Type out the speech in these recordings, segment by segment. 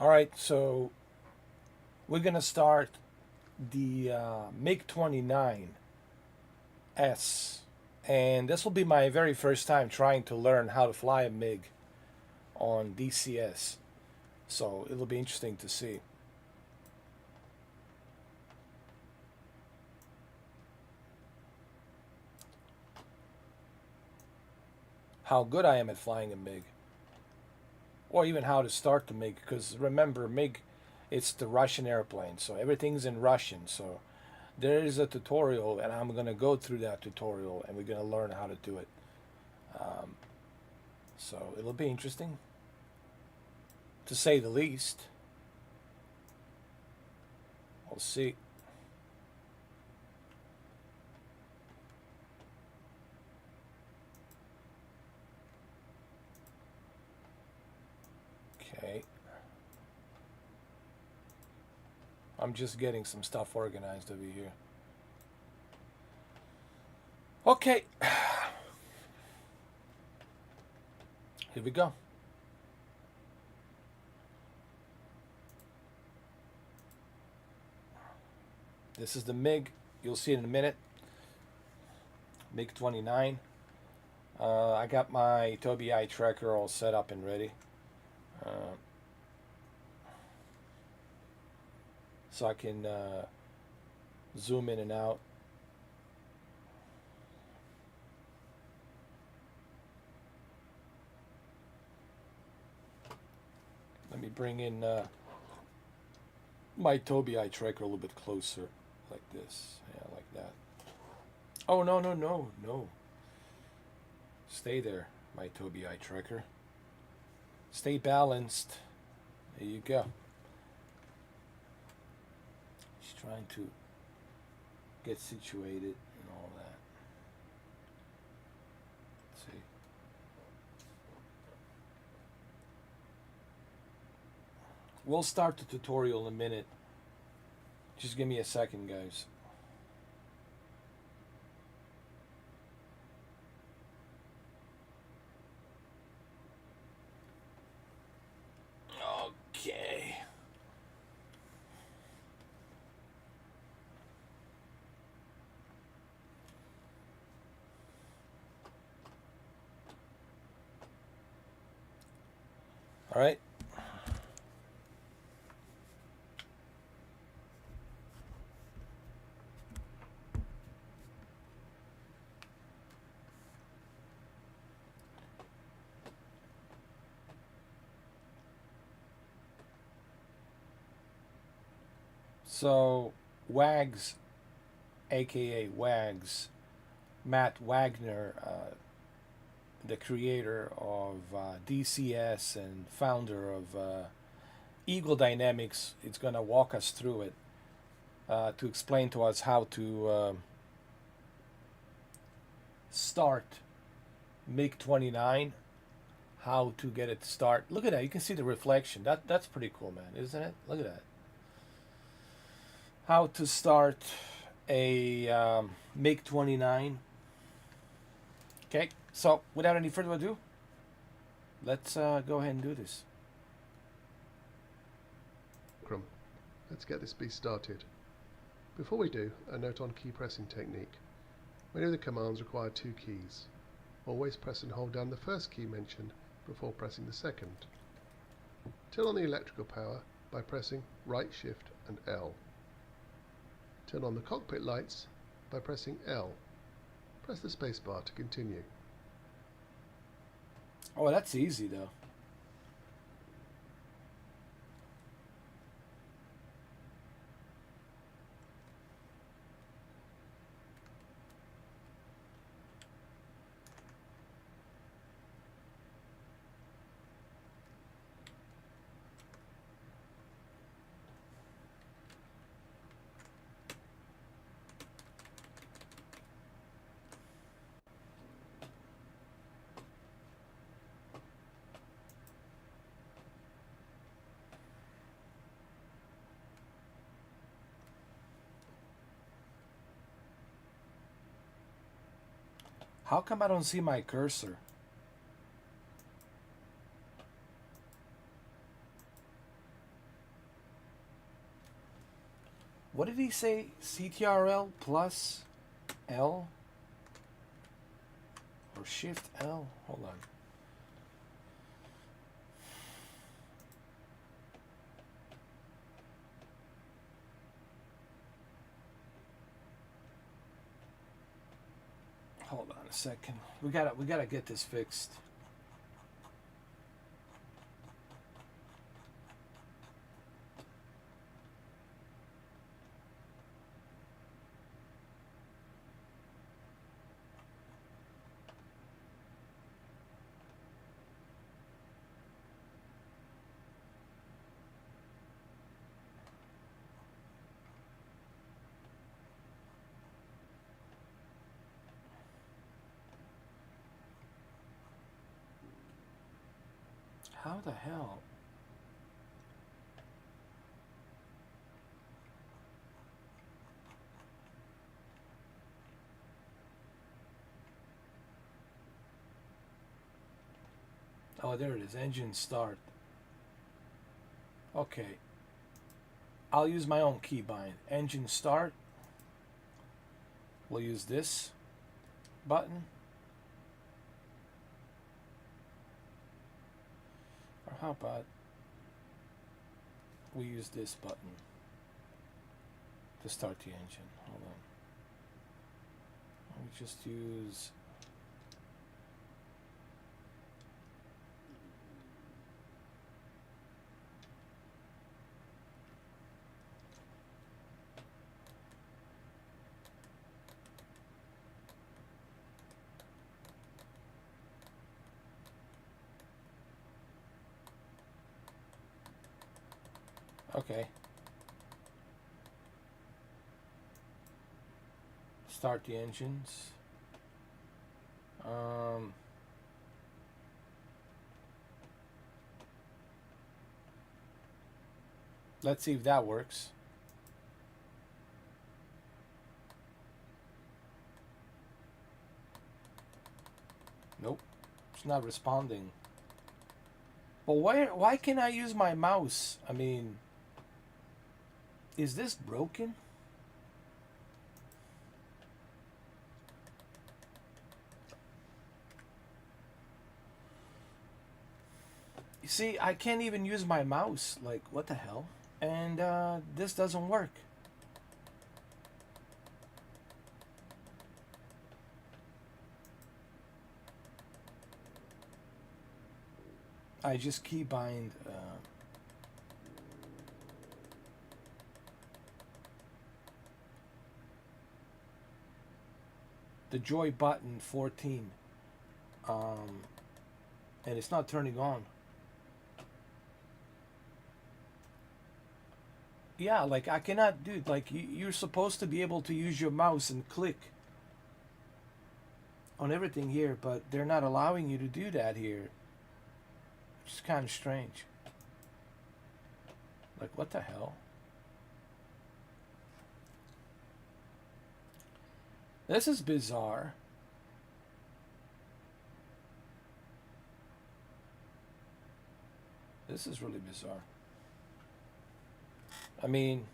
All right, so we're gonna start the MiG-29s, and this will be my very first time trying to learn how to fly a MiG on DCS. So it'll be interesting to see. How good I am at flying a MiG, or even how to start the MiG, because remember, MiG, it's the Russian airplane, so everything's in Russian. So there is a tutorial, and I'm gonna go through that tutorial, and we're gonna learn how to do it. So it'll be interesting, to say the least. We'll see. Okay. I'm just getting some stuff organized over here. Okay. Here we go. This is the MiG. You'll see it in a minute. MiG-29. I got my Tobii eye tracker all set up and ready. So I can zoom in and out. Let me bring in my Tobii eye tracker a little bit closer, like this. Yeah, like that. Oh, no, no, no, no. Stay there, my Tobii eye tracker. Stay balanced. There you go. Just trying to get situated and all that. Let's see. We'll start the tutorial in a minute. Just give me a second, guys. Okay. All right. So, Wags, aka Wags, Matt Wagner, the creator of DCS and founder of Eagle Dynamics, is going to walk us through it to explain to us how to start MiG-29, how to get it to start. Look at that. You can see the reflection. That's pretty cool, man, isn't it? Look at that. How to start a MiG-29. Okay, so without any further ado, let's go ahead and do this. Let's get this beast started. Before we do, a note on key pressing technique. Many of the commands require two keys. Always press and hold down the first key mentioned before pressing the second. Turn on the electrical power by pressing right shift and L. Turn on the cockpit lights by pressing L. Press the spacebar to continue. Oh, that's easy though. How come I don't see my cursor? What did he say? CTRL plus L? Or Shift L? Hold on. Hold on a second. We gotta get this fixed. How the hell? Oh, there it is. Engine start. Okay. I'll use my own keybind. Engine start. We'll use this button. Or how about we use this button to start the engine. Hold on. We just use okay. Start the engines. Let's see if that works. Nope, it's not responding. But why can't I use my mouse? I mean, is this broken? You see, I can't even use my mouse. Like, what the hell? And this doesn't work. I just keybind the joy button 14 and it's not turning on. Yeah, like I cannot do it. Like you're supposed to be able to use your mouse and click on everything here, but they're not allowing you to do that here. It's kind of strange. Like, what the hell? This is bizarre. This is really bizarre. I mean,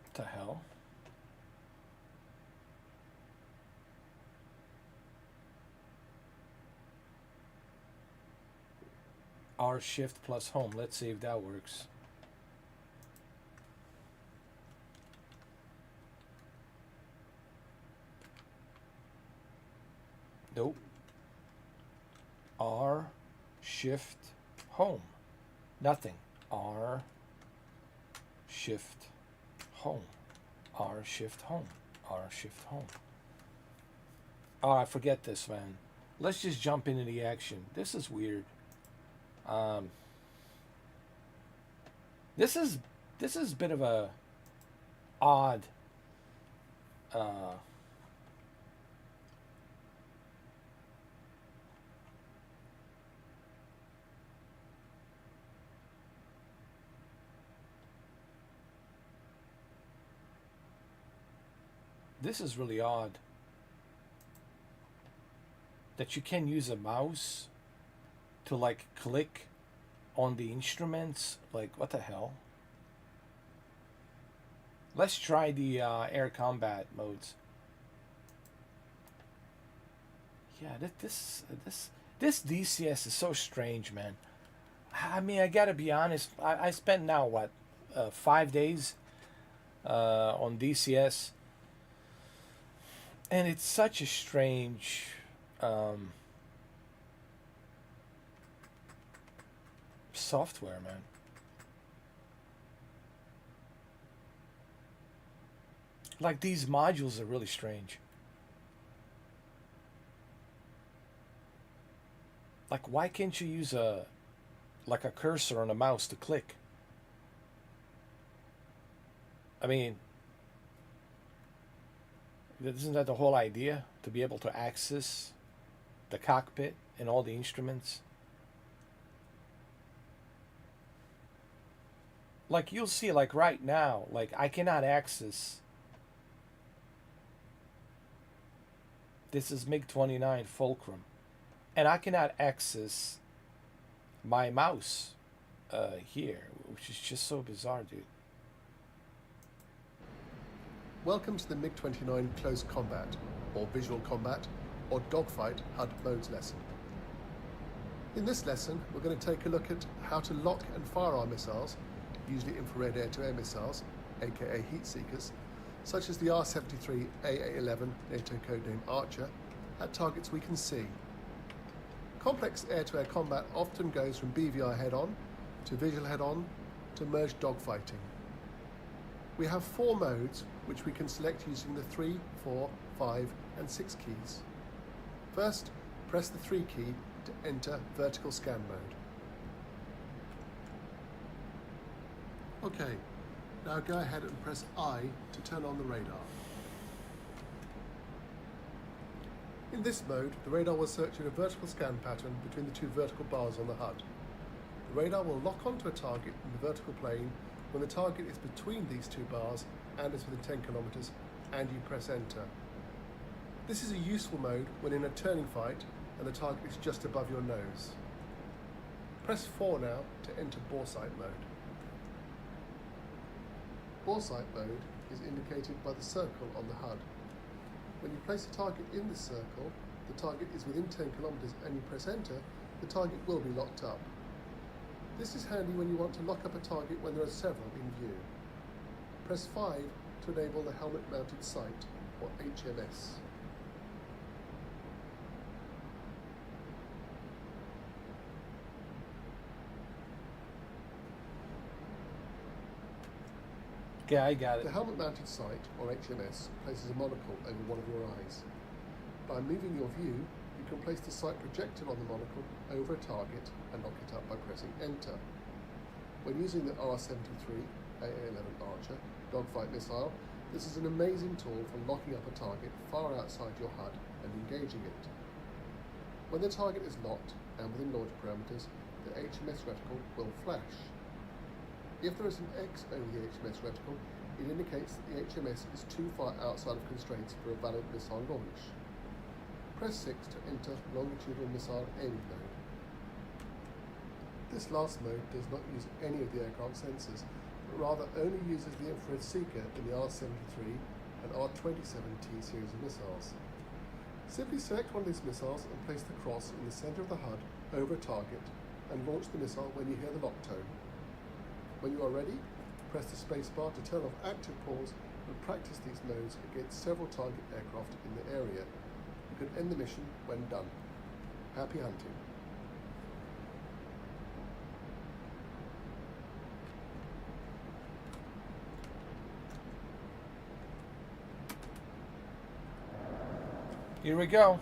what the hell? R shift plus home. Let's see if that works. Nope. R shift home. Nothing. R shift home. R shift home. R shift home. Oh, I forget this, man. Let's just jump into the action. This is weird. This is a bit of a odd This is really odd. That you can use a mouse to like click on the instruments. Like, what the hell? Let's try the air combat modes. Yeah, this DCS is so strange, man. I mean, I gotta be honest. I spent now what, 5 days on DCS, and it's such a strange software, man. Like, these modules are really strange. Like, why can't you use a cursor on a mouse to click? I mean, isn't that the whole idea? To be able to access the cockpit and all the instruments? Like, you'll see, like right now, like I cannot access. This is MiG-29 Fulcrum, and I cannot access my mouse here, which is just so bizarre, dude. Welcome to the MiG-29 Close Combat, or Visual Combat, or Dogfight HUD Modes lesson. In this lesson, we're going to take a look at how to lock and fire our missiles, usually infrared air-to-air missiles, aka heat seekers, such as the R-73 AA-11 NATO codename Archer, at targets we can see. Complex air-to-air combat often goes from BVI head-on, to visual head-on, to merged dogfighting. We have 4 modes which we can select using the 3, 4, 5 and 6 keys. First, press the 3 key to enter vertical scan mode. Okay, now go ahead and press I to turn on the radar. In this mode, the radar will search in a vertical scan pattern between the 2 vertical bars on the HUD. The radar will lock onto a target in the vertical plane when the target is between these 2 bars and is within 10 kilometers, and you press enter. This is a useful mode when in a turning fight and the target is just above your nose. Press 4 now to enter boresight mode. Boresight mode is indicated by the circle on the HUD. When you place a target in the circle, the target is within 10 kilometers and you press enter, the target will be locked up. This is handy when you want to lock up a target when there are several in view. Press 5 to enable the helmet mounted sight, or HMS. Yeah, I got it. The helmet-mounted sight, or HMS, places a monocle over one of your eyes. By moving your view, you can place the sight projector on the monocle over a target and lock it up by pressing Enter. When using the R-73 AA-11 Archer dogfight missile, this is an amazing tool for locking up a target far outside your HUD and engaging it. When the target is locked and within launch parameters, the HMS reticle will flash. If there is an X over the HMS reticle, it indicates that the HMS is too far outside of constraints for a valid missile launch. Press 6 to enter longitudinal missile aiming mode. This last mode does not use any of the aircraft sensors, but rather only uses the infrared seeker in the R-73 and R-27T series of missiles. Simply select one of these missiles and place the cross in the center of the HUD over a target and launch the missile when you hear the lock tone. When you are ready, press the spacebar to turn off active pause and practice these modes against several target aircraft in the area. You can end the mission when done. Happy hunting. Here we go.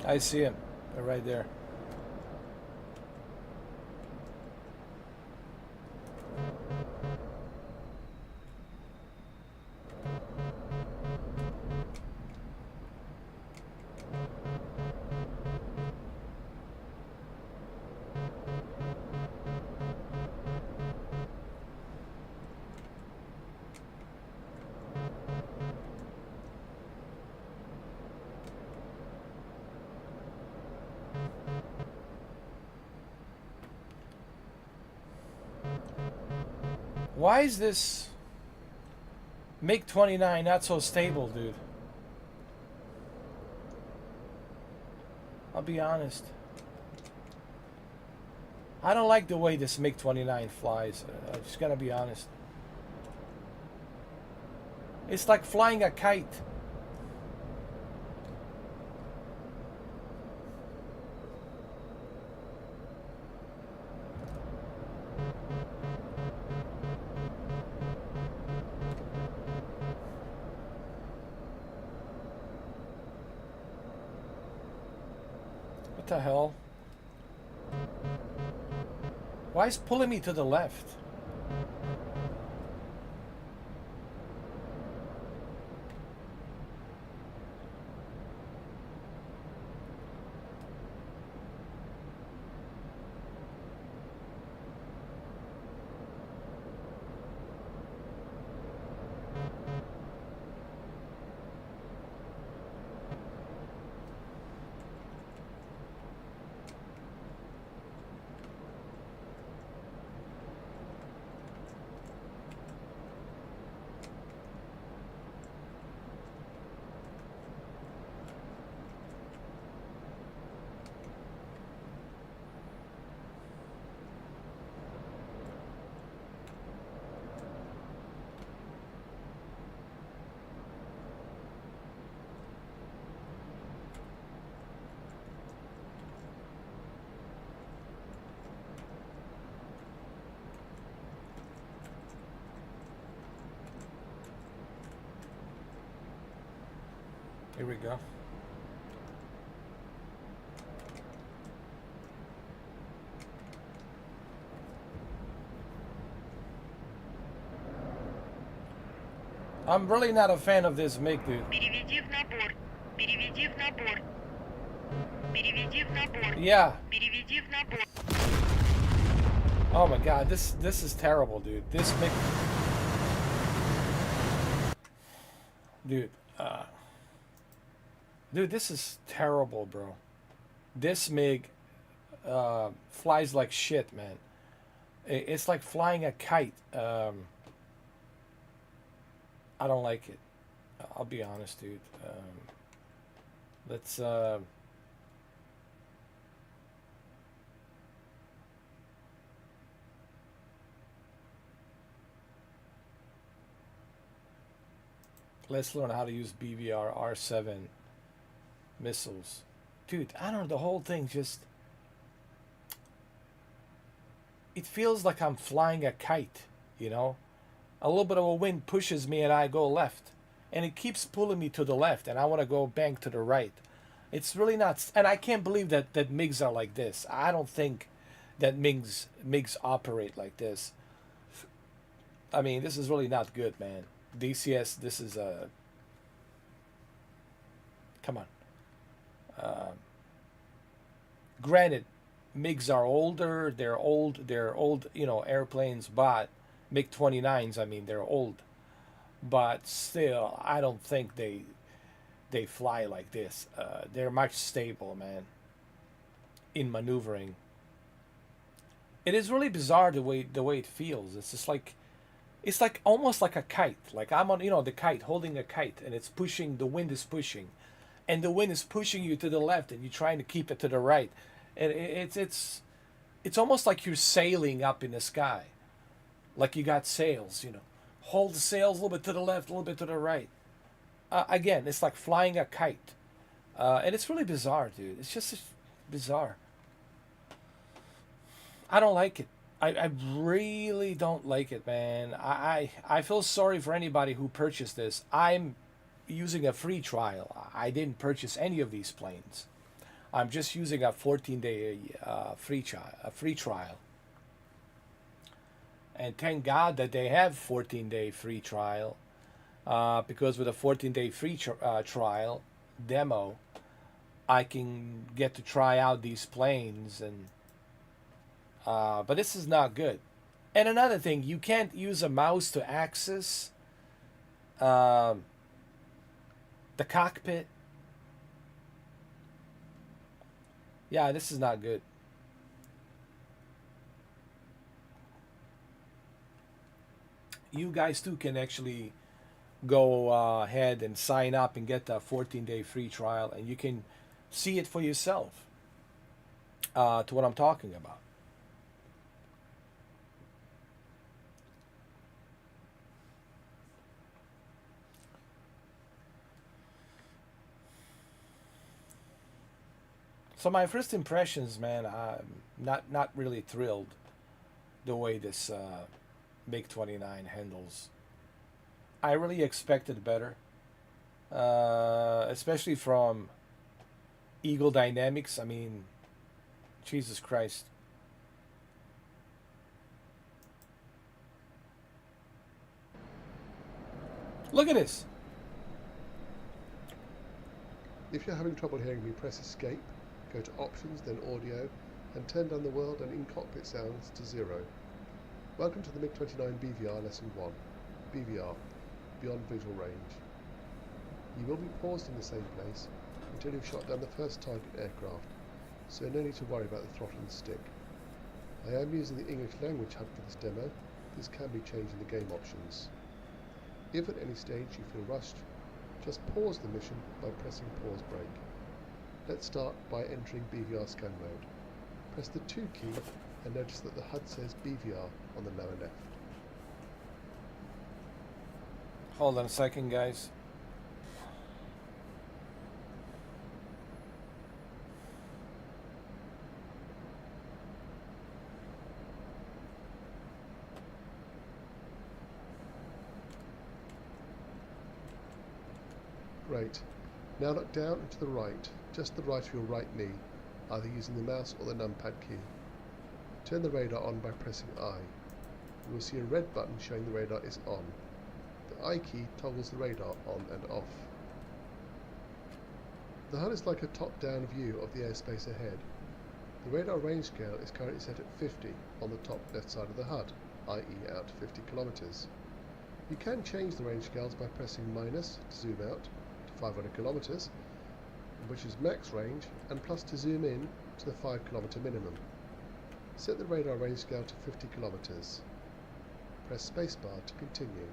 I see him. They're right there. Why is this MiG-29 not so stable, dude? I'll be honest. I don't like the way this MiG-29 flies. I'm just gonna be honest. It's like flying a kite. What the hell? Why is it pulling me to the left? Here we go. I'm really not a fan of this MiG, dude. Переведи в набор. Переведи в набор. Переведи в набор. Yeah. Переведи в набор. Oh my god, this is terrible, dude. This MiG... Dude, dude, this is terrible, bro. This MiG flies like shit, man. It's like flying a kite. I don't like it. I'll be honest, dude. Let's... Let's learn how to use BVR R7 missiles. Dude, I don't know, the whole thing just... It feels like I'm flying a kite, you know? A little bit of a wind pushes me and I go left. And it keeps pulling me to the left and I want to go bank to the right. It's really not... And I can't believe that MiGs are like this. I don't think that MiGs operate like this. I mean, this is really not good, man. DCS, this is a... Come on. Granted, MiGs are older. They're old, you know, airplanes, but MiG-29s, I mean, they're old. But still, I don't think they fly like this. They're much stable, man, in maneuvering. It is really bizarre the way it feels. It's just like... It's like almost like a kite. Like I'm on, you know, the kite, holding a kite, and it's pushing, the wind is pushing. And the wind is pushing you to the left, and you're trying to keep it to the right. And it's almost like you're sailing up in the sky. Like you got sails, you know. Hold the sails a little bit to the left, a little bit to the right. Again, it's like flying a kite. And it's really bizarre, dude. It's just bizarre. I don't like it. I really don't like it, man. I feel sorry for anybody who purchased this. I'm using a free trial. I didn't purchase any of these planes. I'm just using a 14-day free trial. And thank God that they have 14-day free trial, because with a 14-day free trial demo, I can get to try out these planes. And but this is not good. And another thing, you can't use a mouse to access the cockpit. Yeah, this is not good. You guys too can actually go ahead and sign up and get the 14-day free trial, and you can see it for yourself to what I'm talking about. So my first impressions, man, I'm not really thrilled the way this MiG-29 handles. I really expected better, especially from Eagle Dynamics. I mean, Jesus Christ. Look at this. If you're having trouble hearing me, press Escape, go to Options, then Audio, and turn down the world and in-cockpit sounds to 0. Welcome to the MiG-29 BVR Lesson 1. BVR, Beyond Visual Range. You will be paused in the same place until you've shot down the first target aircraft, so no need to worry about the throttle and stick. I am using the English language HUD for this demo. This can be changed in the game options. If at any stage you feel rushed, just pause the mission by pressing pause brake. Let's start by entering BVR scan mode. Press the 2 key and notice that the HUD says BVR on the lower left. Hold on a second, guys. Great. Now look down and to the right, just the right of your right knee, either using the mouse or the numpad key. Turn the radar on by pressing I. You will see a red button showing the radar is on. The I key toggles the radar on and off. The HUD is like a top-down view of the airspace ahead. The radar range scale is currently set at 50 on the top left side of the HUD, i.e. out to 50 kilometers. You can change the range scales by pressing minus to zoom out to 500 kilometers, which is max range, and plus to zoom in to the 5 kilometer minimum. Set the radar range scale to 50 kilometers. Press spacebar to continue.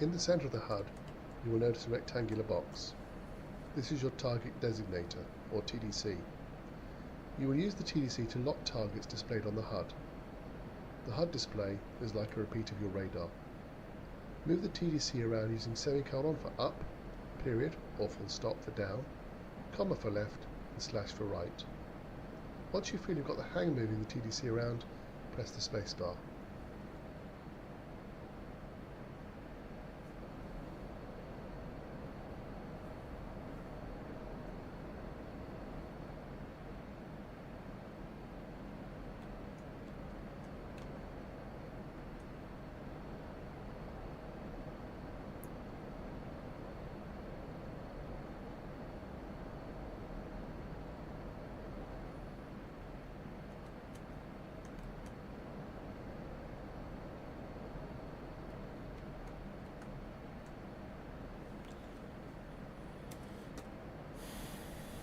In the center of the HUD, you will notice a rectangular box. This is your Target Designator, or TDC. You will use the TDC to lock targets displayed on the HUD. The HUD display is like a repeat of your radar. Move the TDC around using semicolon for up, period, or full stop for down, comma for left, and slash for right. Once you feel you've got the hang of moving the TDC around, press the spacebar.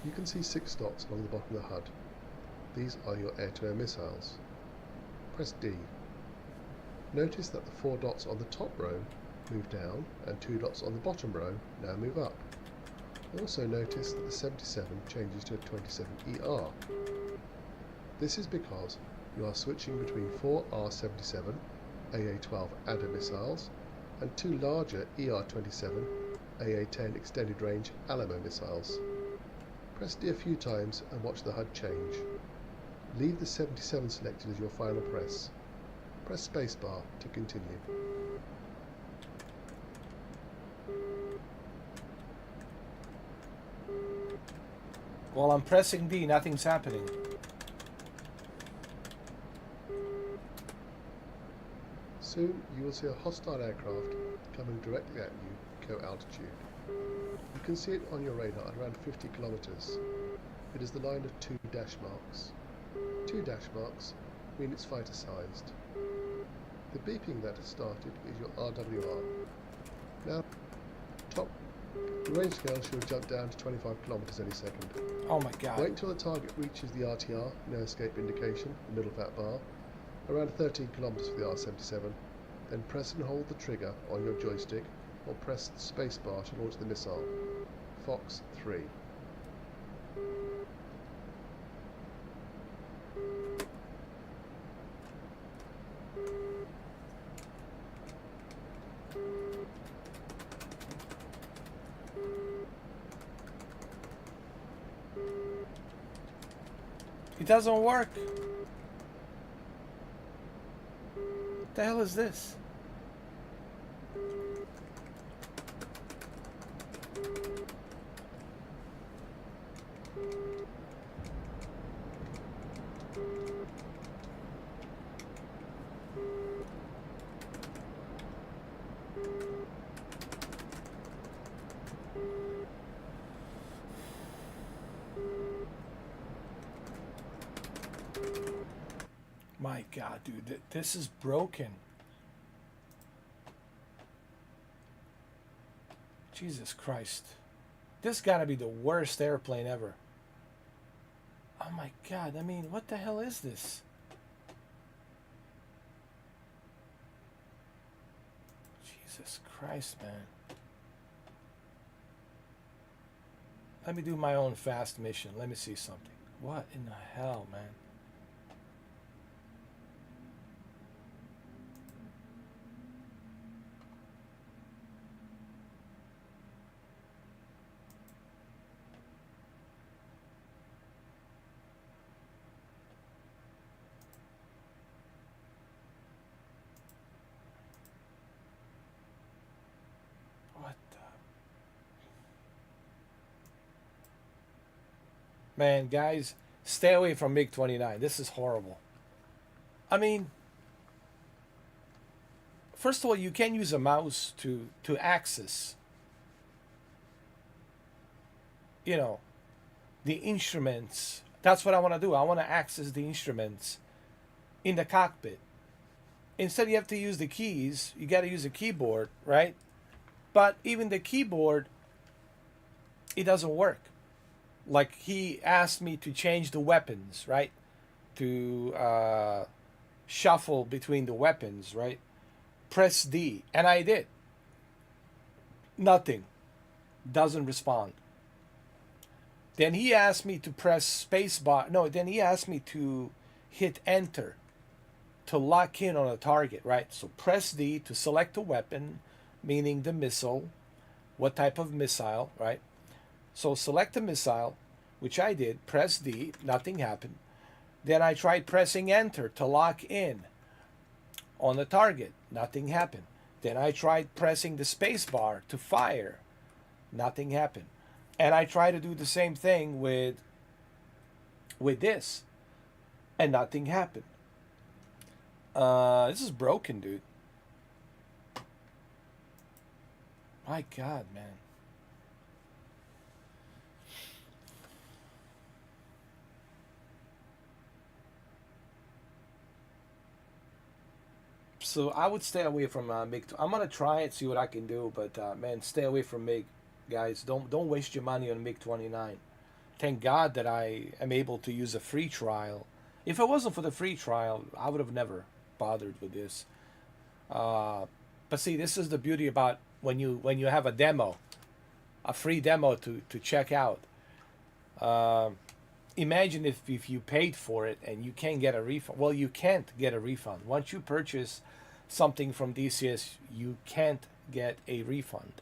You can see 6 dots along the bottom of the HUD. These are your air-to-air missiles. Press D. Notice that the 4 dots on the top row move down and 2 dots on the bottom row now move up. Also notice that the 77 changes to a 27ER. This is because you are switching between 4 R-77 AA-12 ADA missiles and 2 larger ER-27 AA-10 extended range Alamo missiles. Press D a few times and watch the HUD change. Leave the 77 selected as your final press. Press spacebar to continue. While I'm pressing D, nothing's happening. Soon you will see a hostile aircraft coming directly at you, co altitude. You can see it on your radar at around 50 kilometers. It is the line of 2 dash marks. 2 dash marks mean it's fighter sized. The beeping that has started is your RWR. Now, the range scale should jump down to 25 kilometers any second. Oh my god. Wait until the target reaches the RTR, no escape indication, the middle of that bar, around 13 kilometers for the R-77, then press and hold the trigger on your joystick or press the spacebar to launch the missile. Fox 3. It doesn't work. What the hell is this? My god, dude, this is broken. Jesus Christ. This gotta be the worst airplane ever. Oh my god, I mean, what the hell is this? Jesus Christ, man. Let me do my own fast mission. Let me see something. What in the hell, man? Man, guys, stay away from MiG-29. This is horrible. I mean, first of all, you can use a mouse to access, you know, the instruments. That's what I want to do. I want to access the instruments in the cockpit. Instead, you have to use the keys. You got to use a keyboard, right? But even the keyboard, it doesn't work. Like, he asked me to change the weapons, right? To shuffle between the weapons, right? Press D, and I did. Nothing. Doesn't respond. Then he asked me to press spacebar. No, then he asked me to hit enter to lock in on a target, right? So press D to select a weapon, meaning the missile, what type of missile, right? So select a missile, which I did, press D, nothing happened. Then I tried pressing enter to lock in on the target, nothing happened. Then I tried pressing the space bar to fire, nothing happened. And I tried to do the same thing with this, and nothing happened. This is broken, dude. My God, man. So I would stay away from MiG. I'm gonna try it, see what I can do, but man, stay away from MiG, guys. Don't waste your money on MiG-29. Thank God that I am able to use a free trial. If it wasn't for the free trial, I would have never bothered with this. But see, this is the beauty about when you have a demo, a free demo to check out. Uh, Imagine if you paid for it and you can't get a refund. Well, you can't get a refund. Once you purchase something from DCS, you can't get a refund.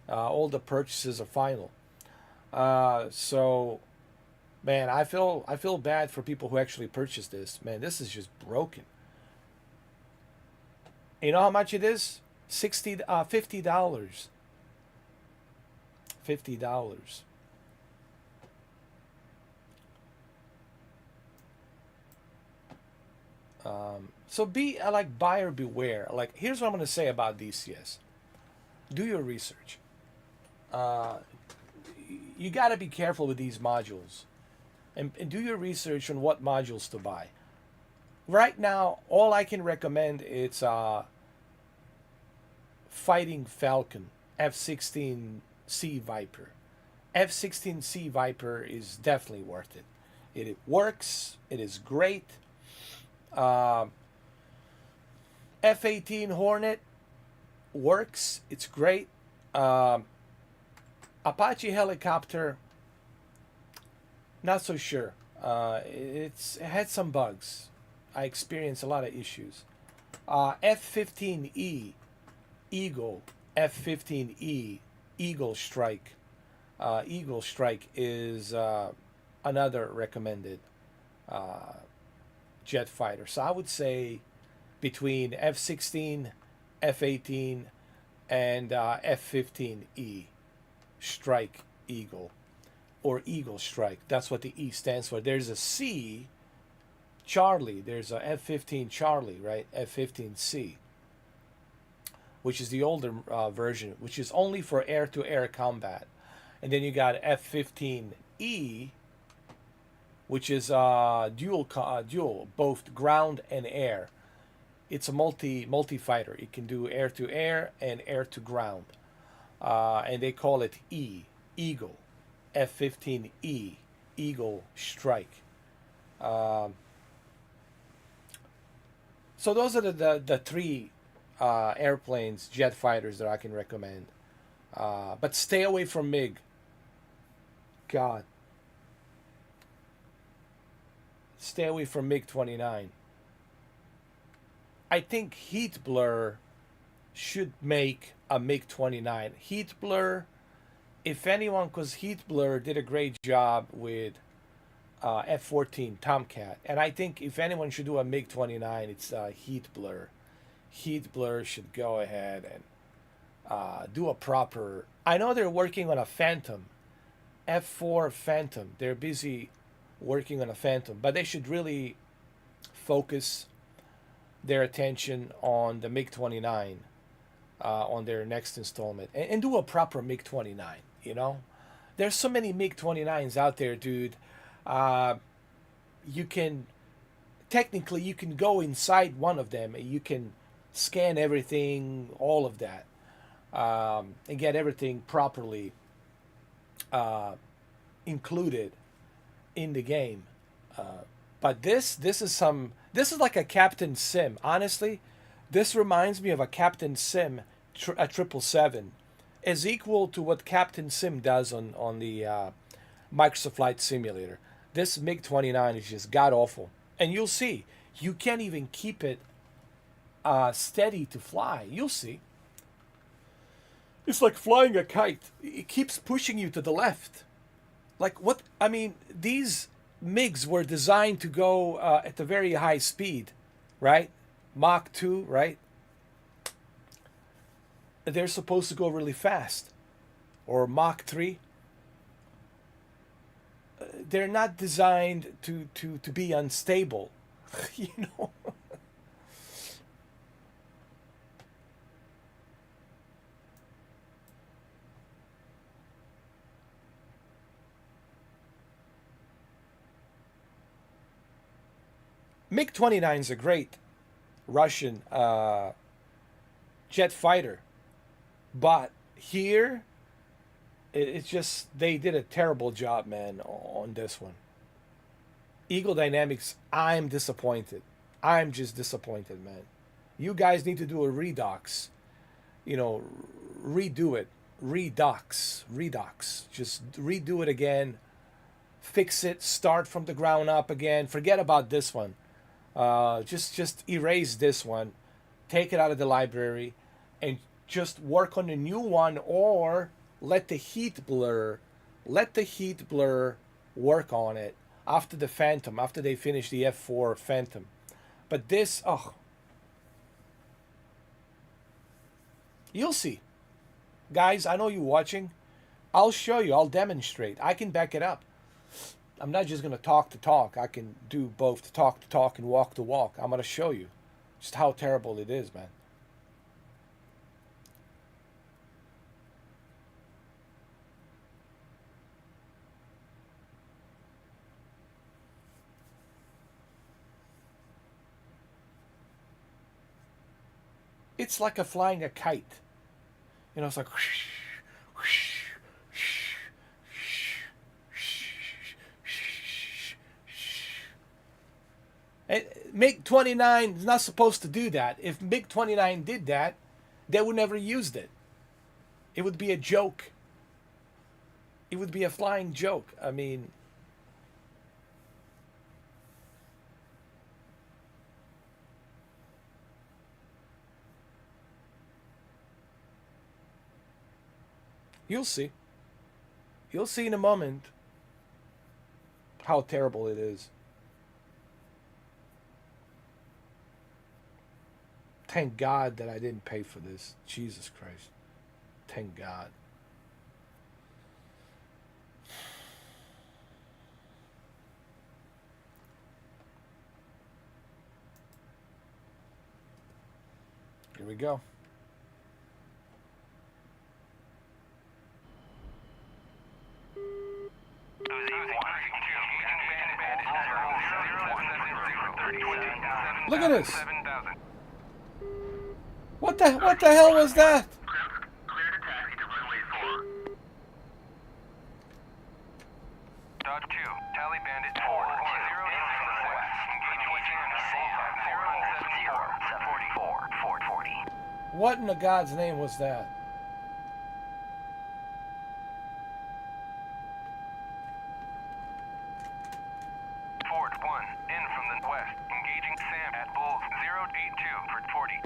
All the purchases are final. So, man, I feel bad for people who actually purchased this. Man, this is just broken. You know how much it is? $50. $50. So be like buyer beware. Like, here's what I'm gonna say about DCS. Do your research. Uh, you got to be careful with these modules, and do your research on what modules to buy. Right now, all I can recommend is Fighting Falcon F-16C Viper. F-16C Viper is definitely worth it. It works. It is great. Uh, F-18 Hornet works. It's great. Apache helicopter, not so sure. It had some bugs. I experienced a lot of issues. F-15E Eagle, F-15E Eagle Strike. Eagle Strike is another recommended jet fighter. So I would say between F-16, F-18, and F-15E Strike Eagle, or Eagle Strike. That's what the E stands for. There's a C, Charlie. There's a F-15 Charlie, right? F-15C, which is the older version, which is only for air-to-air combat. And then you got F-15E, which is dual, both ground and air. It's a multi fighter. It can do air-to-air and air-to-ground. And they call it Eagle, F-15E, Eagle Strike. So those are the three airplanes, jet fighters that I can recommend. But stay away from MiG. God. Stay away from MiG-29. I think Heat Blur should make a MiG-29. Heat Blur, if anyone, because Heat Blur did a great job with F-14 Tomcat. And I think if anyone should do a MiG-29, it's Heat Blur. Heat Blur should go ahead and do a proper... I know they're working on a Phantom, F4 Phantom. They're busy working on a Phantom, but they should really focus their attention on the MiG-29 on their next installment, and do a proper MiG-29. You know, there's so many MiG-29s out there, dude. You can technically you can go inside one of them and you can scan everything, all of that, and get everything properly included in the game. But this is like a Captain Sim. Honestly, this reminds me of a Captain Sim, a 777, is equal to what Captain Sim does on the Microsoft Flight Simulator. This MiG-29 is just god awful, and you'll see you can't even keep it steady to fly. You'll see. It's like flying a kite. It keeps pushing you to the left. Like what? I mean, these MiGs were designed to go at a very high speed, right? Mach 2, right? They're supposed to go really fast. Or Mach 3. They're not designed to be unstable, you know? MiG-29 is a great Russian jet fighter, but here it's just they did a terrible job, man, on this one. Eagle Dynamics, I'm disappointed. I'm just disappointed, man. You guys need to do a redux you know, redo it, redux, just redo it again, fix it, start from the ground up again. Forget about this one. Just erase this one, take it out of the library, and just work on a new one, or let the heat blur work on it after the Phantom, after they finish the F4 Phantom. But this, oh, you'll see. Guys, I know you're watching. I'll show you. I'll demonstrate. I can back it up. I'm not just going to talk to talk. I can do both, to talk and walk to walk. I'm going to show you just how terrible it is, man. It's like flying a kite. You know, it's like whoosh, whoosh, whoosh, whoosh, whoosh. And MiG-29 is not supposed to do that. If MiG-29 did that, they would never used it. It would be a joke. It would be a flying joke. I mean, you'll see. You'll see in a moment how terrible it is. Thank God that I didn't pay for this. Jesus Christ. Thank God. Here we go. Look at this. What the hell was that? Dodge 2, Tally Bandit 4, 0 west, engaging with Sam, 074, 440. What in the God's name was that? Ford 1, in from the west, engaging Sam at Bulls, 082 for 40.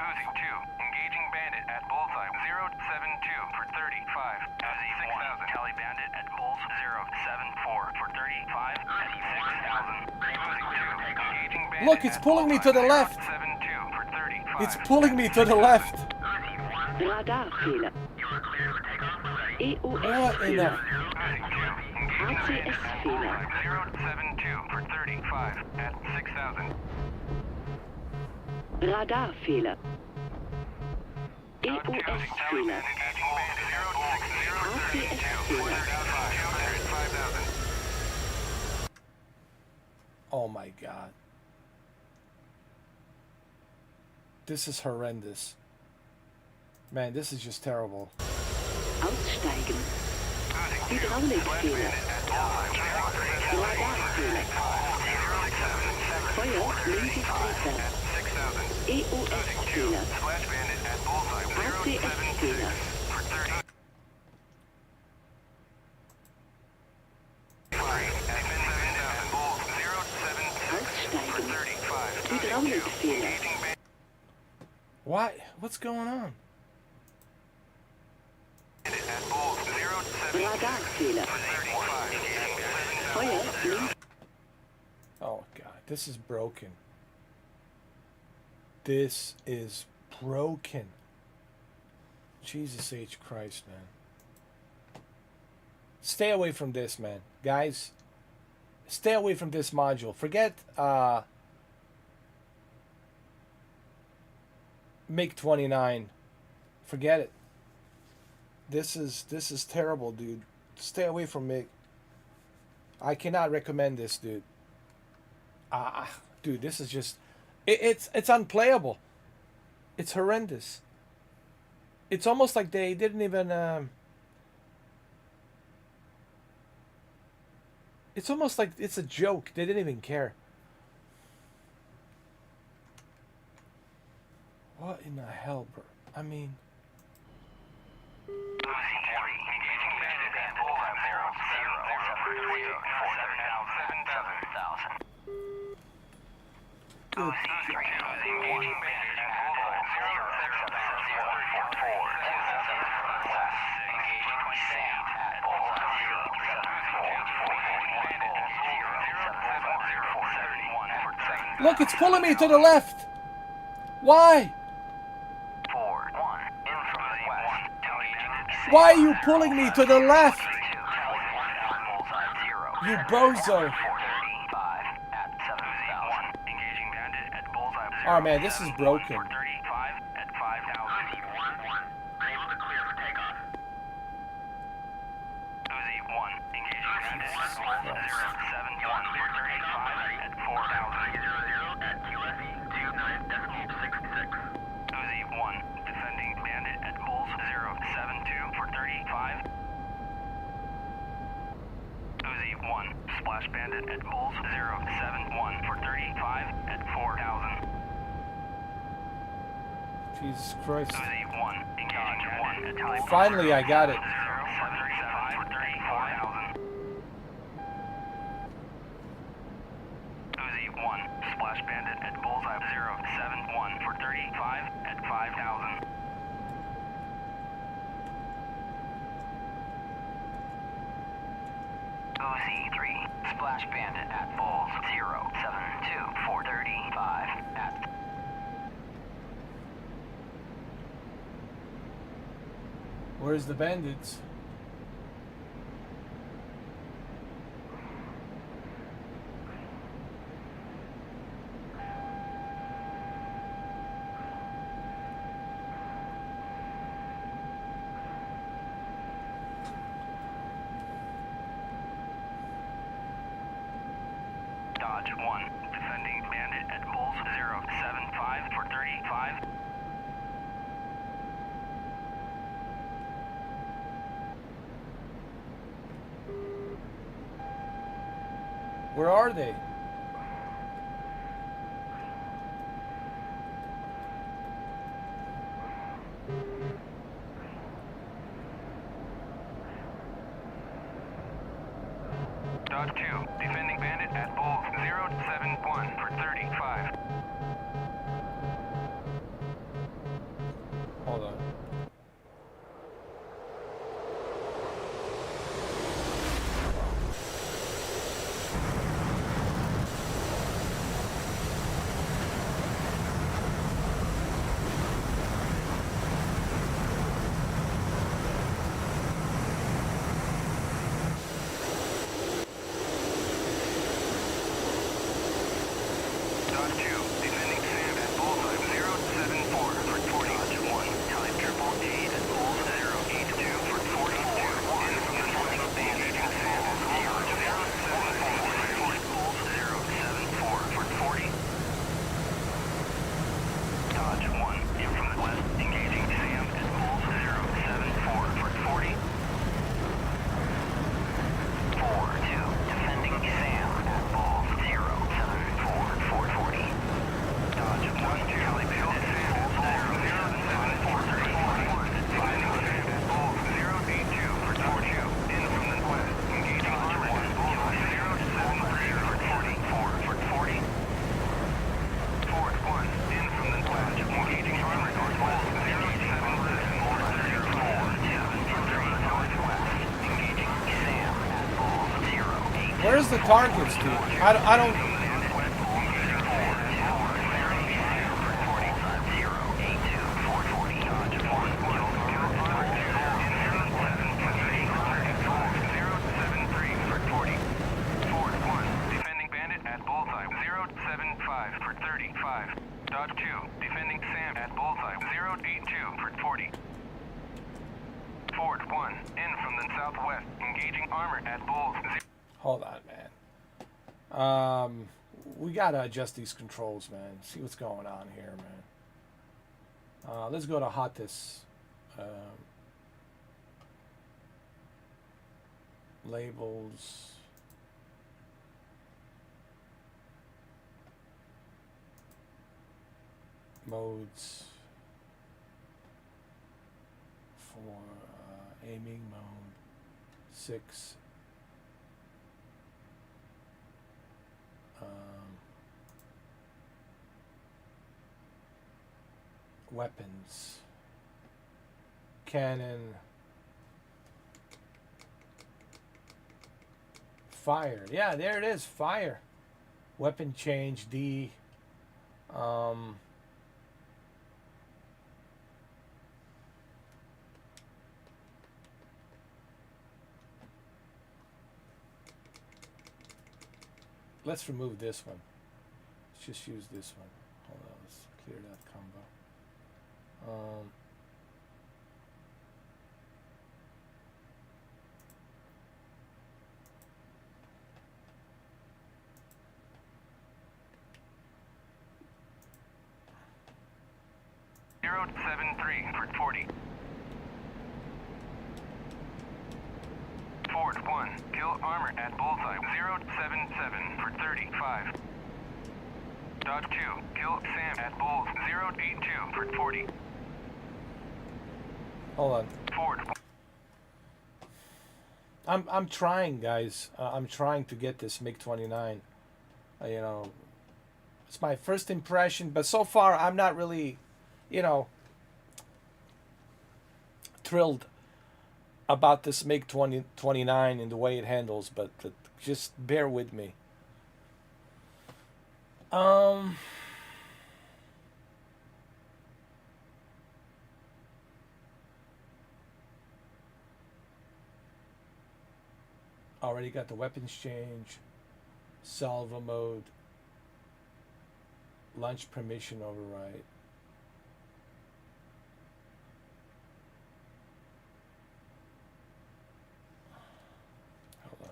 Uzi 2, engaging Bandit at Bullseye, 072 for 35. Uzi 6,000, Tally Bandit at Bulls, 074 for 35 at 6,000. Uzi 2, engaging Bandit. Look, it's pulling me to the left. 72 for 35. It's pulling me to the left. Radarfehler. EOS What in the... ACS-Fehler. 072 for 35 at 6,000. Radarfehler. EOS-Fehler. ACS-Fehler. Oh my God. This is horrendous. Man, this is just terrible. Aussteigen. Hydraulikfehler. Radarfehler. Feuer linkes Triebwerk. EOS-Fehler. ACS-Fehler. Aussteigen. Hydraulikfehler. Why? What's going on? Radarfehler. Feuer links. Oh God, this is broken. This is broken. Jesus H. Christ, man. Stay away from this, man. Guys, stay away from this module. Forget MiG-29. Forget it. This is terrible, dude. Stay away from MiG. I cannot recommend this, dude. Dude, this is just it's unplayable. It's horrendous. It's almost like they didn't even it's almost like it's a joke. They didn't even care. What in the hell, bro? I mean, Engaging bandit at bullseye 7,000. good. Engaging bandit at bullseye 0,7,044. Engaging SAM at bullseye 0,7,047. Look, it's pulling me to the left. Why? 4-1. In from the west. Why are you pulling me to the left? You bozo. Oh man, this is broken. Splash Bandit at Bulls 071 for 35 at 4,000. Jesus Christ. Uzi 1, engaging 1 at Tally. Finally, I got it. 075 for 34,000. Uzi 1, Splash Bandit at Bullseye 071 for 35 at 5,000. Uzi 3, Splash Bandit at Bulls 072 for 35 at. Where's the bandits? Dodge 1, defending Bandit at Bulls 075 for 35. Where are they? Dodge 2, defending Bandit at Bulls 071 for 35. Hold on. Dodge 2, defending Sam at Bullseye 074 for 40. Dodge 1, Type Triple A at Bulls 082 for 42. In from the morning, Bandit and Sam at Bulls 074 Bulls 074 for 40. Dodge 1, in from the west, engaging Sam at Bulls 074 for 40. 4-2, defending Sam at Bulls 074 for 40. Dodge 1, Charlie Bandit Sam at Bulls 074 34. Defending Sam at Bulls 082 for 40. In from the west, engaging Dodge 1, Bulls 073 for 44 for 40. Ford 1, in from the west, engaging Armored Bulls 077 for 34. 7 northwest, engaging Sam at Bulls 082. Where's the targets, dude? I don't. Dodge 2, defending Sam at Bullseye 082 for 40. Ford 1, in from the southwest, engaging armor at Bulls. Hold on, man. We gotta adjust these controls, man. See what's going on here, man. Let's go to hottest. Labels. Modes. Aiming mode 6. Weapons. Cannon. Fire. Yeah, there it is. Fire. Weapon change D. Let's remove this one. Let's just use this one. Hold on, let's clear that combo. 073 for 40. Ford 1, kill armor at bullseye 077 for 35. Dodge 2, kill Sam at bulls 082 for 40. Hold on. Ford. I'm trying, guys. I'm trying to get this MiG-29. You know, it's my first impression, but so far I'm not really, you know, thrilled about this MiG-29 and the way it handles. But just bear with me. Already got the weapons change, salvo mode, launch permission override. Hold on.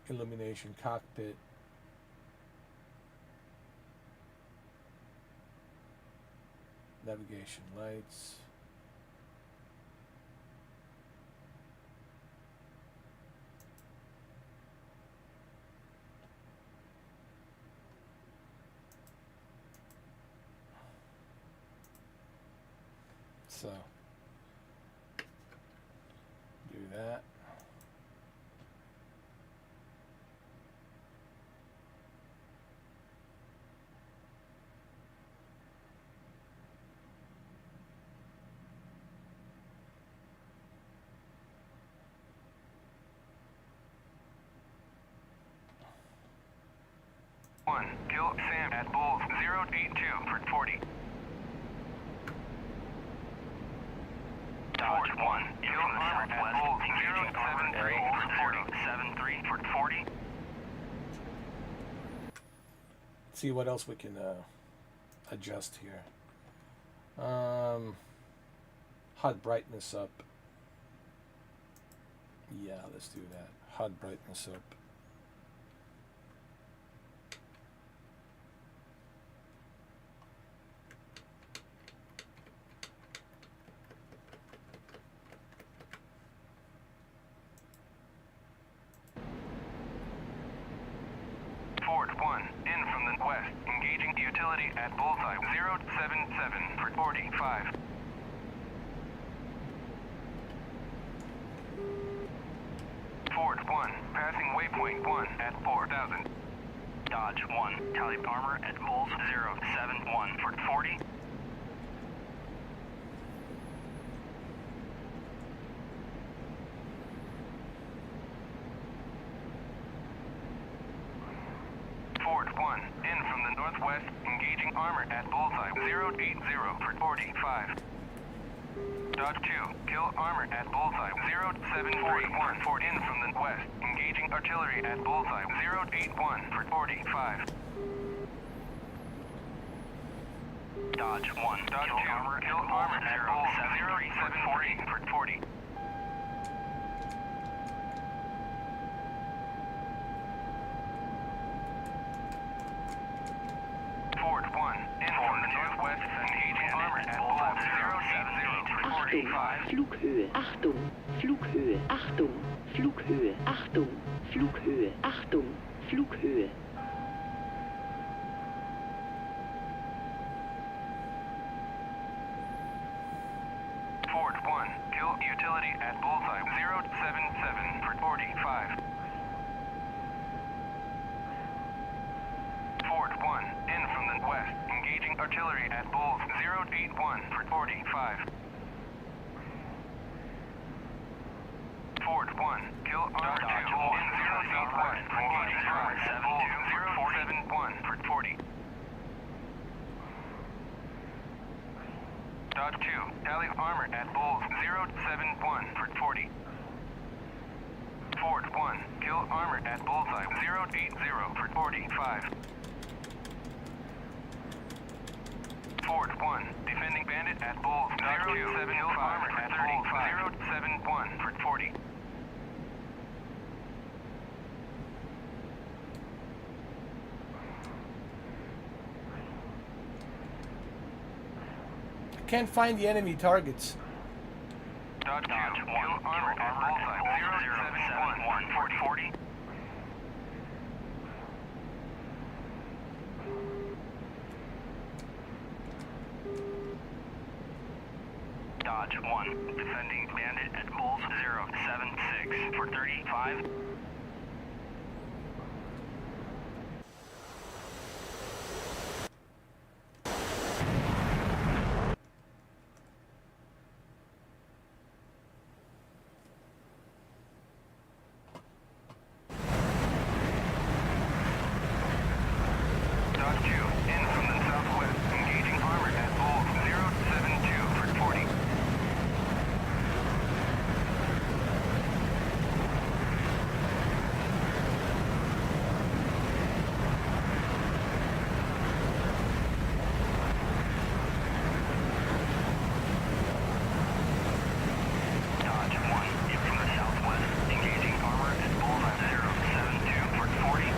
Illumination cockpit. Navigation lights. So do that. One, kill Sam at bulls 082 for 40. Dodge 1, kill armor at bulls 073 for 40. 73 for 40. See what else we can adjust here. HUD brightness up. Yeah, let's do that. HUD brightness up. Ford 1, in from the west, engaging utility at bullseye 077 for 45. Ford 1, passing waypoint 1 at 4,000. Dodge 1, tally armor at bulls 071 for 40. Ford 1, in from the northwest, engaging armor at bullseye 080 for 45. Dodge 2, kill armor at bullseye 073 Ford in from the west, engaging artillery at bullseye 081 for 45. Dodge 1, Dodge 2, kill armor at bullseye 073 for 40. Ford Achtung, Flughöhe, Achtung, Flughöhe, Achtung, Flughöhe, Achtung, Flughöhe, Achtung, Flughöhe. Ford 1, kill utility at bullseye 077 for 45. Ford 1, in from the west, engaging artillery at bulls 081 for 45. Ford 1, kill R2 in 081, engaging armor at bulls 071 for 40. Dodge 2, tally armor at bulls 071 for 40. Ford 1, kill armor at bullseye 080 for 45. Ford 1, defending bandit at bulls 075 armor at bulls 071 for 40. Can't find the enemy targets. Dodge 2, kill armor at bullseye 071 for 40. Dodge 1, defending bandit at bulls 076 for 35. Dodge 2, in from the southwest, engaging armor at bulls 072 for 40. Dodge 1, in from the southwest, engaging armor at bulls 072 for 40.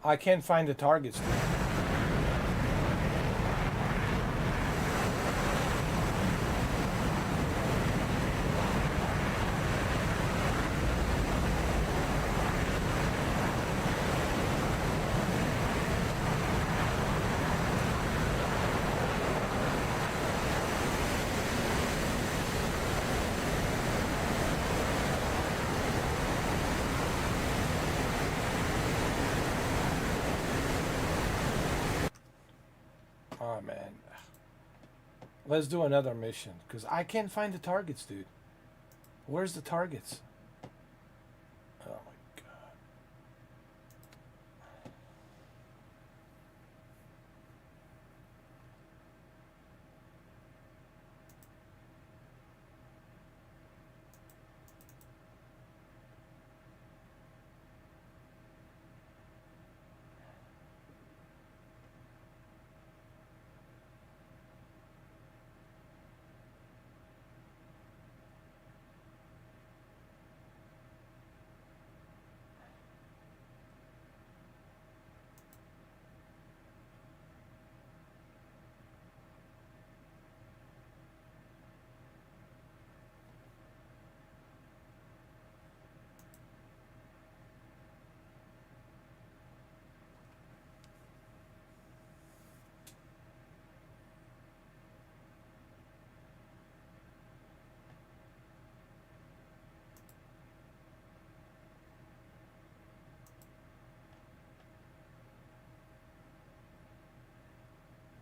I can't find the targets. Oh man, let's do another mission because I can't find the targets, dude. Where's the targets? Oh my god.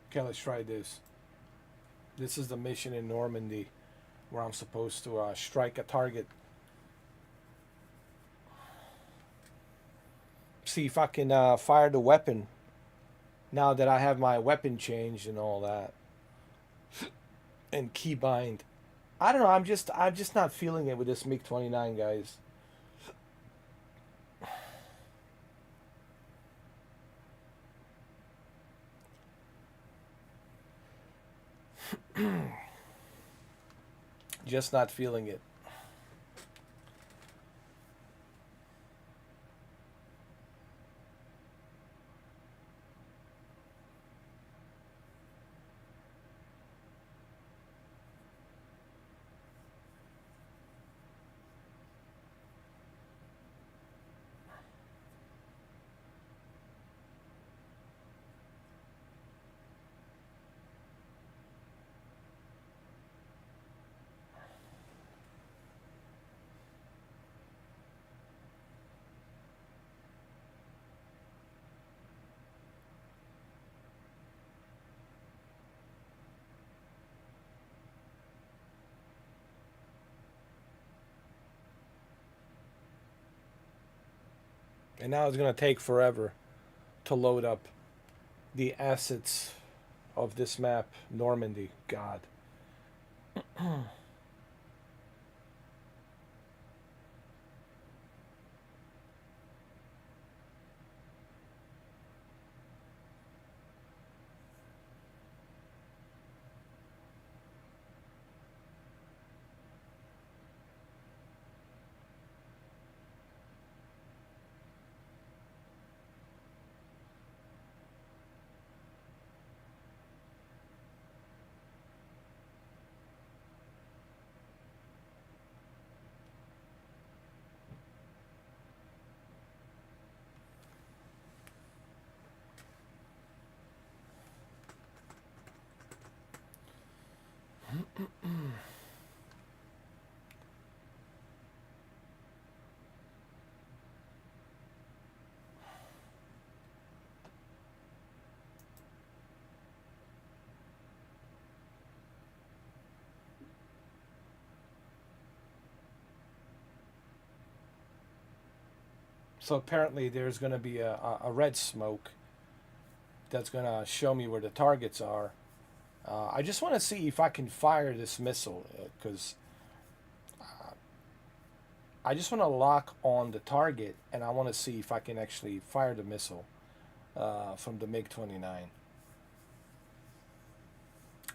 Okay, let's try this. This is the mission in Normandy where I'm supposed to strike a target. See if I can fire the weapon now that I have my weapon changed and all that. And keybind. I don't know, I'm just not feeling it with this MiG-29, guys. Just not feeling it. And now it's going to take forever to load up the assets of this map, Normandy. God. So apparently there's going to be a red smoke that's going to show me where the targets are. I just want to see if I can fire this missile, because I just want to lock on the target, and I want to see if I can actually fire the missile from the MiG-29.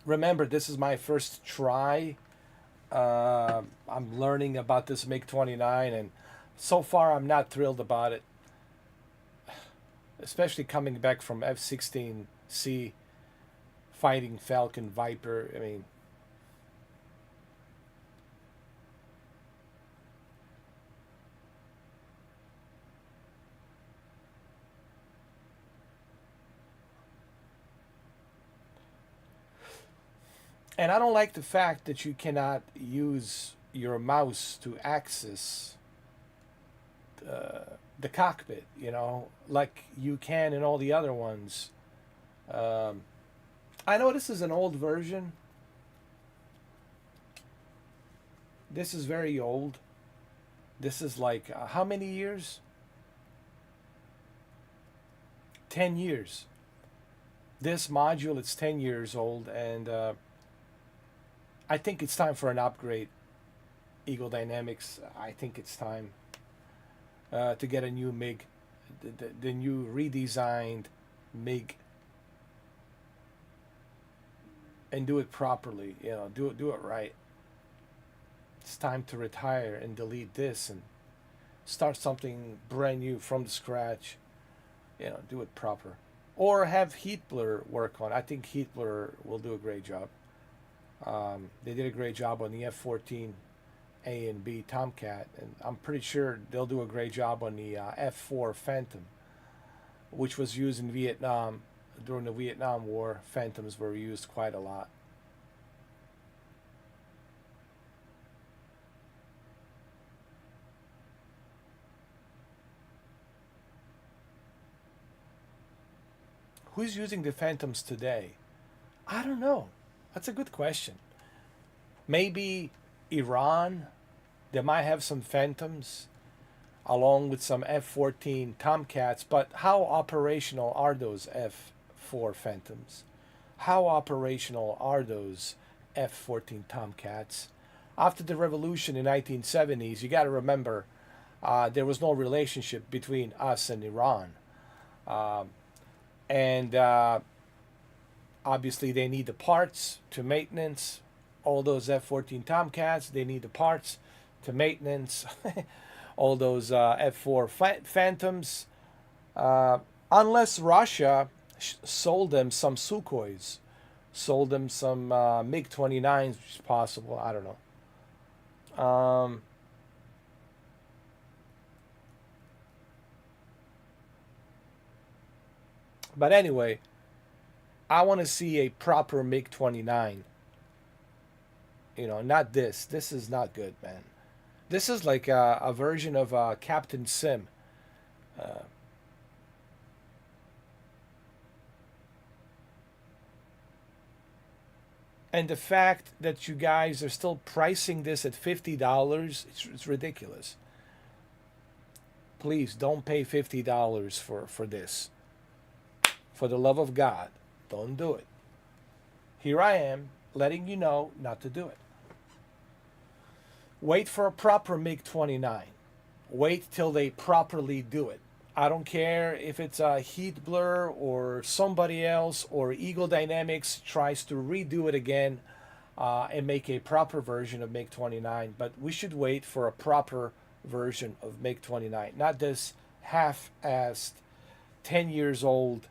Remember, this is my first try. I'm learning about this MiG-29, and so far I'm not thrilled about it. Especially coming back from F-16C, fighting Falcon Viper. I mean, and I don't like the fact that you cannot use your mouse to access the cockpit, you know, like you can in all the other ones. I know this is an old version. This is very old. This is like how many years? 10 years. This module, it's 10 years old, and I think it's time for an upgrade. Eagle Dynamics, I think it's time to get a new MiG, the new redesigned MiG, and do it properly. You know, do it right. It's time to retire and delete this and start something brand new from scratch. You know, do it proper, or have Heatblur work on. I think Heatblur will do a great job. They did a great job on the F-14 A and B Tomcat, and I'm pretty sure they'll do a great job on the F-4 Phantom, which was used in Vietnam. During the Vietnam War, Phantoms were used quite a lot. Who's using the Phantoms today? I don't know. That's a good question. Maybe Iran. They might have some Phantoms along with some F-14 Tomcats, but how operational are those F-4 Phantoms? How operational are those F-14 Tomcats? After the revolution in 1970s, you got to remember there was no relationship between us and Iran. And obviously they need the parts to maintenance. All those F-14 Tomcats, they need the parts to maintenance. All those F-4 Phantoms. Unless Russia sold them some Sukhois, sold them some MiG-29s, which is possible. I don't know. But anyway, I want to see a proper MiG-29. You know, not this. This is not good, man. This is like a version of Captain Sim. And the fact that you guys are still pricing this at $50, it's ridiculous. please don't pay $50 for this. For the love of God, don't do it. Here I am letting you know not to do it. Wait for a proper MiG-29. Wait till they properly do it. I don't care if it's a Heat Blur or somebody else or Eagle Dynamics tries to redo it again and make a proper version of MiG-29, but we should wait for a proper version of MiG-29, not this half-assed 10 years old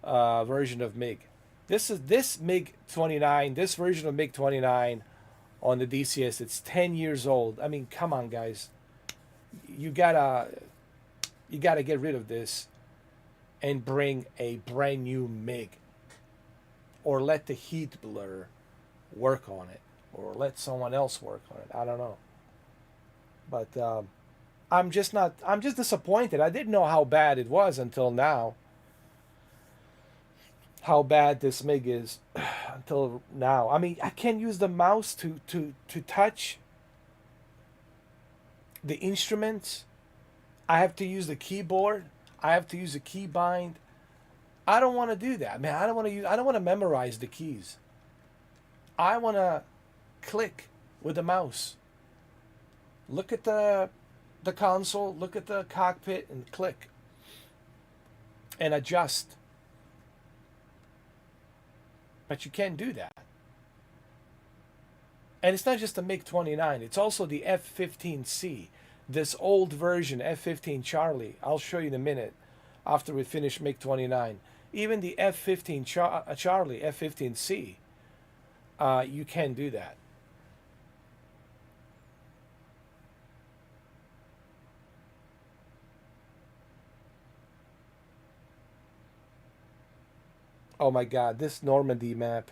version of MiG. This MiG-29, this version of MiG-29 on the DCS, it's 10 years old. I mean, come on, guys. You gotta get rid of this and bring a brand new MiG, or let the Heat Blur work on it, or let someone else work on it. I don't know, but I'm just disappointed. I didn't know how bad it was until now. How bad this MiG is until now. I mean, I can't use the mouse to touch the instruments. I have to use the keyboard. I have to use a keybind. I don't want to do that, man. I don't want to memorize the keys. I want to click with the mouse. Look at the console, look at the cockpit, and click and adjust. But you can't do that. And it's not just the MiG-29, it's also the F-15C. This old version, F-15 Charlie. I'll show you in a minute after we finish MiG-29. Even the F-15 Charlie, F-15C, you can't do that. Oh my God, this Normandy map.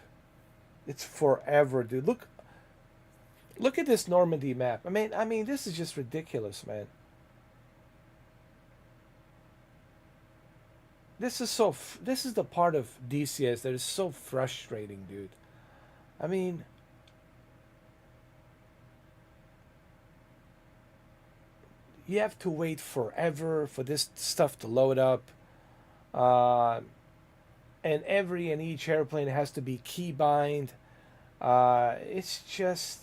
It's forever, dude. Look at this Normandy map. I mean, this is just ridiculous, man. This is the part of DCS that is so frustrating, dude. I mean, you have to wait forever for this stuff to load up. And every and each airplane has to be keybind. It's just...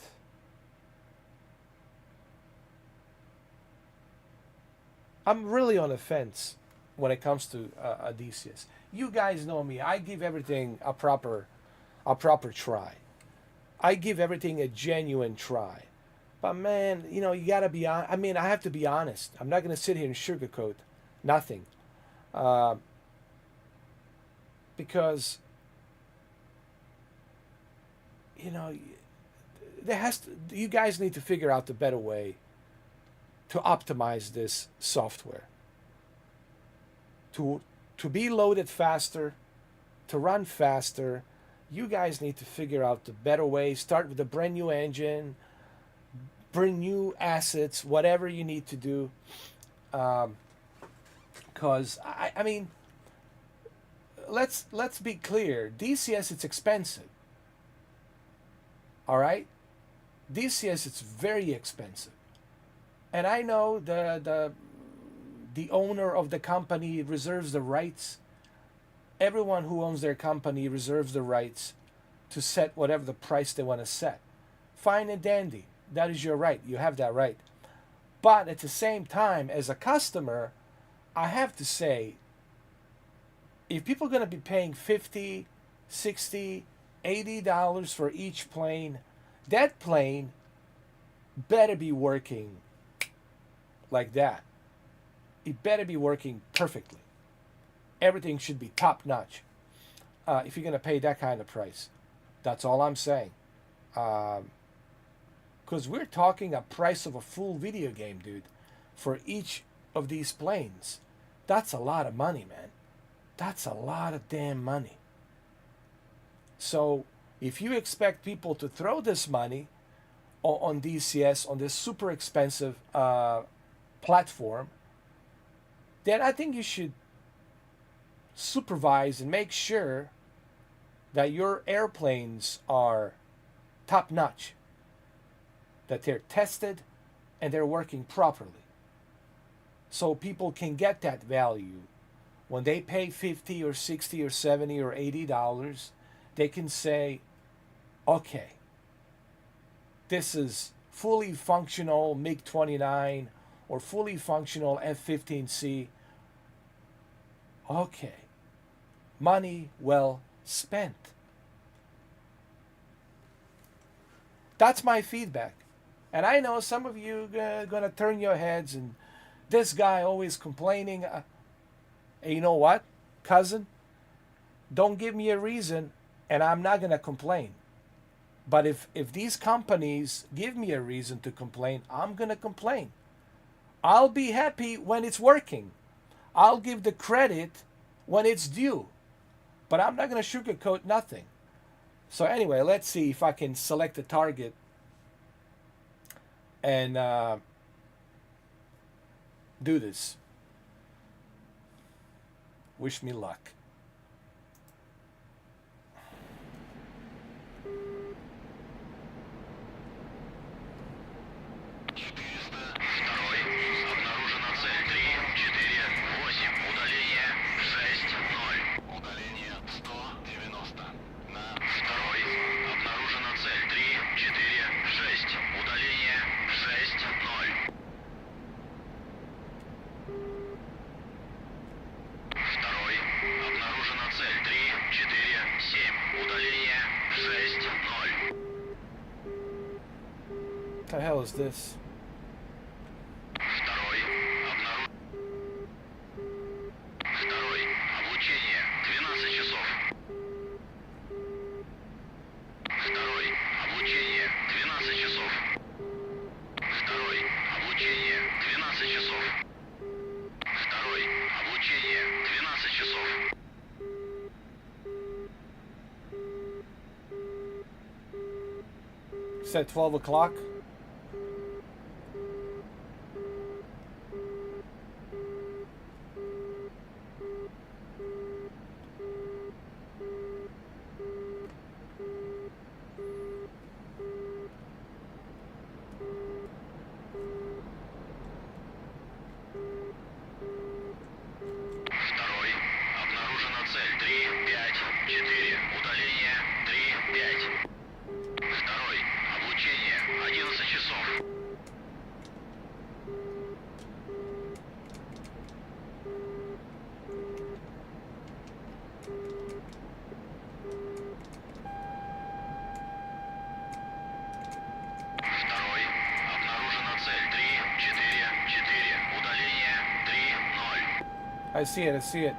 I'm really on the fence when it comes to a DCS. You guys know me. I give everything a proper try. I give everything a genuine try. But man, you know, you gotta be on. I mean, I have to be honest. I'm not gonna sit here and sugarcoat nothing, because you know, you guys need to figure out the better way to optimize this software. To be loaded faster, to run faster. You guys need to figure out the better way. Start with a brand new engine, bring new assets, whatever you need to do. Because I mean, let's be clear. DCS, it's expensive. All right, DCS, it's very expensive, and I know the owner of the company reserves the rights. Everyone who owns their company reserves the rights to set whatever the price they want to set. Fine and dandy. That is your right. You have that right. But at the same time, as a customer, I have to say, if people are going to be paying $50, $60, $80 for each plane, that plane better be working like that. It better be working perfectly. Everything should be top notch if you're going to pay that kind of price. That's all I'm saying. Because we're talking a price of a full video game, dude, for each of these planes. That's a lot of money, man. That's a lot of damn money. So if you expect people to throw this money on DCS, on this super expensive platform, then I think you should supervise and make sure that your airplanes are top notch, that they're tested and they're working properly. so people can get that value. When they pay 50 or 60 or 70 or $80, they can say, okay, this is fully functional MiG-29 or fully functional F-15C. Okay, money well spent. That's my feedback. And I know some of you gonna turn your heads and this guy always complaining. And you know what, cousin? Don't give me a reason and I'm not gonna complain. But if these companies give me a reason to complain, I'm gonna complain. I'll be happy when it's working. I'll give the credit when it's due. But I'm not gonna sugarcoat nothing. So anyway, let's see if I can select a target and do this. Wish me luck. What the hell is this? It's at 12 o'clock. I see it, I see it.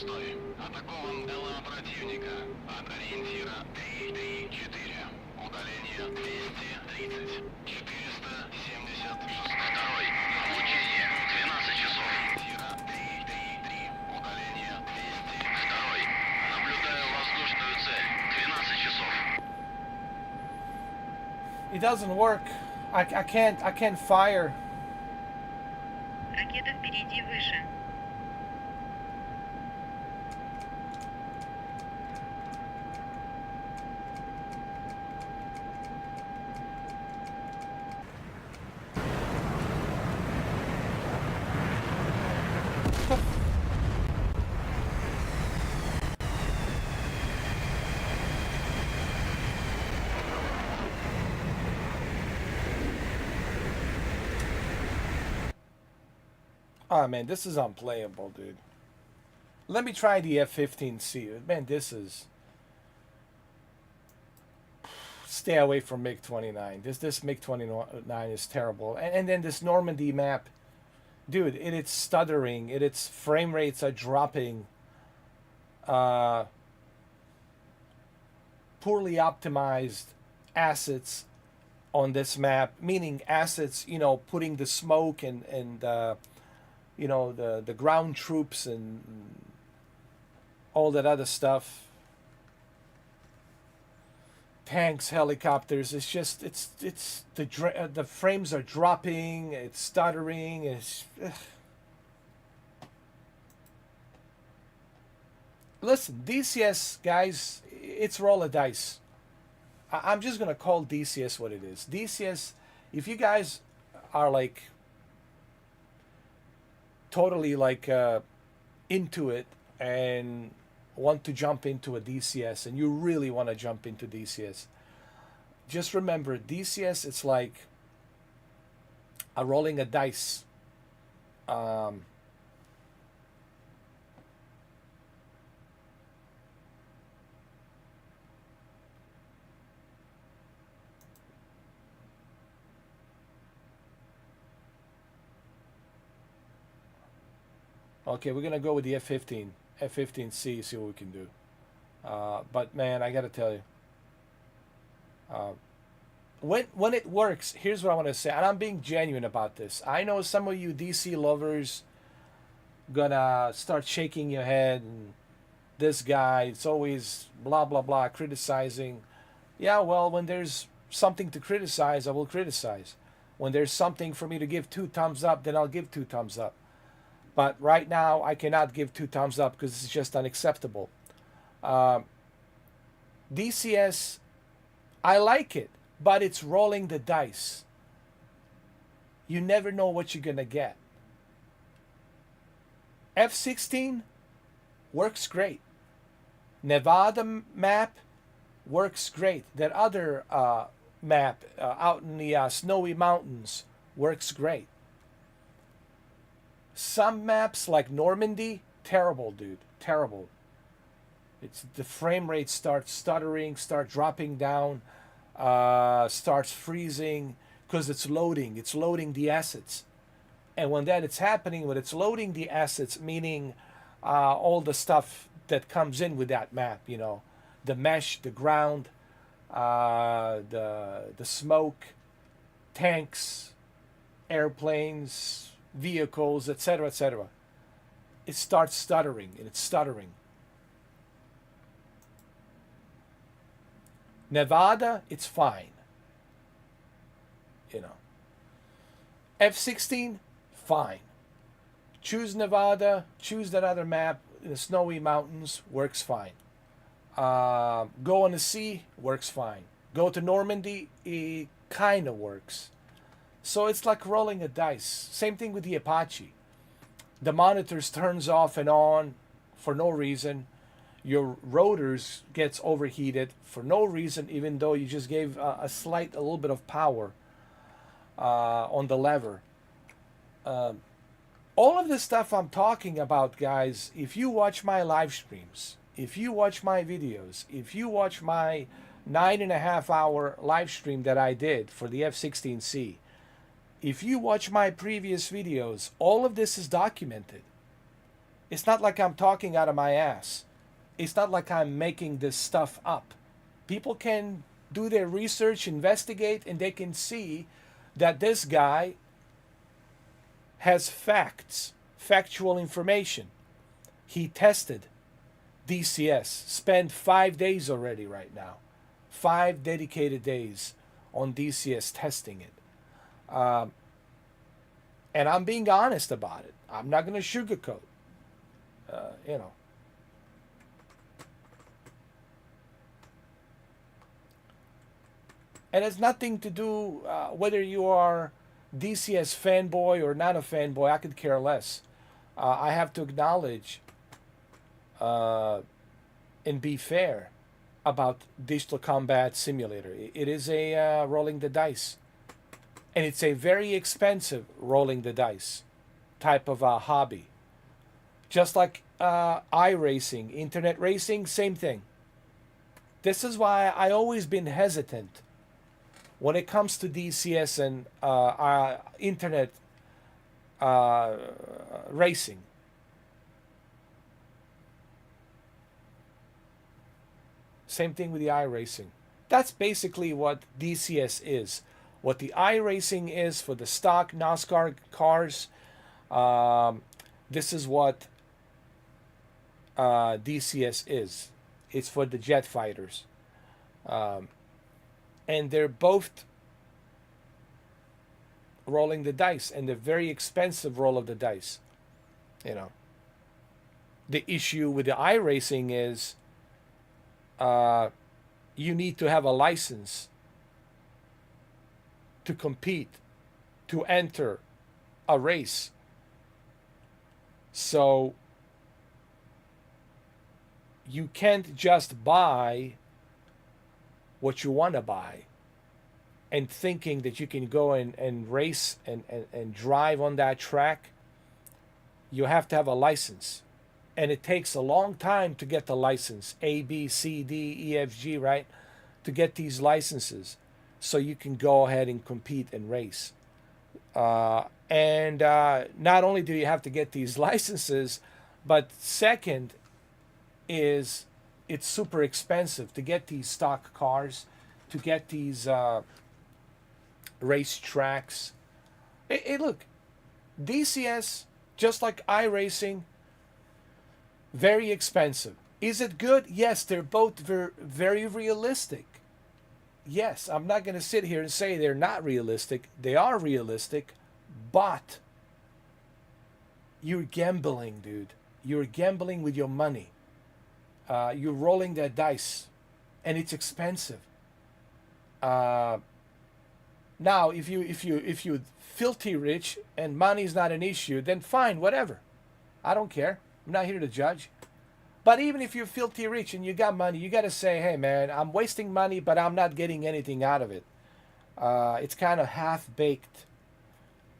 Атакован ДЛА противника от ориентира 334. Удаление 230. 476. Второй. Обучение 12 часов. Ориентира 333. Удаление 200. Второй. Наблюдаю воздушную цель. 12 часов. It doesn't work. I can't fire. Ракета впереди выше. Oh man, this is unplayable, dude. Let me try the F-15C. Man, this is... Stay away from MiG-29. This MiG-29 is terrible. And then this Normandy map. Dude, it's stuttering. Its frame rates are dropping. Poorly optimized assets on this map. Meaning assets, you know, putting the smoke and you know, the ground troops and all that other stuff. tanks, helicopters. It's just it's the frames are dropping. It's stuttering. It's listen, DCS guys, it's roll of dice. I'm just gonna call DCS what it is. DCS. If you guys are like totally like into it and want to jump into a DCS and you really want to jump into DCS, just remember DCS it's like a rolling a dice. Um, okay, we're gonna go with the F-15C, see what we can do. But man, I gotta tell you, uh, when it works, here's what I want to say, and I'm being genuine about this. I know some of you DC lovers gonna start shaking your head and this guy, it's always blah blah blah criticizing. Yeah, well, when there's something to criticize, I will criticize. When there's something for me to give 2 thumbs up, then I'll give 2 thumbs up. But right now, I cannot give 2 thumbs up because it's just unacceptable. Uh, DCS, I like it, but it's rolling the dice. You never know what you're gonna get. F-16 works great. Nevada map works great. That other map out in the snowy mountains works great. Some maps like Normandy, terrible, dude, terrible. It's the frame rate starts stuttering, start dropping down, starts freezing because it's loading. It's loading the assets, and when that it's happening, when it's loading the assets, meaning all the stuff that comes in with that map, you know, the mesh, the ground, the smoke, tanks, airplanes, vehicles, etc., etc. It starts stuttering, and it's stuttering. Nevada, it's fine. You know. F-16, fine. Choose Nevada, choose that other map in the snowy mountains, works fine. Go on the sea, works fine. Go to Normandy, it kind of works. So it's like rolling a dice. Same thing with the Apache. The monitors turns off and on for no reason. Your rotors gets overheated for no reason, even though you just gave a little bit of power on the lever. All of this stuff I'm talking about, guys, if you watch my live streams, if you watch my videos, if you watch my 9.5 hour live stream that I did for the F-16C, if you watch my previous videos, all of this is documented. It's not like I'm talking out of my ass. It's not like I'm making this stuff up. People can do their research, investigate, and they can see that this guy has facts, factual information. He tested DCS, spent 5 days already right now. 5 dedicated days on DCS testing it. And I'm being honest about it. I'm not going to sugarcoat. You know. And it's nothing to do whether you are DCS fanboy or not a fanboy. I could care less. I have to acknowledge and be fair about Digital Combat Simulator. It is a rolling the dice. And it's a very expensive rolling the dice type of a hobby. Just like iRacing, internet racing, same thing. This is why I always been hesitant when it comes to DCS and internet racing. Same thing with the iRacing. That's basically what DCS is. What the iRacing is for the stock NASCAR cars, this is what DCS is. It's for the jet fighters. and they're both rolling the dice, and the very expensive roll of the dice. You know, the issue with the iRacing is you need to have a license to compete, to enter a race. So you can't just buy what you want to buy and thinking that you can go and race and drive on that track. You have to have a license. And it takes a long time to get the license. A, B, C, D, E, F, G, right? To get these licenses so you can go ahead and compete and race. And not only do you have to get these licenses, but second is it's super expensive to get these stock cars, to get these race tracks. Hey, look, DCS, just like iRacing, very expensive. Is it good? Yes, they're both very realistic. Yes, I'm not going to sit here and say they're not realistic. They are realistic, but you're gambling, dude. You're gambling with your money. You're rolling that dice, and it's expensive. Now, if you filthy rich and money is not an issue, then fine, whatever. I don't care. I'm not here to judge. But even if you're filthy rich and you got money, you got to say, hey, man, I'm wasting money, but I'm not getting anything out of it. It's kind of half-baked.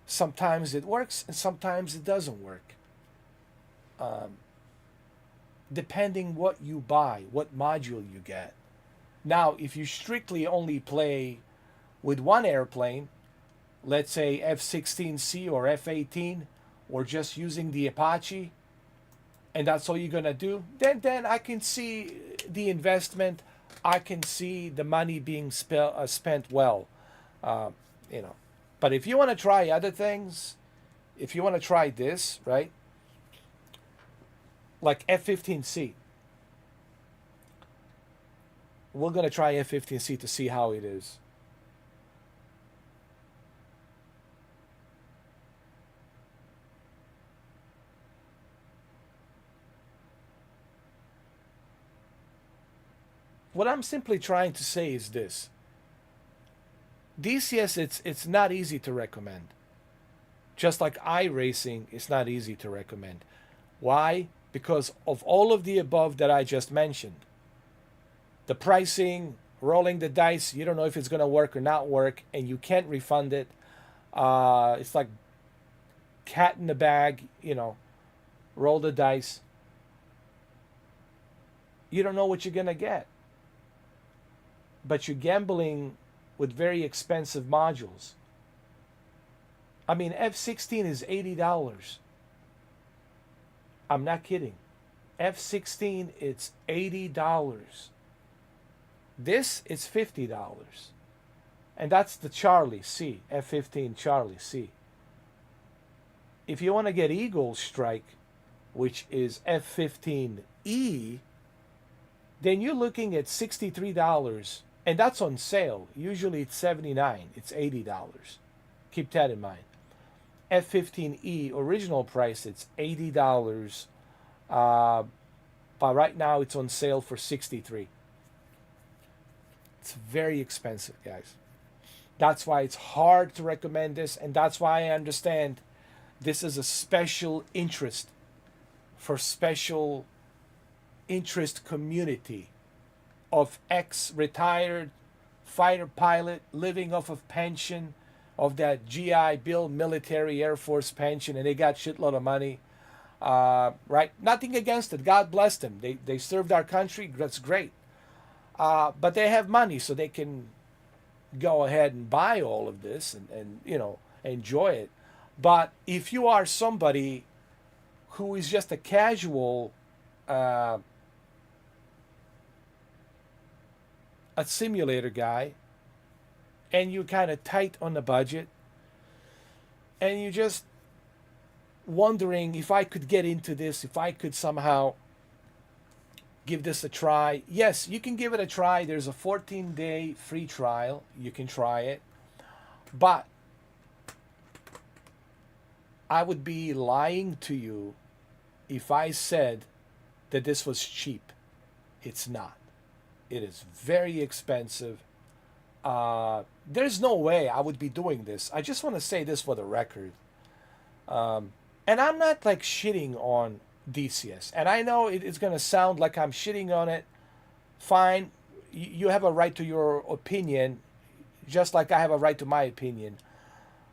Sometimes it works and sometimes it doesn't work. Depending what you buy, what module you get. Now, if you strictly only play with one airplane, let's say F-16C or F-18, or just using the Apache, and that's all you're going to do, then I can see the investment. I can see the money being spent well. You know. But if you want to try other things, if you want to try this, right, like F-15C, we're going to try F-15C to see how it is. What I'm simply trying to say is this. DCS, it's not easy to recommend. Just like iRacing, it's not easy to recommend. Why? Because of all of the above that I just mentioned. The pricing, rolling the dice, you don't know if it's going to work or not work, and you can't refund it. It's like cat in the bag, you know, roll the dice. You don't know what you're going to get. But you're gambling with very expensive modules. I mean, F-16 is $80. I'm not kidding. F-16, it's $80. This is $50. And that's the Charlie C, F-15 Charlie C. If you want to get Eagle Strike, which is F-15E, then you're looking at $63. And that's on sale. Usually it's $79. It's $80. Keep that in mind. F-15E original price, it's $80. But right now it's on sale for $63. It's very expensive, guys. That's why it's hard to recommend this, and that's why I understand this is a special interest for special interest community of ex-retired fighter pilot living off of pension, of that GI Bill military Air Force pension, and they got shitload of money. Right? Nothing against it. God bless them. They served our country. That's great. But they have money, so they can go ahead and buy all of this and you know, enjoy it. But if you are somebody who is just a casual a simulator guy, and you're kind of tight on the budget, and you're just wondering if I could get into this, if I could somehow give this a try. Yes, you can give it a try. There's a 14-day free trial. You can try it. But I would be lying to you if I said that this was cheap. It's not. It is very expensive. There's no way I would be doing this. I just want to say this for the record. And I'm not like shitting on DCS. And I know it's going to sound like I'm shitting on it. Fine. You have a right to your opinion, just like I have a right to my opinion.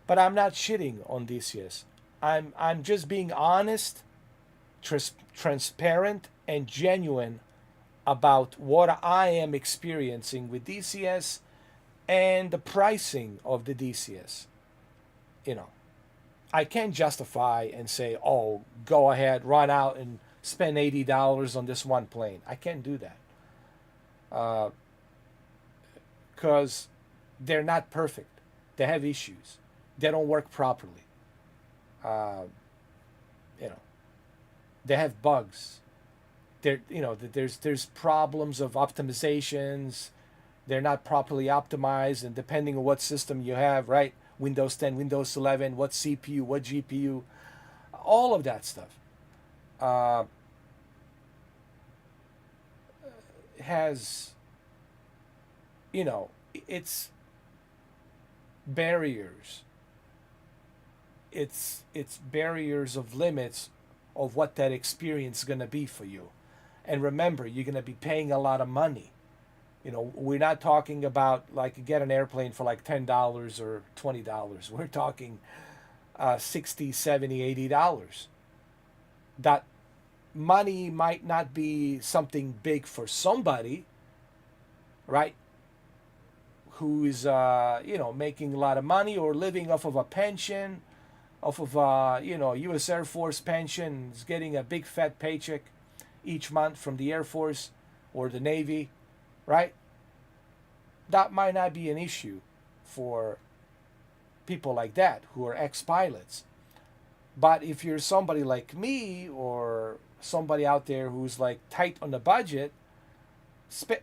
But I'm not shitting on DCS. I'm just being honest, transparent, and genuine about what I am experiencing with DCS and the pricing of the DCS. You know, I can't justify and say, oh, go ahead, run out and spend $80 on this one plane. I can't do that. Because they're not perfect. They have issues. They don't work properly. You know, they have bugs. There's problems of optimizations. They're not properly optimized, and depending on what system you have, right? Windows 10, Windows 11, what CPU, what GPU, all of that stuff has, it's barriers. It's barriers of limits of what that experience is going to be for you. And remember, you're going to be paying a lot of money. We're not talking about like you get an airplane for like $10 or $20. We're talking $60, $70, $80. That money might not be something big for somebody, right? Who is, making a lot of money or living off of a pension, off of, U.S. Air Force pension, is getting a big fat paycheck each month from the Air Force or the Navy, right? That might not be an issue for people like that who are ex-pilots. But if you're somebody like me or somebody out there who's like tight on the budget,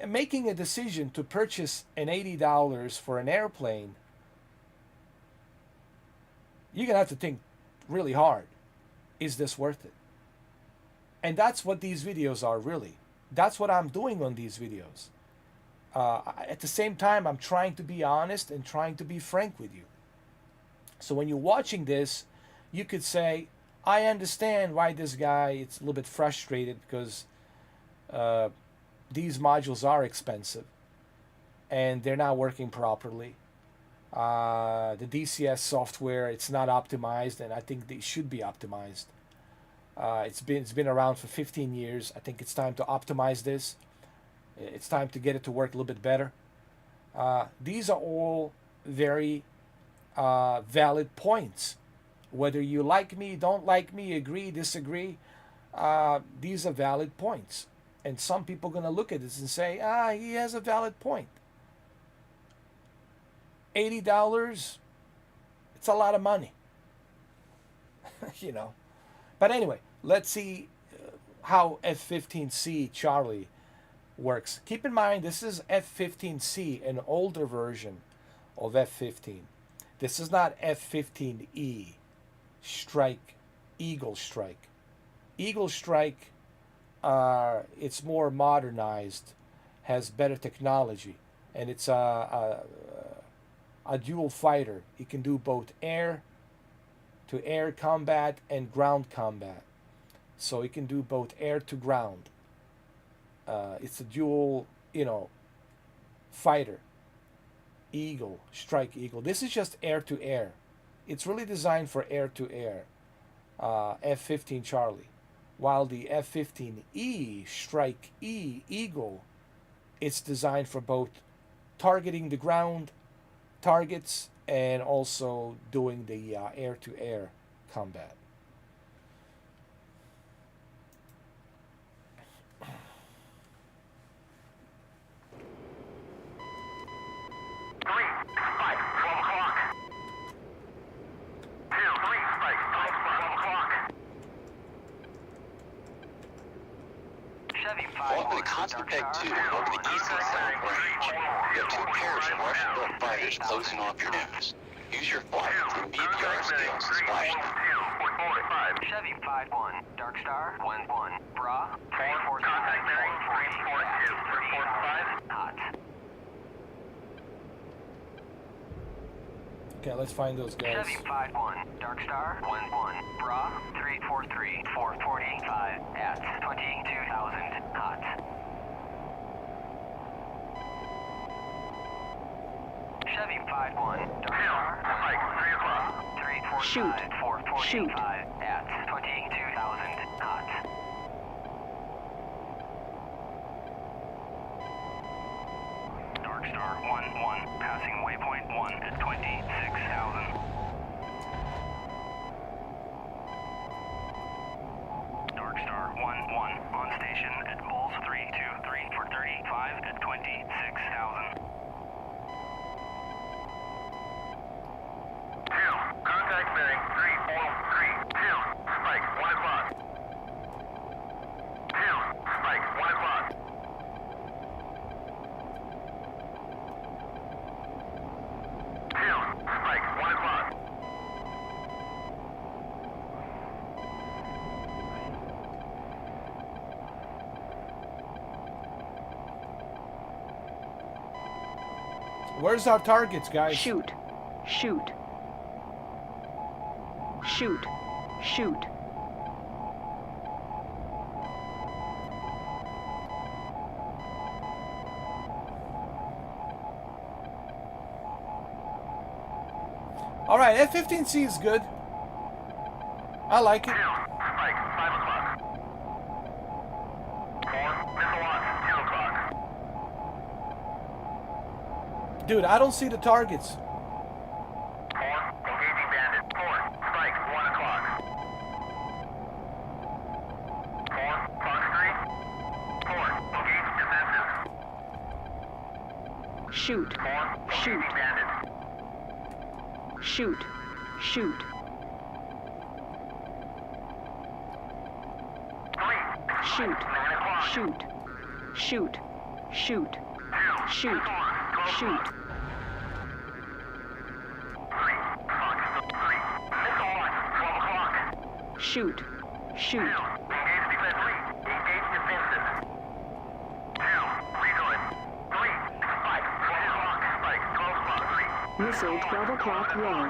making a decision to purchase an $80 for an airplane, you're going to have to think really hard. Is this worth it? And that's what these videos are really. That's what I'm doing on these videos. At the same time, I'm trying to be honest and trying to be frank with you. So when you're watching this, you could say, I understand why this guy is a little bit frustrated because these modules are expensive and they're not working properly. The DCS software, it's not optimized, and I think they should be optimized. It's been around for 15 years. I think it's time to optimize this. It's time to get it to work a little bit better. These are all very valid points. Whether you like me, don't like me, agree, disagree, these are valid points. And some people are going to look at this and say, he has a valid point. $80, it's a lot of money. But anyway, let's see how F-15C Charlie works. Keep in mind, this is F-15C, an older version of F-15. This is not F-15E, Eagle Strike. Eagle Strike, it's more modernized, has better technology, and it's a dual fighter. It can do both air-to-air combat and ground combat. So it can do both air to ground. It's a dual, fighter. Eagle, Strike Eagle. This is just air-to-air. It's really designed for air-to-air. F-15 Charlie. While the F-15E, Strike E, Eagle, it's designed for both targeting the ground targets and also doing the air-to-air combat. Fall into constant peg 2 over the DCS range. You have 2 pairs of Russian-built fighters closing off your nose. Use your flight and BPR skills to splash them. Chevy 5-1, Dark Star, 1-1, Bra, 347, 440, hot. Okay, let's find those guys. Chevy 5-1, Dark Star, 1-1, Bra, 343, 445, at 22,000, hot. Chevy 5-1, Dark Star, 1-1, Bra, 345, 445, at 22,000, hot. Dark Star 1-1, passing waypoint 1 at 26,000. Dark Star 1-1, on station at Bulls 323 for 35 at 26,000. Contact bearing 343, spike 1 o'clock. 2, spike 1 o'clock. 2, spike 1 o'clock. Where's our targets, guys? Shoot. Shoot. Shoot. Shoot. All right, F-15C is good. I like it. 2, spike 5 o'clock. 4, missile launch 2 o'clock. Dude, I don't see the targets. 4, engaging bandit. 4, spike 1 o'clock. 4, Fox 3. 4, engage defensive. Shoot. 4, Shoot. engaging bandit. Shoot. Shoot. 3, Shoot. 9 o'clock. Shoot. Shoot. Shoot. 2, Shoot. missile launch 12 Shoot. o'clock. 3, Fox 3, missile launch 12 o'clock. Shoot. 2, Shoot. engage defensive. 3, engage defensive. 2, rejoin. 3, spike 12 o'clock. Spike 12 o'clock. 3. Missile 12 o'clock low.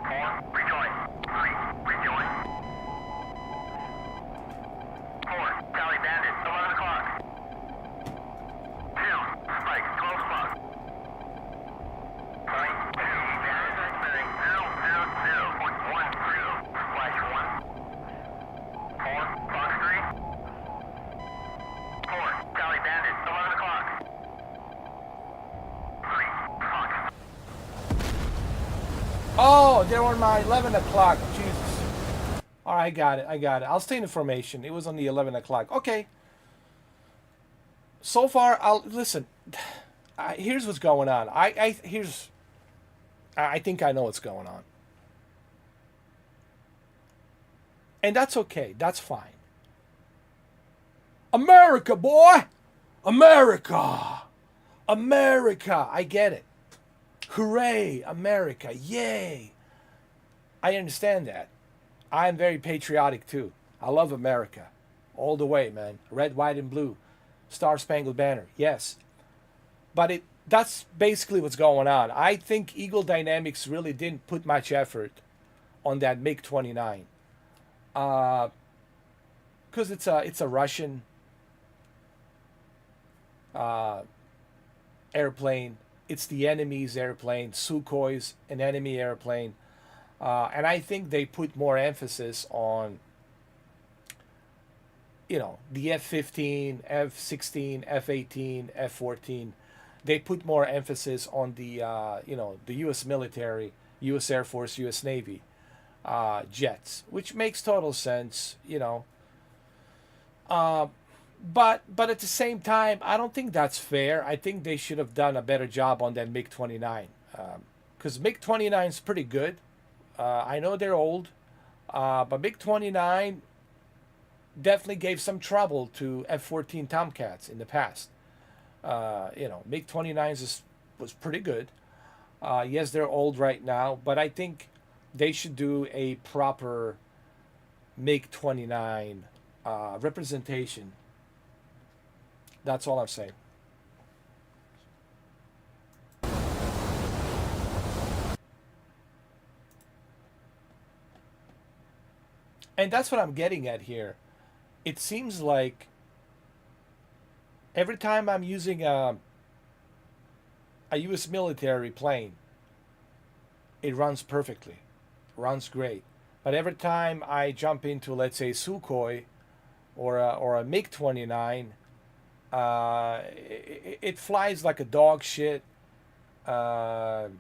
4, rejoin. 3, rejoin. 4, tally bandit 11 o'clock. 2, spike 12 o'clock. Point 2, bandit bearing 000.13, splash 1. 4, Fox 3. 4, tally bandit 11 o'clock. 3, Fox. Oh, they're on my 11 o'clock. Jesus. All right, I got it. I got it. I'll stay in formation. It was on the 11 o'clock. Okay. So far, I'll listen. Here's what's going on. I think I know what's going on. And that's okay. That's fine. America, boy! America! America! I get it. Hooray, America. Yay. I understand that. I'm very patriotic too. I love America. All the way, man. Red, white, and blue. Star Spangled Banner. Yes. But that's basically what's going on. I think Eagle Dynamics really didn't put much effort on that MiG-29. Because it's a Russian airplane. It's the enemy's airplane. Sukhoi's an enemy airplane. And I think they put more emphasis on, the F-15, F-16, F-18, F-14. They put more emphasis on the U.S. military, U.S. Air Force, U.S. Navy jets, which makes total sense, But at the same time, I don't think that's fair. I think they should have done a better job on that MiG-29. Because MiG-29 is pretty good. I know they're old. But MiG-29, definitely gave some trouble to F-14 Tomcats in the past. MiG-29s was pretty good. Yes, they're old right now, but I think they should do a proper MiG-29 representation. That's all I'm saying. And that's what I'm getting at here. It seems like every time I'm using a U.S. military plane, it runs perfectly, runs great. But every time I jump into, let's say, Sukhoi or a MiG-29, it flies like a dog shit. You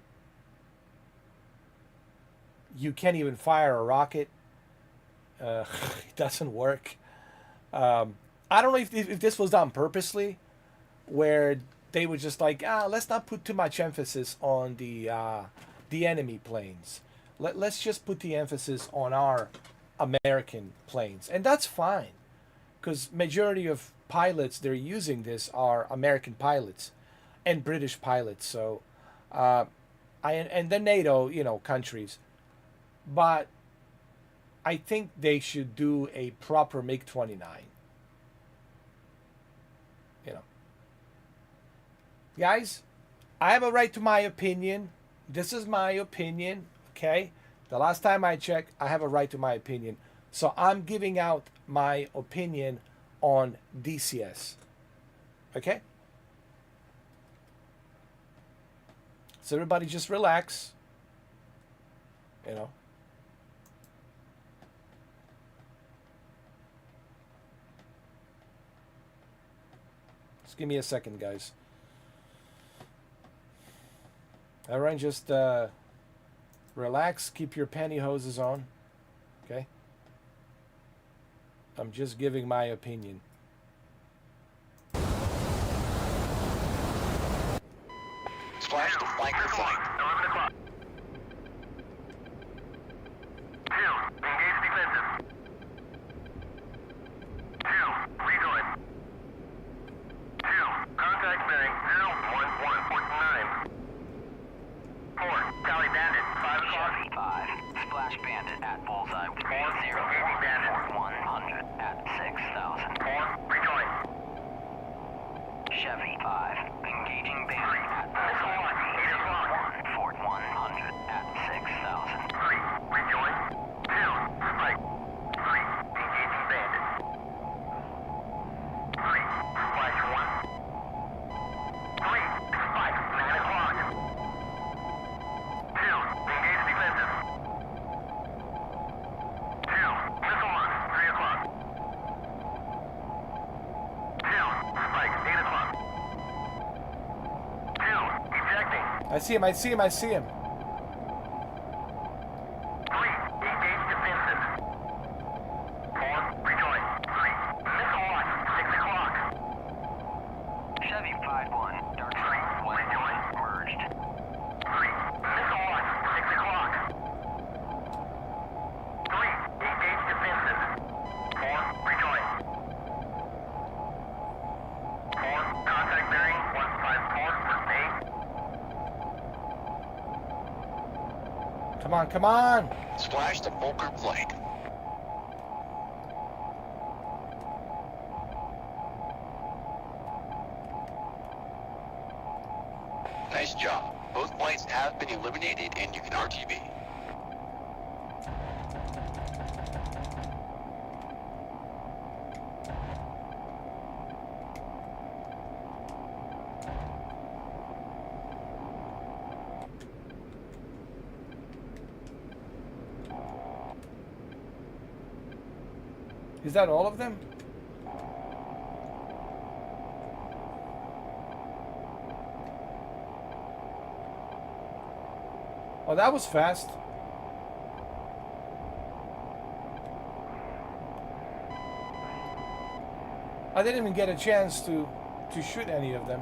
can't even fire a rocket. It doesn't work. I don't know if this was done purposely, where they were just like, let's not put too much emphasis on the enemy planes. Let's just put the emphasis on our American planes, and that's fine, because majority of pilots they're using this are American pilots and British pilots. So, and the NATO countries, but I think they should do a proper MiG-29. Guys, I have a right to my opinion. This is my opinion, okay? The last time I checked, I have a right to my opinion. So I'm giving out my opinion on DCS, okay? So everybody just relax, Just give me a second, guys. Everyone just relax, keep your pantyhoses on, okay? I'm just giving my opinion. Splash the flanker flank. 11 o'clock. 2, engage defensive. 2, rejoin. 2, contact bearing 01149. 4, Tally Bandit, 5 o'clock. 5, Splash Bandit at Bullseye 30, engaging Bandit. 100 at 6,000. 4, rejoin. Chevy 5, engaging Bandit at Bullseye 301, Fort 100 at 6,000. 3, rejoin. 2, Spike. 3, engaging Bandit. 3, Splash 1. 3, Spike, 9 o'clock. 2, engage defensive. 2, missile launch, 3 o'clock. 2, Spike, 8 o'clock. 2, ejecting. I see him, I see him, I see him. 3, engage defensive. 4, rejoin. 3, missile launch, 6 o'clock. Chevy 5-1, Dark Strike 1, rejoin, merged. 3, missile launch, 6 o'clock. 3, engage defensive. 4, rejoin. 4, contact bearing 154, first aid. Come on, come on! Splash the Volker flank. Nice job. Both flights have been eliminated and you can RTB. Is that all of them? Oh, that was fast. I didn't even get a chance to shoot any of them.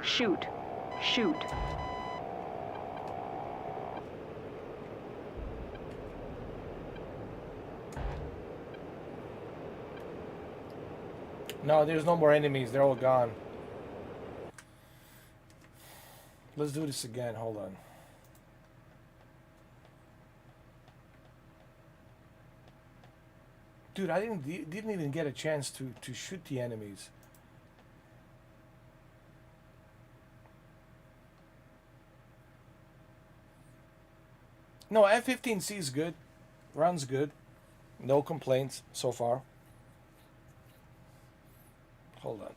Shoot. Shoot. No, there's no more enemies. They're all gone. Let's do this again. Hold on. Dude, I didn't even get a chance to shoot the enemies. No, F-15C is good. Runs good. No complaints so far. Hold on.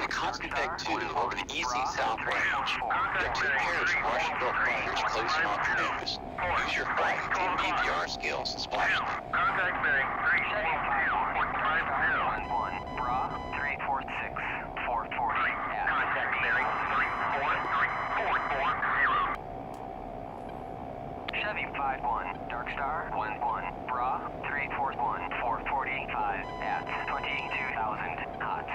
Contact 2 over the easy south range. There are 2 pairs of Russian-built fighters closing off your nose. Use your flight and PBR skills to splash them. Contact bearing 340.50. Bra 346 440. Contact bearing 34340. Chevy 51 Dark Star 11 Bra 341 445 at 22,000 hot.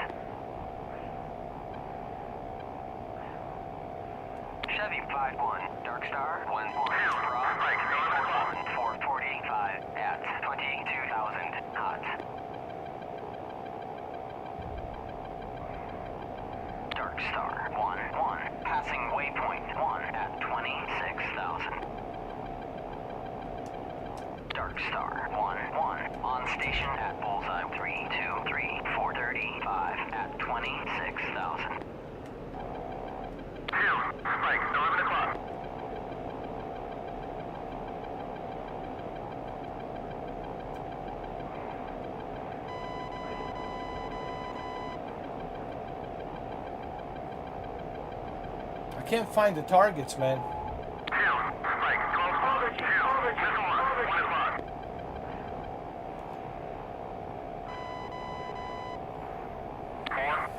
Chevy 51 Dark Star 11 Bra 341 445 at 22,000 hot. Dark Star 11 passing waypoint 1 at 26,000. Dark Star 11 on station at bullseye 323 435 at 26,000. Spike, 11 o'clock. I can't find the targets, man. Spike, 12 o'clock. Missile on, 1 o'clock.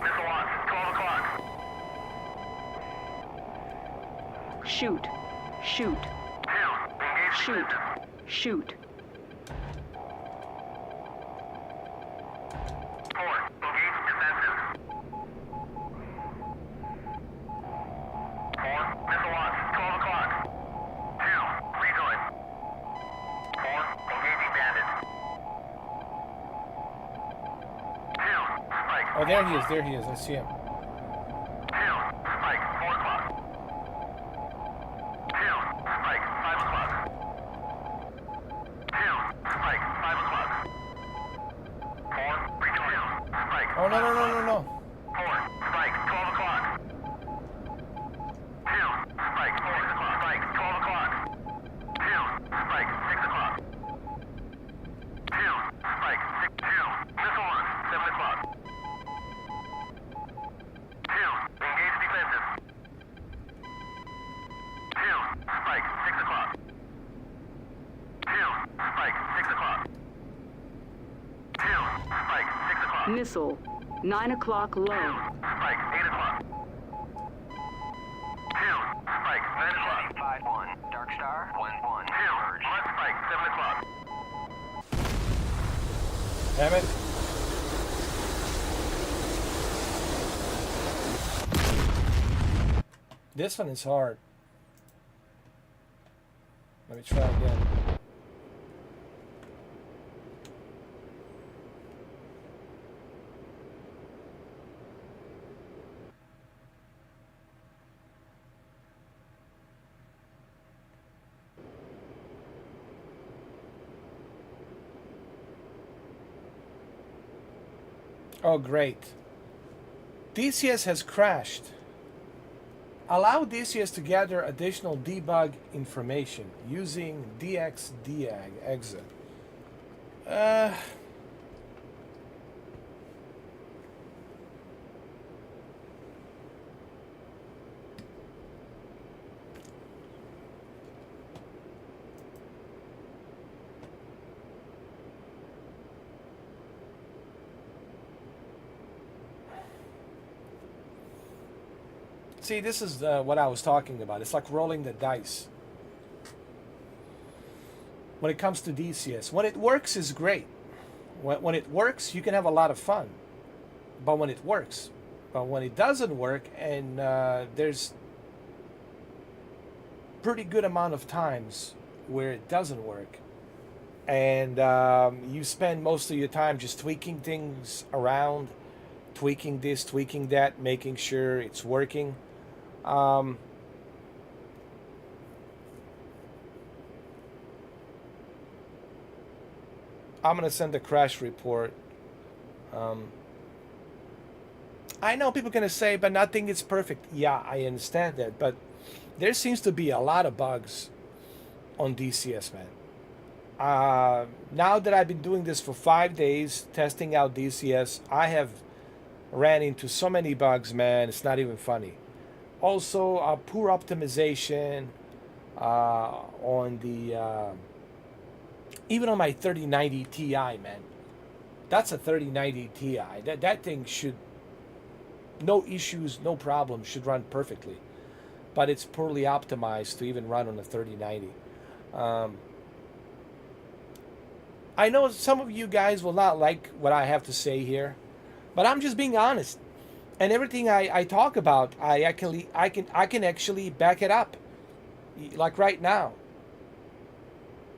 Missile on, 12 o'clock. Shoot. Shoot. Engage Shoot. Shoot. 4, engage defensive. 4, missile launch, 12 o'clock. 2, rejoin. 4, engaging bandit. 2, spike. Oh, there he is. There he is. I see him. 2, spike, 4 o'clock. 2, spike, 5 o'clock. 2, spike, 5 o'clock. 4, rejoin. Spike. Oh, no, no, no, no, no. 4, spike, 12 o'clock. 2, spike, 6 o'clock. Spike, 12 o'clock. 2, spike, 6 o'clock. 2, spike, 6, 2, missile launch, 7 o'clock. 2, engage defensive. 2, spike, 6 o'clock. 2, spike, 6 o'clock. 2, spike, 6 o'clock. Missile. 9 o'clock low. Spike, 8 o'clock. 2, spike, 9 o'clock. 5-1, Dark Star, 1-1, 2, hot spike, 7 o'clock. Damn it. This one is hard. Let me try again. Oh, great. DCS has crashed. Allow DCS to gather additional debug information using DXDAG exit. See, this is what I was talking about. It's like rolling the dice. When it comes to DCS, when it works is great. When it works, you can have a lot of fun. But when it works, but when it doesn't work, and there's pretty good amount of times where it doesn't work, and you spend most of your time just tweaking things around, tweaking this, tweaking that, making sure it's working. I'm gonna send a crash report. I know people are gonna say, but nothing is perfect. Yeah, I understand that, but there seems to be a lot of bugs on DCS, man. Now that I've been doing this for 5 days, testing out DCS, I have ran into so many bugs, man. It's not even funny. Also, poor optimization on the even on my 3090 Ti, man. That's a 3090 Ti. That thing should, no issues, no problems, should run perfectly. But it's poorly optimized to even run on a 3090. I know some of you guys will not like what I have to say here, but I'm just being honest. And everything I talk about, I can actually back it up. Like right now,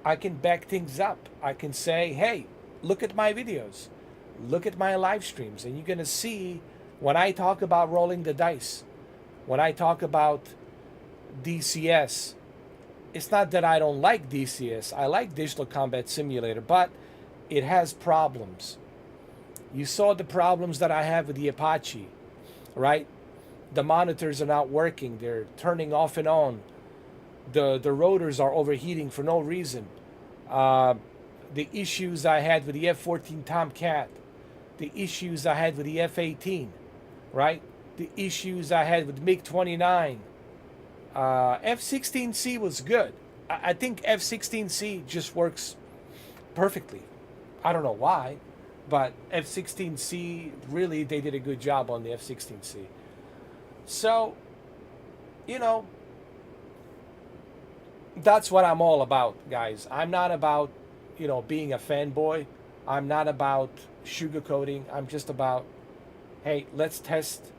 I can back things up. I can say, hey, look at my videos, look at my live streams, and you're gonna see when I talk about rolling the dice, when I talk about DCS, it's not that I don't like DCS. I like Digital Combat Simulator, but it has problems. You saw the problems that I have with the Apache, right? The monitors are not working. They're turning off and on. The rotors are overheating for no reason. The issues I had with the F-14 Tomcat, the issues I had with the F-18, right? The issues I had with MiG-29. F-16C was good. I think F-16C just works perfectly. I don't know why, but F-16C, really, they did a good job on the F-16C. So, you know, that's what I'm all about, guys. I'm not about, you know, being a fanboy. I'm not about sugarcoating. I'm just about, hey, let's test.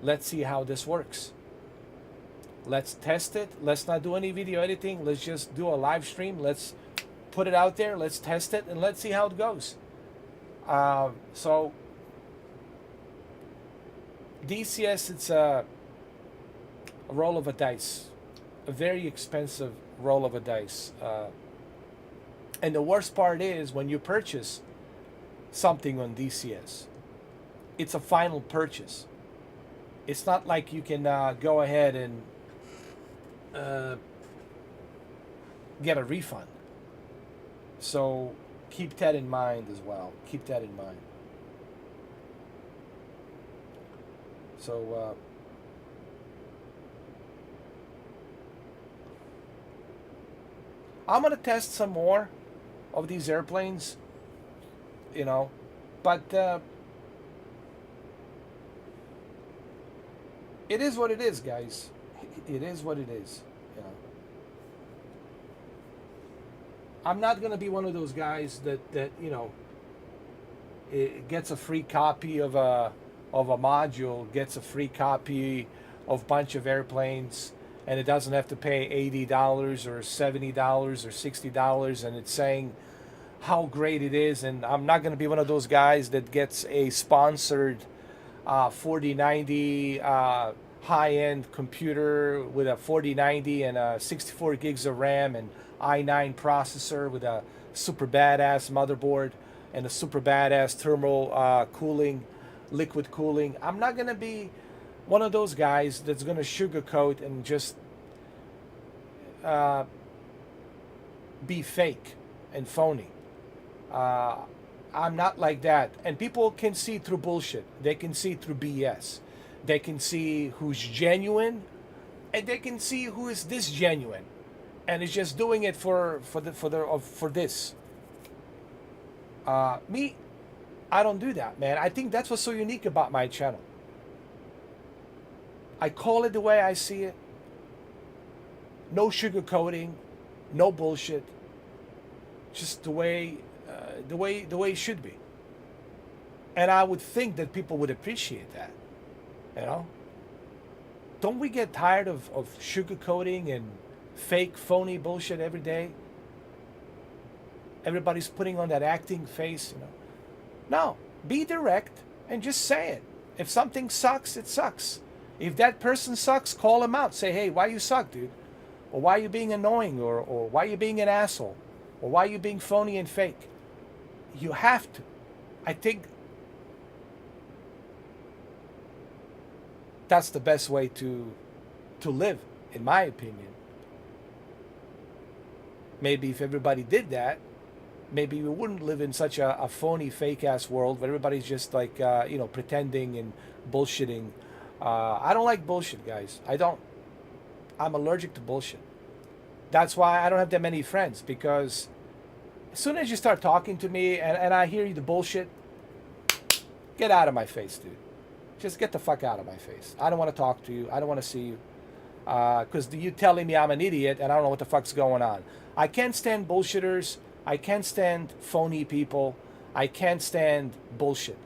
Let's see how this works. Let's test it. Let's not do any video editing. Let's just do a live stream. Let's put it out there. Let's test it, and let's see how it goes. So DCS, it's a roll of a dice, a very expensive roll of a dice. And the worst part is when you purchase something on DCS, it's a final purchase. It's not like you can go ahead and get a refund. So keep that in mind as well. Keep that in mind. So I'm gonna test some more of these airplanes, you know, but it is what it is, guys. It is what it is, you know. I'm not gonna be one of those guys that you know, it gets a free copy of a module, gets a free copy of a bunch of airplanes, and it doesn't have to pay $80 or $70 or $60, and it's saying how great it is. And I'm not going to be one of those guys that gets a sponsored 4090 high-end computer with a 4090 and 64 gigs of RAM and i9 processor with a super badass motherboard and a super badass thermal cooling, liquid cooling. I'm not going to be one of those guys that's gonna sugarcoat and just uh, be fake and phony. Uh, I'm not like that. And people can see through bullshit. They can see through BS. They can see who's genuine, and they can see who is disgenuine, and is just doing it for this. Me, I don't do that, man. I think that's what's so unique about my channel. I call it the way I see it. No sugarcoating, no bullshit. Just the way it should be. And I would think that people would appreciate that. You know? Don't we get tired of sugarcoating and fake, phony bullshit every day? Everybody's putting on that acting face, you know. No, be direct and just say it. If something sucks, it sucks. If that person sucks, call him out. Say, hey, why you suck, dude? Or why are you being annoying? Or why are you being an asshole? Or why are you being phony and fake? You have to. I think that's the best way to live, in my opinion. Maybe if everybody did that, maybe we wouldn't live in such a phony, fake-ass world where everybody's just like, pretending and bullshitting. I don't like bullshit, guys. I don't. I'm allergic to bullshit. That's why I don't have that many friends, because as soon as you start talking to me and I hear you the bullshit, get out of my face, dude. Just get the fuck out of my face. I don't want to talk to you. I don't want to see you. Because you telling me I'm an idiot and I don't know what the fuck's going on. I can't stand bullshitters. I can't stand phony people. I can't stand bullshit.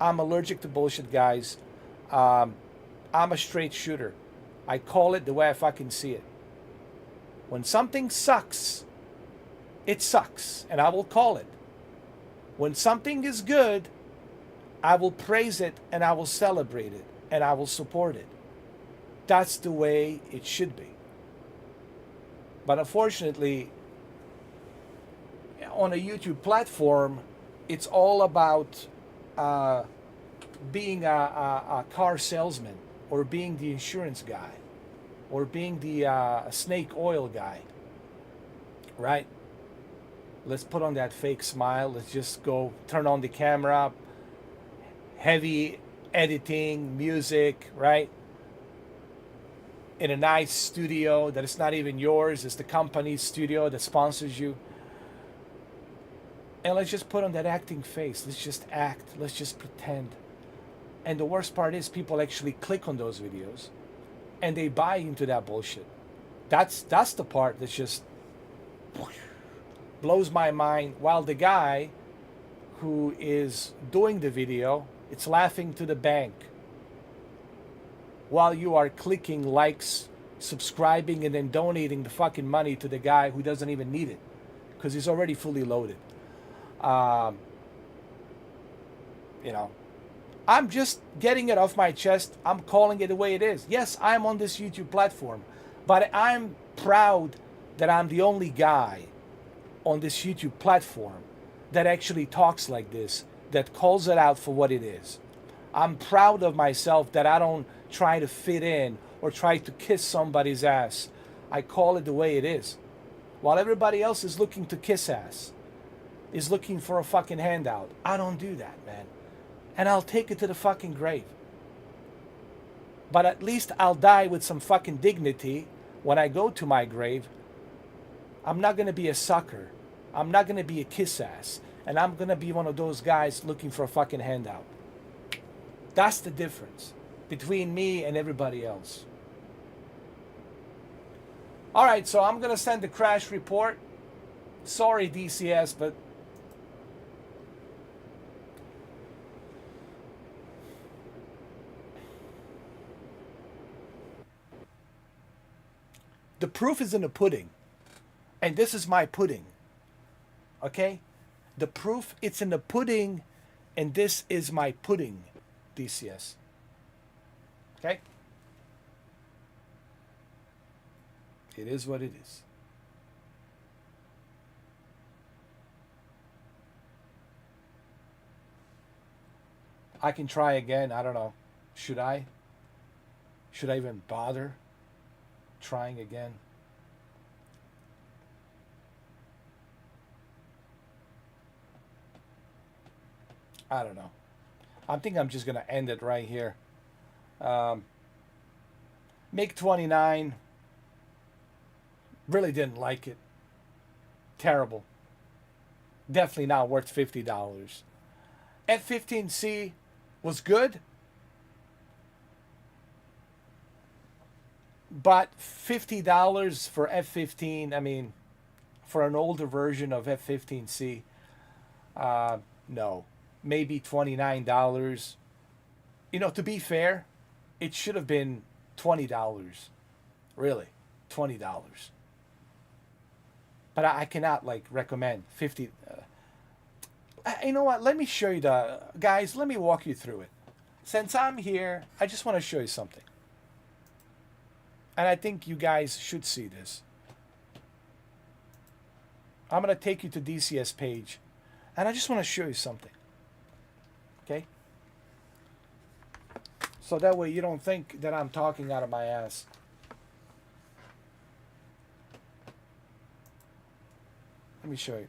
I'm allergic to bullshit, guys. I'm a straight shooter. I call it the way I fucking see it. When something sucks, it sucks, and I will call it. When something is good, I will praise it, and I will celebrate it, and I will support it. That's the way it should be. But unfortunately, on a YouTube platform, it's all about being a car salesman, or being the insurance guy, or being the snake oil guy, right? Let's put on that fake smile. Let's just go turn on the camera, heavy editing, music, right? In a nice studio that is not even yours. It's the company's studio that sponsors you. And let's just put on that acting face. Let's just act. Let's just pretend. And the worst part is people actually click on those videos and they buy into that bullshit. That's the part that just blows my mind. While the guy who is doing the video, it's laughing to the bank. While you are clicking likes, subscribing, and then donating the fucking money to the guy who doesn't even need it because he's already fully loaded. I'm just getting it off my chest. I'm calling it the way it is. Yes, I'm on this YouTube platform, but I'm proud that I'm the only guy on this YouTube platform that actually talks like this, that calls it out for what it is. I'm proud of myself that I don't try to fit in or try to kiss somebody's ass. I call it the way it is. While everybody else is looking to kiss ass, is looking for a fucking handout, I don't do that, man. And I'll take it to the fucking grave. But at least I'll die with some fucking dignity when I go to my grave. I'm not going to be a sucker. I'm not going to be a kiss ass. And I'm going to be one of those guys looking for a fucking handout. That's the difference between me and everybody else. Alright, so I'm going to send the crash report. Sorry, DCS, but the proof is in the pudding. And this is my pudding. Okay? The proof, it's in the pudding, and this is my pudding, DCS. Okay? It is what it is. I can try again. I don't know. Should I? Should I even bother trying again? I don't know. I think I'm just going to end it right here. MiG-29, really didn't like it. Terrible. Definitely not worth $50. F-15C was good, but $50 for F-15, I mean, for an older version of F-15C, no. Maybe $29. You know, to be fair, it should have been $20. Really, $20. But I cannot like recommend 50. You know what? Let me show you the guys. Let me walk you through it. Since I'm here, I just want to show you something, and I think you guys should see this. I'm gonna take you to DCS page, and I just want to show you something. Okay? So that way you don't think that I'm talking out of my ass. Let me show you.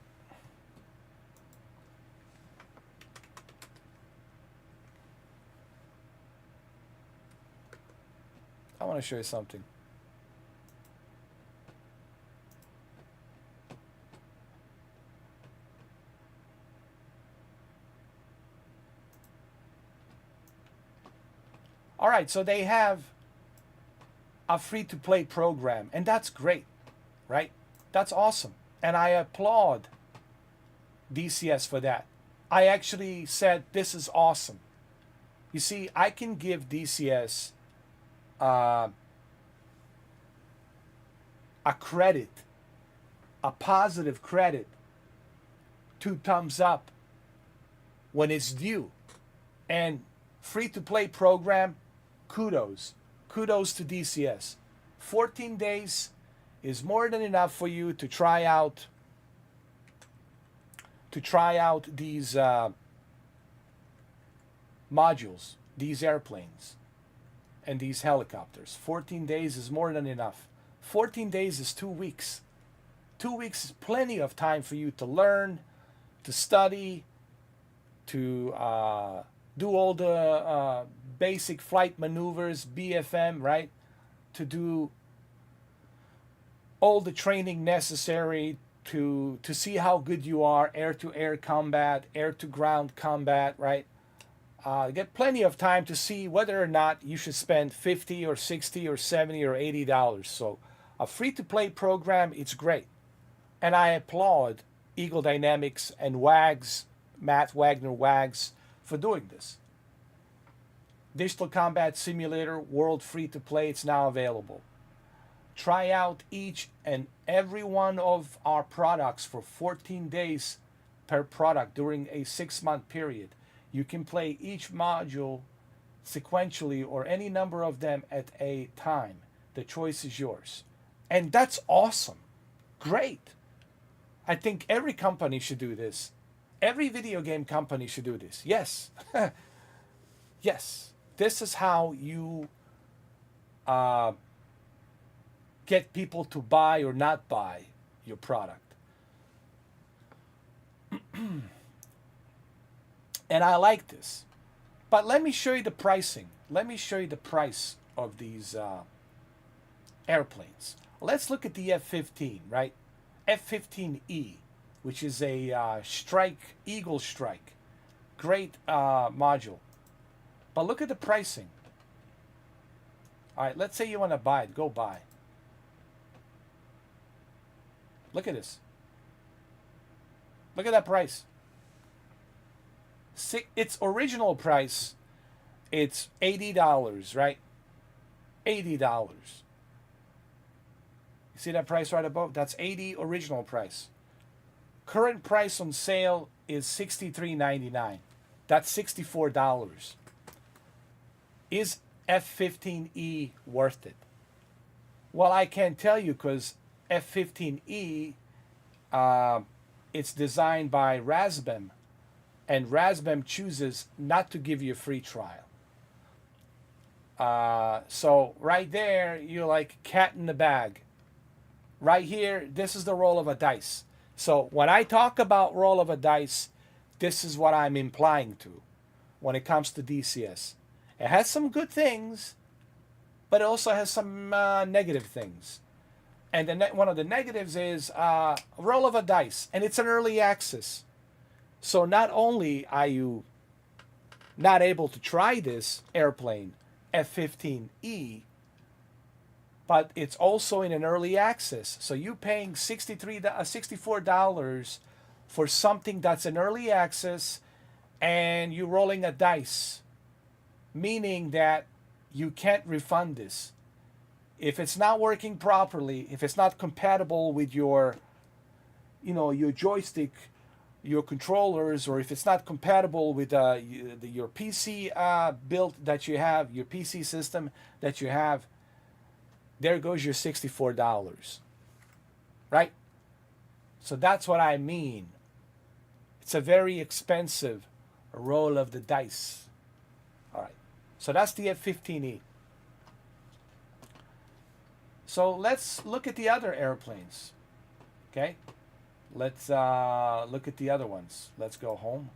I want to show you something. All right, so they have a free-to-play program, and that's great, right? That's awesome. And I applaud DCS for that. I actually said, this is awesome. You see, I can give DCS a credit, a positive credit, 2 thumbs up when it's due. And free-to-play program, kudos. Kudos to DCS. 14 days is more than enough for you to try out these modules, these airplanes, and these helicopters. 14 days is more than enough. 14 days is 2 weeks. 2 weeks is plenty of time for you to learn, to study, to do all the basic flight maneuvers, BFM, right? To do all the training necessary to see how good you are, air-to-air combat, air-to-ground combat, right? Get plenty of time to see whether or not you should spend $50 or $60 or $70 or $80. So a free-to-play program, it's great. And I applaud Eagle Dynamics and WAGS, Matt Wagner WAGS, for doing this. Digital Combat Simulator World free-to-play, it's now available. Try out each and every one of our products for 14 days per product during a 6-month period. You can play each module sequentially or any number of them at a time. The choice is yours. And that's awesome. Great. I think every company should do this. Every video game company should do this. Yes. Yes. This is how you get people to buy or not buy your product. And I like this. But let me show you the pricing. Let me show you the price of these airplanes. Let's look at the F-15, right? F-15E, which is a strike, Eagle Strike. Great module. But look at the pricing. All right, let's say you want to buy it. Go buy. Look at this. Look at that price. Its original price, it's $80, right? $80. You see that price right above? That's $80 original price. Current price on sale is $63.99. That's $64. Is F-15E worth it? Well, I can't tell you because F-15E, it's designed by Razbem, and Razbem chooses not to give you a free trial. So right there, you're like cat in the bag. Right here, this is the roll of a dice. So when I talk about roll of a dice, this is what I'm implying to when it comes to DCS. It has some good things, but it also has some negative things. And one of the negatives is roll of a dice, and it's an early access. So not only are you not able to try this airplane, F-15E, but it's also in an early access. So you're paying $64 for something that's an early access, and you're rolling a dice, meaning that you can't refund this. If it's not working properly, if it's not compatible with your, your joystick, your controllers, or if it's not compatible with your PC build that you have, your PC system that you have, there goes your $64, right? So that's what I mean. It's a very expensive roll of the dice. All right, so that's the F-15E. So let's look at the other airplanes, okay? Let's look at the other ones. Let's go home.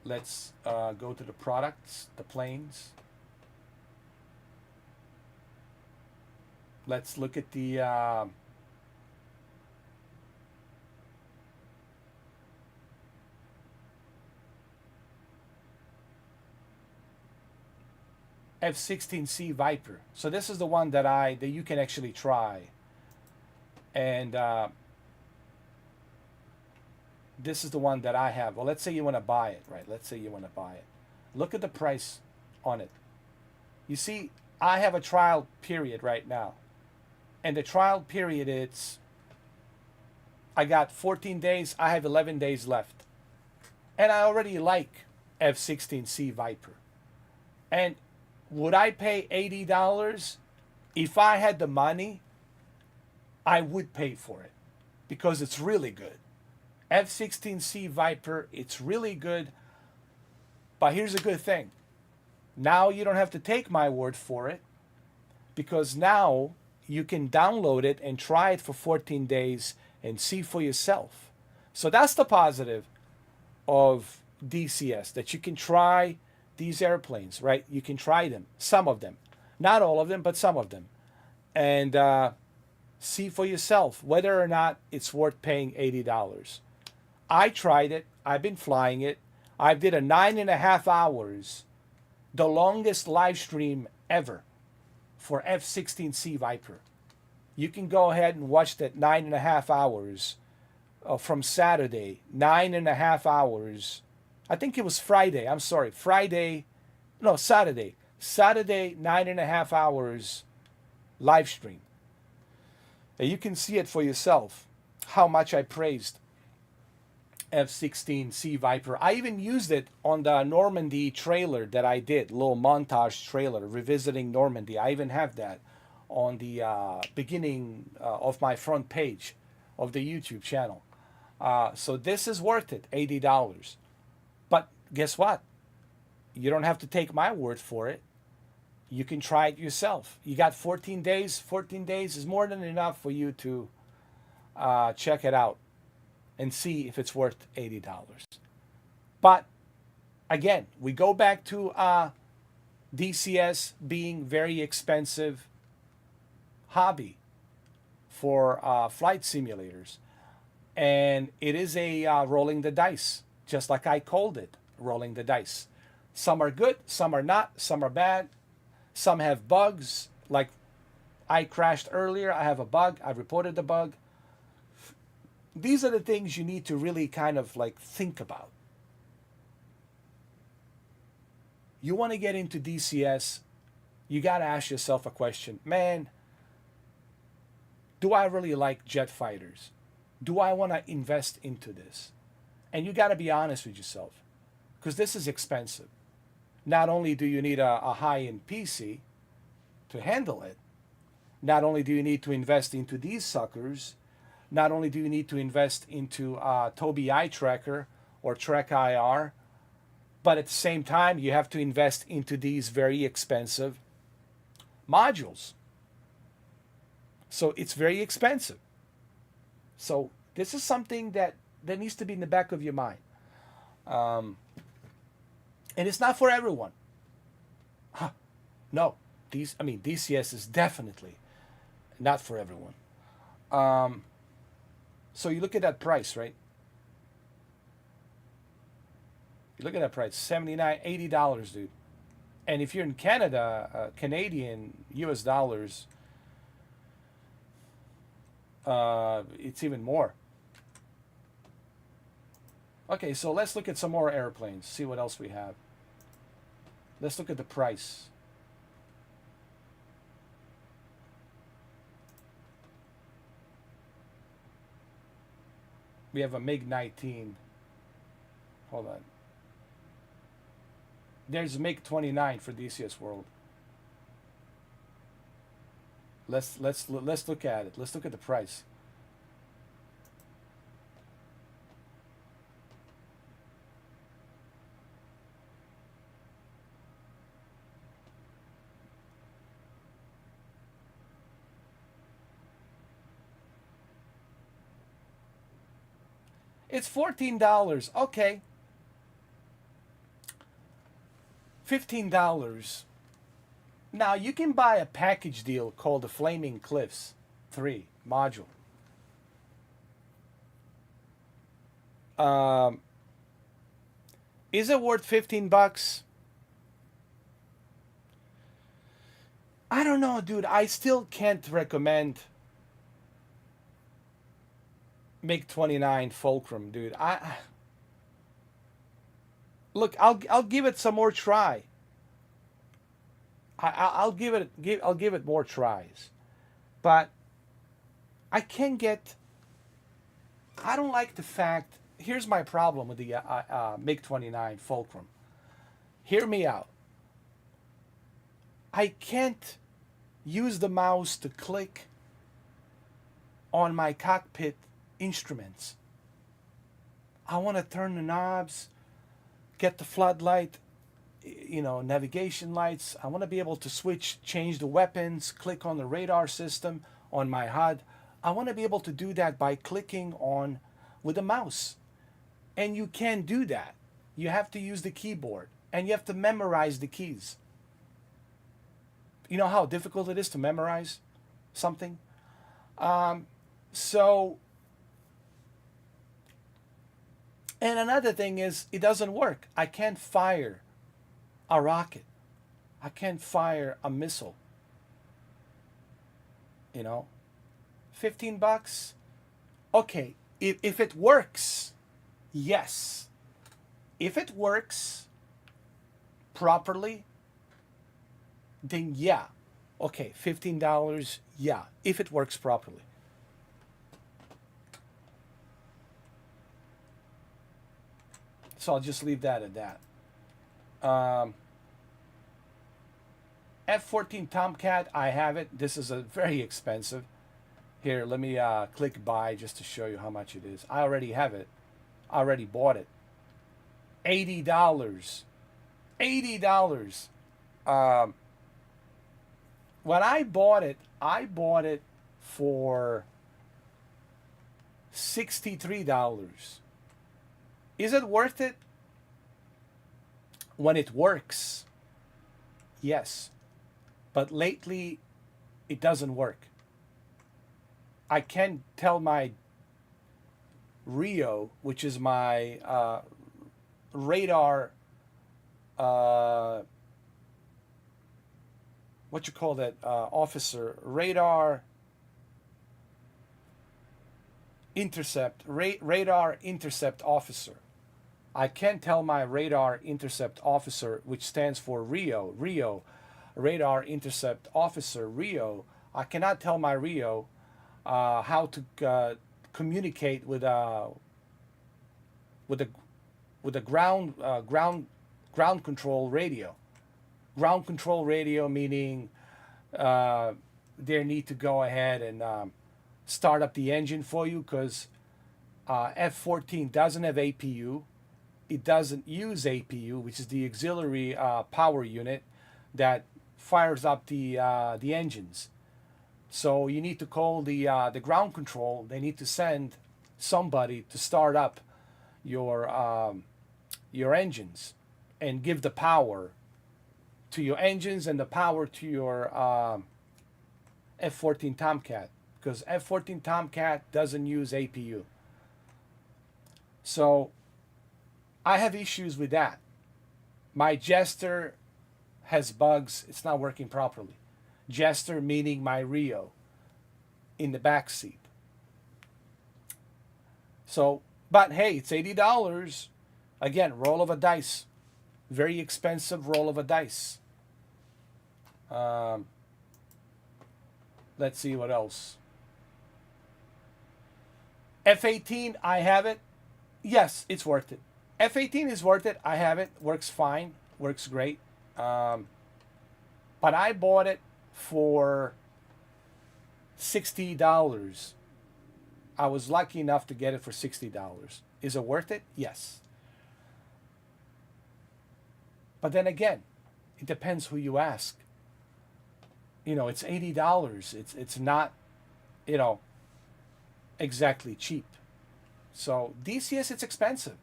Let's go to the products, the planes. Let's look at the F-16C Viper. So this is the one that you can actually try. And this is the one that I have. Well, let's say you want to buy it, right? Let's say you want to buy it. Look at the price on it. You see, I have a trial period right now. And the trial period, I got 14 days. I have 11 days left. And I already like F-16C Viper. And would I pay $80? If I had the money, I would pay for it because it's really good. F-16C Viper, it's really good. But here's a good thing. Now you don't have to take my word for it, because now you can download it and try it for 14 days and see for yourself. So that's the positive of DCS, that you can try these airplanes, right? You can try them, some of them, not all of them, but some of them, and see for yourself whether or not it's worth paying $80. I tried it. I've been flying it. I did a 9.5 hours, the longest live stream ever for F-16C Viper. You can go ahead and watch that 9.5 hours from Saturday, 9.5 hours. I think it was Friday. I'm sorry. Saturday. Saturday, 9.5 hours live stream. And you can see it for yourself, how much I praised F-16C Viper. I even used it on the Normandy trailer that I did, little montage trailer, revisiting Normandy. I even have that on the beginning of my front page of the YouTube channel. So this is worth it, $80. But guess what? You don't have to take my word for it. You can try it yourself. You got 14 days. 14 days is more than enough for you to check it out and see if it's worth $80. But again, we go back to DCS being very expensive hobby for flight simulators. And it is a rolling the dice, just like I called it, rolling the dice. Some are good, some are not, some are bad. Some have bugs, like I crashed earlier. I have a bug. I reported the bug. These are the things you need to really kind of like think about. You want to get into DCS, you got to ask yourself a question. Man, do I really like jet fighters? Do I want to invest into this? And you got to be honest with yourself, because this is expensive. Not only do you need a high-end PC to handle it, not only do you need to invest into these suckers, not only do you need to invest into Tobii eye tracker or Trek IR. But at the same time, you have to invest into these very expensive modules. So it's very expensive. So this is something that needs to be in the back of your mind. And it's not for everyone. Huh. No, DCS is definitely not for everyone. So you look at that price, right? You look at that price, $79, $80, dude. And if you're in Canada, Canadian, US dollars, it's even more. Okay, so let's look at some more airplanes, see what else we have. Let's look at the price. We have a MiG-19. Hold on. There's a MiG-29 for DCS World. Let's look at it. Let's look at the price. It's $14. Okay. $15. Now you can buy a package deal called the Flaming Cliffs 3 module. Is it worth $15? I don't know, dude. I still can't recommend MiG-29 Fulcrum, dude. Look, I'll give it some more try. I'll give it more tries, but I can't get. I don't like the fact. Here's my problem with the MiG-29 Fulcrum. Hear me out. I can't use the mouse to click on my cockpit instruments. I want to turn the knobs, get the floodlight, navigation lights. I want to be able to change the weapons, click on the radar system on my HUD. I want to be able to do that by clicking on with a mouse. And you can't do that. You have to use the keyboard and you have to memorize the keys. You know how difficult it is to memorize something? And another thing is, it doesn't work. I can't fire a rocket. I can't fire a missile. $15? Okay, if it works, yes. If it works properly, then yeah. Okay, $15, yeah, if it works properly. So I'll just leave that at that. F-14 Tomcat, I have it. This is a very expensive. Here, let me click buy just to show you how much it is. I already have it. I already bought it. $80. $80. When I bought it for $63. Is it worth it? When it works, yes. But lately, it doesn't work. I can't tell my Rio, which is my radar, officer, radar intercept officer. I can't tell my radar intercept officer, which stands for Rio, radar intercept officer, Rio. I cannot tell my Rio how to communicate with the ground control radio. Ground control radio meaning they need to go ahead and start up the engine for you, because F-14 doesn't have APU. it doesn't use APU, which is the auxiliary power unit that fires up the engines. So you need to call the ground control. They need to send somebody to start up your engines and give the power to your engines and the power to your F-14 Tomcat, because F-14 Tomcat doesn't use APU. So I have issues with that. My Jester has bugs. It's not working properly. Jester meaning my Rio in the back seat. So, but hey, it's $80. Again, roll of a dice. Very expensive roll of a dice. Let's see what else. F-18, I have it. Yes, it's worth it. F-18 is worth it. I have it. Works fine. Works great. But I bought it for $60. I was lucky enough to get it for $60. Is it worth it? Yes. But then again, it depends who you ask. You know, it's $80. It's not, you know, exactly cheap. So DCS, it's expensive.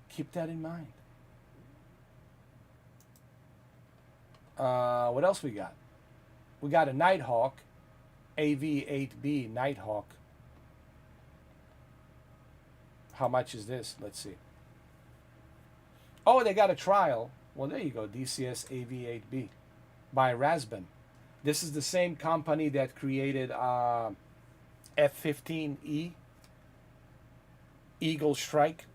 Keep that in mind. What else we got? We got a Nighthawk, AV-8B Nighthawk. How much is this? Let's see. Oh, they got a trial. Well, there you go. DCS AV-8B by Rasbin. This is the same company that created F-15E, Eagle Strike.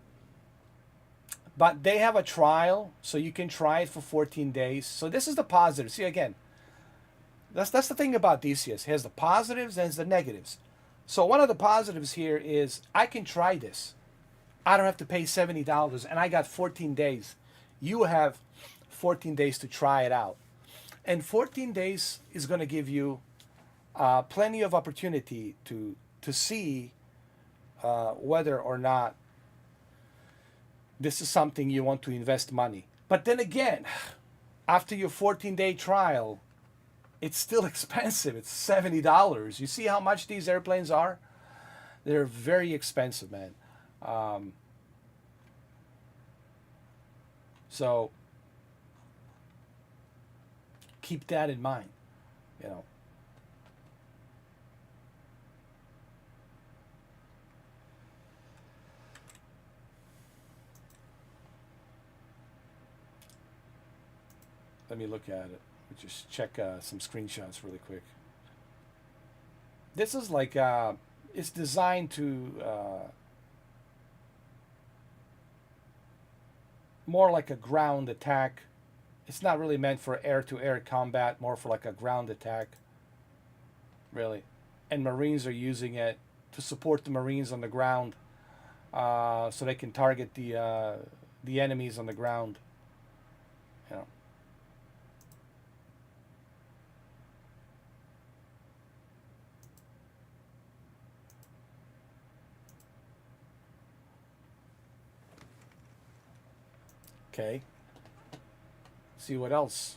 But they have a trial, so you can try it for 14 days. So this is the positive. See, again, that's the thing about DCS. It has the positives and the negatives. So one of the positives here is I can try this. I don't have to pay $70, and I got 14 days. You have 14 days to try it out. And 14 days is going to give you plenty of opportunity to see whether or not this is something you want to invest money. But then again, after your 14-day trial, it's still expensive. It's $70. You see how much these airplanes are? They're very expensive, man. So keep that in mind, you know. Let me look at it. Just check some screenshots really quick. This is like, it's designed to, more like a ground attack. It's not really meant for air-to-air combat, more for like a ground attack, really. And Marines are using it to support the Marines on the ground, so they can target the enemies on the ground, you know. Okay. See what else.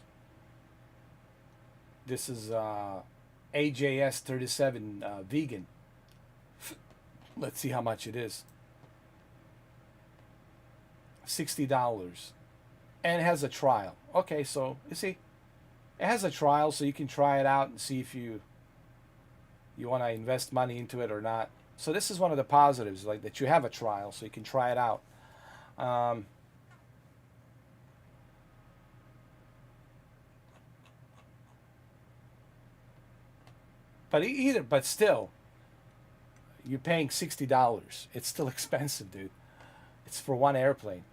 This is AJS 37 vegan. Let's see how much it is. $60. And it has a trial. Okay, so you see, it has a trial, so you can try it out and see if you want to invest money into it or not. So this is one of the positives, like that you have a trial, so you can try it out. But still, you're paying $60. It's still expensive, dude. It's for one airplane.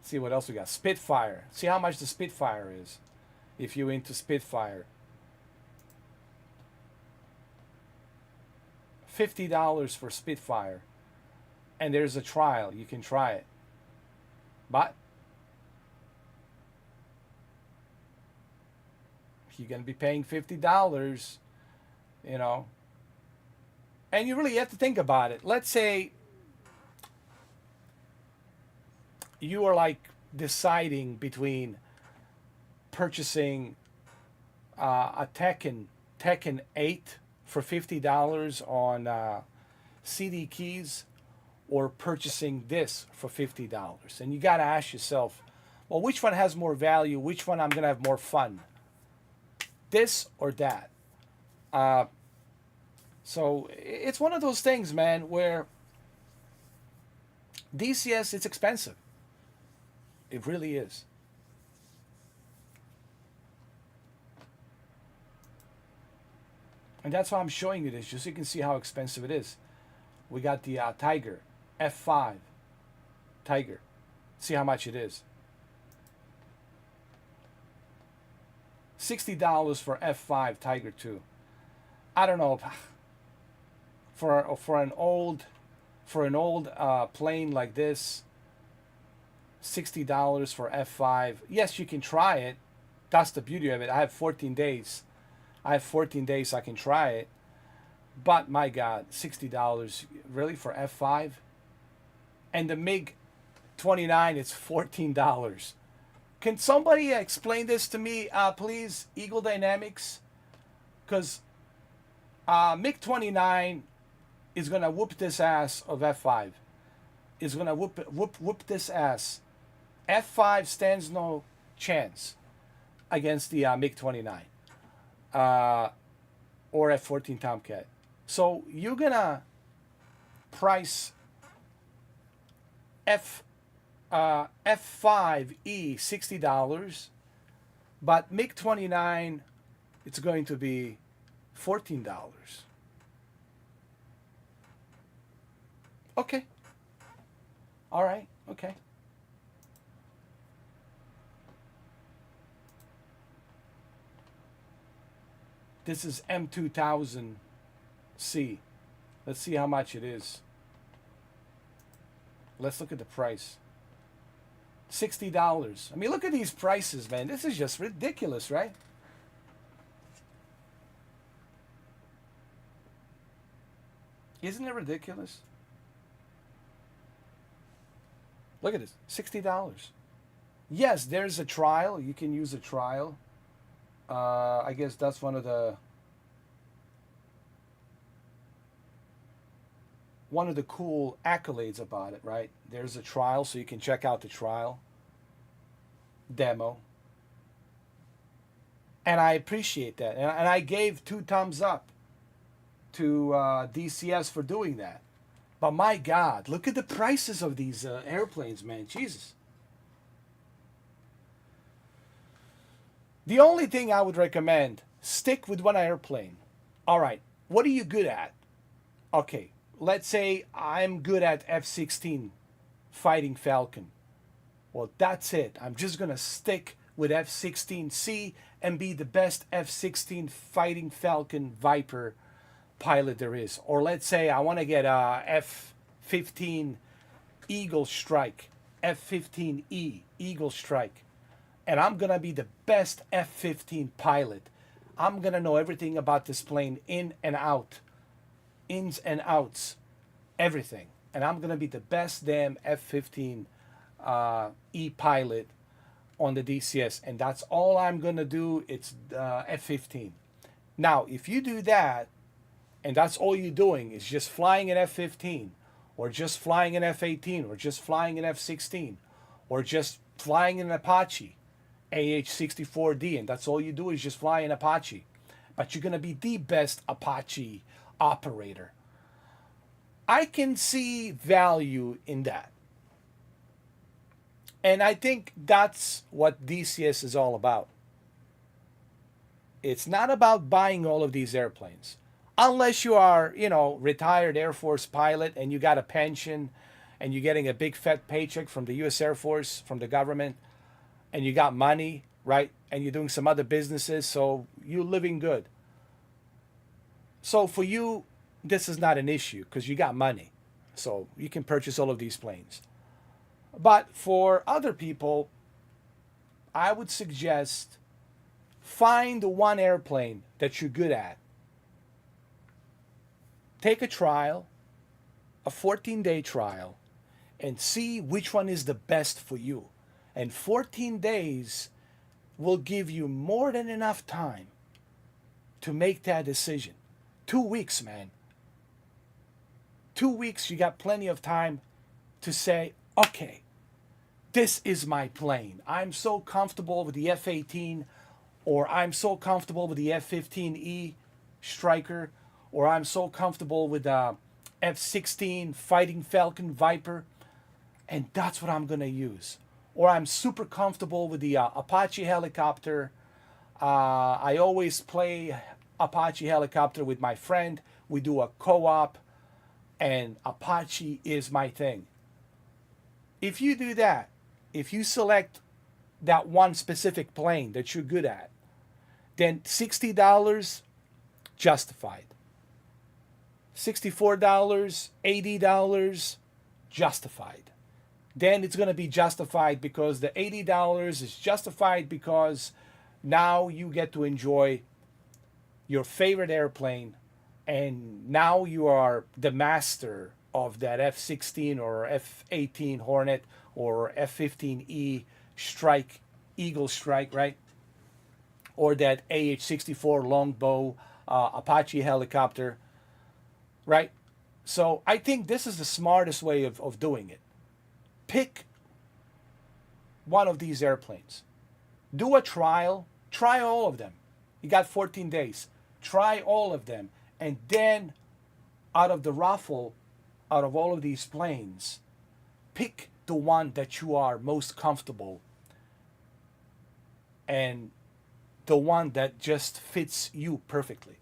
See what else we got. Spitfire. See how much the Spitfire is, if you're into Spitfire. $50 for Spitfire. And there's a trial. You can try it. But you're going to be paying $50, you know. And you really have to think about it. Let's say you are like deciding between purchasing a Tekken 8 for $50 on CD keys, or purchasing this for $50. And you got to ask yourself, well, which one has more value? Which one I'm going to have more fun? This or that? So it's one of those things, man, where DCS, it's expensive. It really is. And that's why I'm showing you this, just so you can see how expensive it is. We got the Tiger F5 Tiger. See how much it is. $60 for F5 Tiger 2. I don't know, for an old plane like this, $60 for F5. Yes, you can try it. That's the beauty of it. I have 14 days. I can try it. But my God, $60 really for F5? And the MiG-29, it's $14. Can somebody explain this to me, please, Eagle Dynamics? Because MiG-29 is gonna whoop this ass of F5. Is gonna whoop this ass. F5 stands no chance against the MiG-29 or F-14 Tomcat. So you're gonna price F5E $60, but MiG-29 it's going to be $14. Okay. All right. Okay. This is M2000C. Let's see how much it is. Let's look at the price. $60. I mean, look at these prices, man. This is just ridiculous, right? Isn't it ridiculous? Look at this, $60. Yes, there's a trial. You can use a trial. I guess that's one of the cool accolades about it, right? There's a trial, so you can check out the trial demo. And I appreciate that. And I gave 2 thumbs up to DCS for doing that. But my God, look at the prices of these airplanes, man. Jesus. The only thing I would recommend, stick with one airplane. All right, what are you good at? Okay, let's say I'm good at F-16 Fighting Falcon. Well, that's it. I'm just going to stick with F-16C and be the best F-16 Fighting Falcon Viper pilot there is. Or let's say I want to get a F-15 Eagle Strike, F-15E Eagle Strike. And I'm going to be the best F-15 pilot. I'm going to know everything about this plane in and out. Ins and outs. Everything. And I'm going to be the best damn F-15 E pilot on the DCS. And that's all I'm going to do. It's F-15. Now, if you do that, and that's all you're doing, is just flying an F-15, or just flying an F-18, or just flying an F-16, or just flying an Apache, AH-64D, and that's all you do is just fly an Apache. But you're going to be the best Apache operator. I can see value in that. And I think that's what DCS is all about. It's not about buying all of these airplanes. Unless you are, retired Air Force pilot and you got a pension and you're getting a big fat paycheck from the U.S. Air Force, from the government, and you got money, right? And you're doing some other businesses, so you're living good. So for you, this is not an issue because you got money. So you can purchase all of these planes. But for other people, I would suggest find one airplane that you're good at. Take a trial, a 14-day trial, and see which one is the best for you. And 14 days will give you more than enough time to make that decision. 2 weeks, man. 2 weeks, you got plenty of time to say, okay, this is my plane. I'm so comfortable with the F-18, or I'm so comfortable with the F-15E Striker, or I'm so comfortable with the F-16 Fighting Falcon Viper, and that's what I'm gonna use. Or I'm super comfortable with the Apache helicopter. I always play Apache helicopter with my friend. We do a co-op, and Apache is my thing. If you do that, if you select that one specific plane that you're good at, then $60 justified. $64, $80 justified. Then it's going to be justified because the $80 is justified because now you get to enjoy your favorite airplane, and now you are the master of that F-16 or F-18 Hornet or F-15E Strike, Eagle Strike, right? Or that AH-64 Longbow Apache helicopter, right? So I think this is the smartest way of doing it. Pick one of these airplanes. Do a trial. Try all of them. You got 14 days. Try all of them. And then out of the raffle, out of all of these planes, pick the one that you are most comfortable and the one that just fits you perfectly.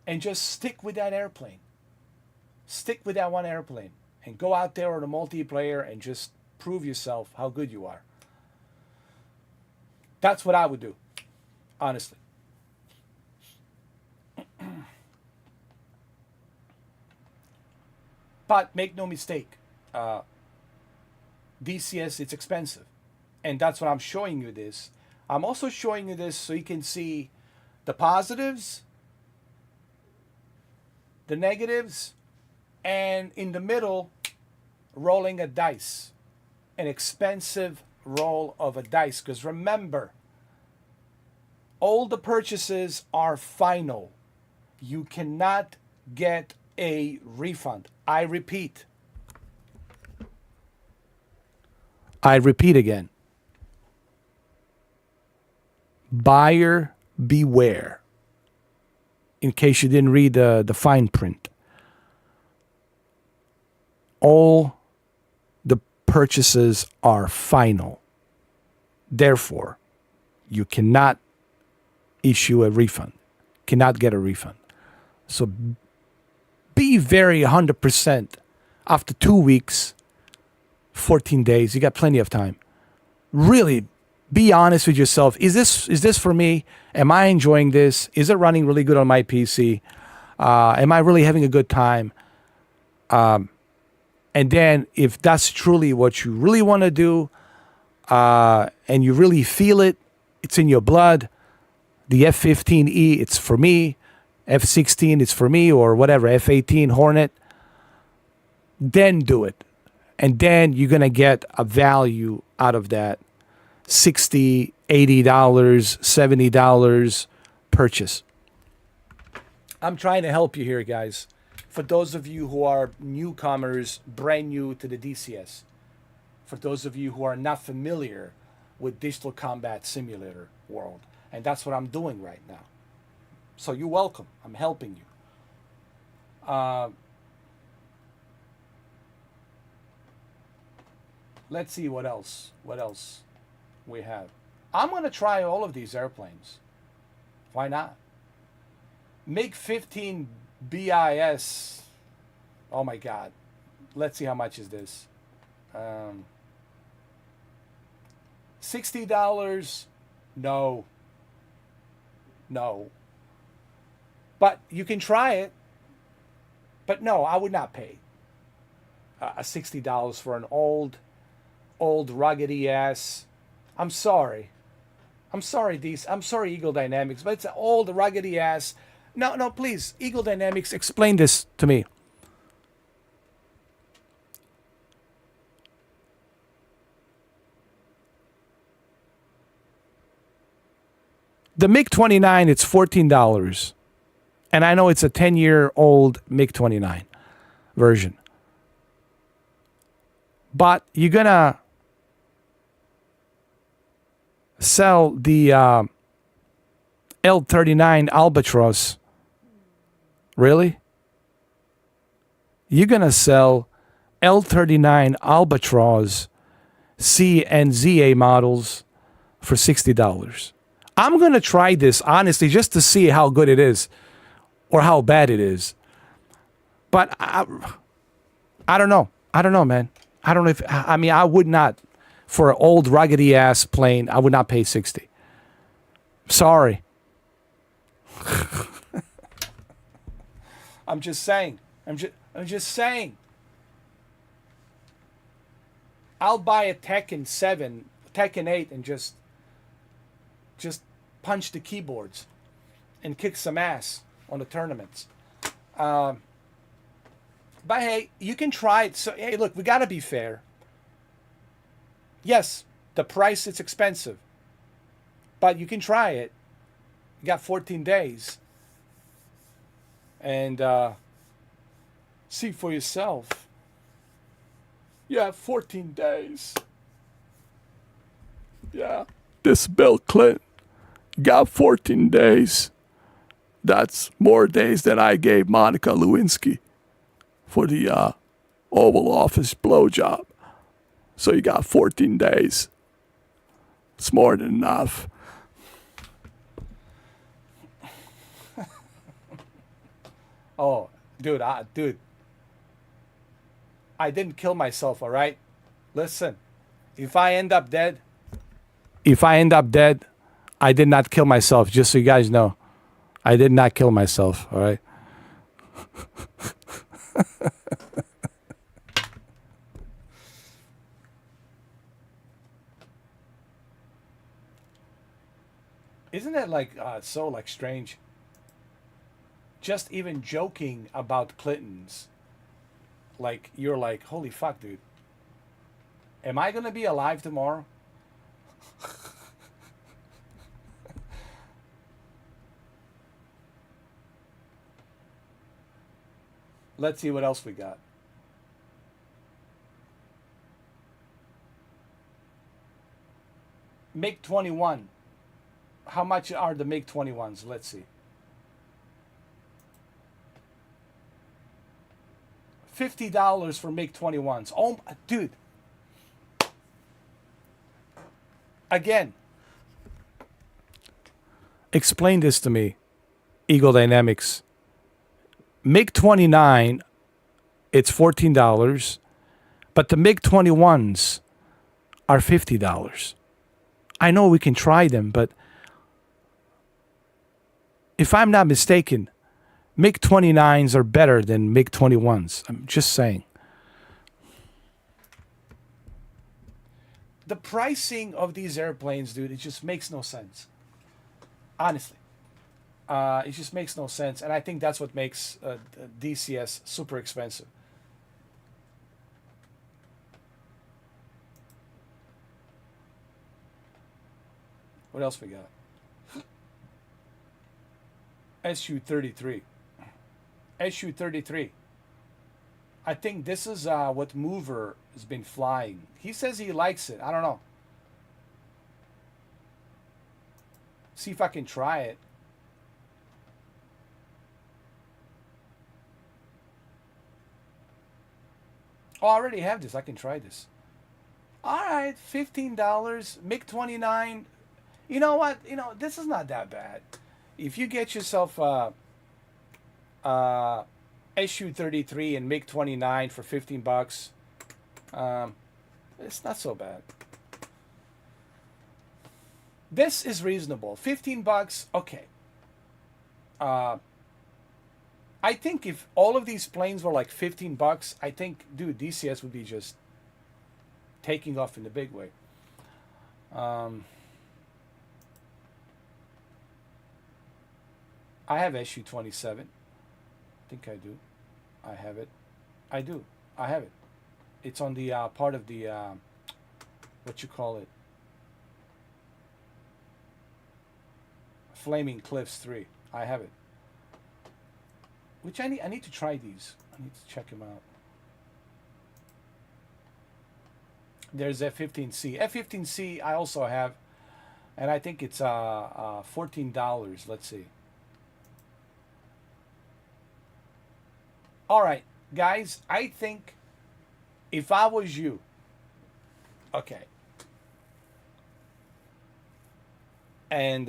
And just stick with that airplane. Stick with that one airplane. And go out there on a multiplayer and just prove yourself how good you are. That's what I would do, honestly. But make no mistake, DCS, it's expensive. And that's what I'm showing you this. I'm also showing you this so you can see the positives, the negatives, and in the middle, rolling a dice. An expensive roll of a dice. Because remember, all the purchases are final. You cannot get a refund. I repeat again. Buyer beware. In case you didn't read the fine print. All the purchases are final. Therefore, you cannot issue a refund. Cannot get a refund. So be very 100% after 2 weeks, 14 days. You got plenty of time. Really be honest with yourself. Is this for me? Am I enjoying this? Is it running really good on my PC? Am I really having a good time? And then if that's truly what you really want to do, and you really feel it, it's in your blood, the F-15E, it's for me. F-16, it's for me, or whatever, F-18 Hornet, then do it. And then you're going to get a value out of that $60, $80, $70 purchase. I'm trying to help you here, guys. For those of you who are newcomers, brand new to the DCS. For those of you who are not familiar with Digital Combat Simulator World. And that's what I'm doing right now. So you're welcome. I'm helping you. Let's see what else we have. I'm going to try all of these airplanes. Why not? MiG-15 BIS. Oh my God. Let's see how much is this. $60. No. But you can try it. But no, I would not pay a $60 for an old ruggedy ass. I'm sorry, Eagle Dynamics, but it's an old ruggedy ass. No, please, Eagle Dynamics, explain this to me. The MiG-29, it's $14. And I know it's a 10-year-old MiG-29 version. But you're going to sell the L-39 Albatross. Really? You're going to sell L-39 Albatross C and ZA models for $60. I'm going to try this, honestly, just to see how good it is or how bad it is. But I don't know. I don't know, man. I don't know if, I mean, I would not, for an old ruggedy ass plane, I would not pay 60. Sorry. I'm just saying. I'm just saying. I'll buy a Tekken 7, Tekken 8 and just punch the keyboards and kick some ass on the tournaments. But hey, you can try it. So hey, look, we got to be fair. Yes, the price, it's expensive. But you can try it. You got 14 days. And see for yourself. You have 14 days. Yeah. This Bill Clinton got 14 days. That's more days than I gave Monica Lewinsky for the Oval Office blowjob. So you got 14 days. It's more than enough. Oh, dude, I didn't kill myself, all right? Listen, if I end up dead, I did not kill myself, just so you guys know. I did not kill myself, all right? Isn't that like so like strange? Just even joking about Clintons, like you're like, holy fuck, dude. Am I gonna be alive tomorrow? Let's see what else we got. MiG-21. How much are the MiG-21s? Let's see. $50 for MiG-21s. Oh, dude. Again. Explain this to me, Eagle Dynamics. MiG-29, it's $14, but the MiG-21s are $50. I know we can try them, but if I'm not mistaken, MiG-29s are better than MiG-21s. I'm just saying. The pricing of these airplanes, dude, it just makes no sense. Honestly. It just makes no sense. And I think that's what makes DCS super expensive. What else we got? Su-33. Su-33. I think this is what Mover has been flying. He says he likes it. I don't know. See if I can try it. Oh, I already have this. I can try this. All right, $15. MiG-29. You know what? You know, this is not that bad. If you get yourself Su-33 and MiG-29 for $15, it's not so bad. This is reasonable. $15, okay. I think if all of these planes were like $15, I think, dude, DCS would be just taking off in the big way. I have Su-27. I think I do. I have it. I do. I have it. It's on the part of the, what you call it? Flaming Cliffs 3. I have it. Which I need to try these. I need to check them out. There's F-15C. F-15C I also have, and I think it's $14. Let's see. All right, guys. I think if I was you, okay, and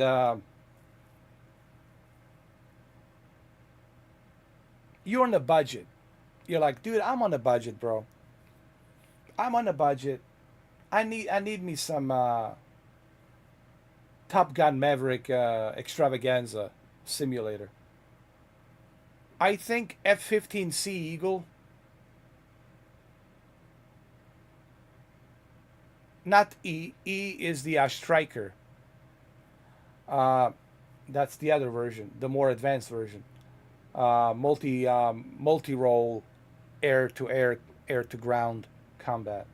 you're on a budget. You're like, dude, I'm on a budget, bro. I'm on a budget. I need me some Top Gun Maverick extravaganza simulator. I think F-15C Eagle, not E. E is the Striker. That's the other version, the more advanced version. Multi-role, air to air, air to ground combat.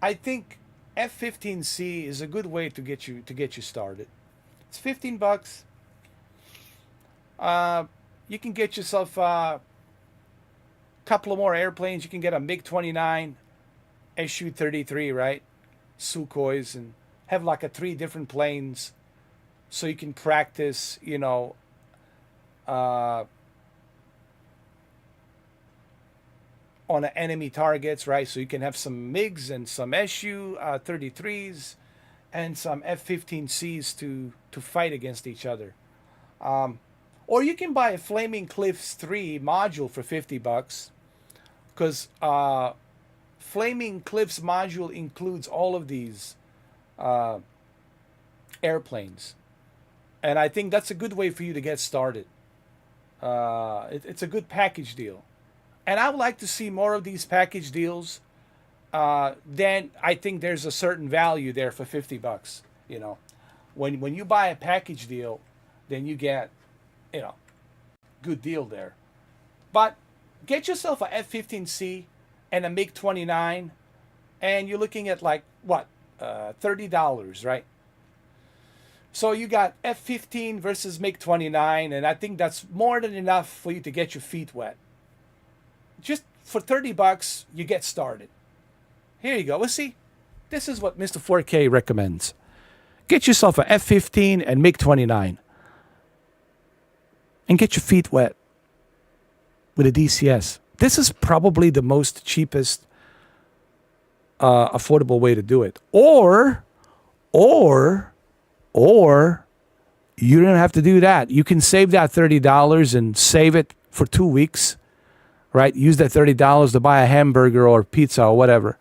I think F-15C is a good way to get you started. It's $15. You can get yourself a couple of more airplanes. You can get a MiG-29, Su-33, right? Sukhois, and have like 3 different planes, so you can practice, you know, on enemy targets, right? So you can have some MiGs and some Su-33s and some F-15Cs to fight against each other. Or you can buy a Flaming Cliffs 3 module for $50, because Flaming Cliffs module includes all of these airplanes, and I think that's a good way for you to get started. It's a good package deal, and I would like to see more of these package deals. Then I think there's a certain value there for $50. You know, when you buy a package deal, then you get, you know, good deal there. But get yourself a F-15C and a MiG-29, and you're looking at like what, $30, right? So you got F-15 versus MiG-29, and I think that's more than enough for you to get your feet wet. Just for $30, you get started. Here you go. Let's see. This is what Mr. 4K recommends. Get yourself a F-15 and MiG-29, and get your feet wet with a DCS. This is probably the most cheapest, affordable way to do it. Or you don't have to do that. You can save that $30 and save it for 2 weeks, right? Use that $30 to buy a hamburger or pizza or whatever,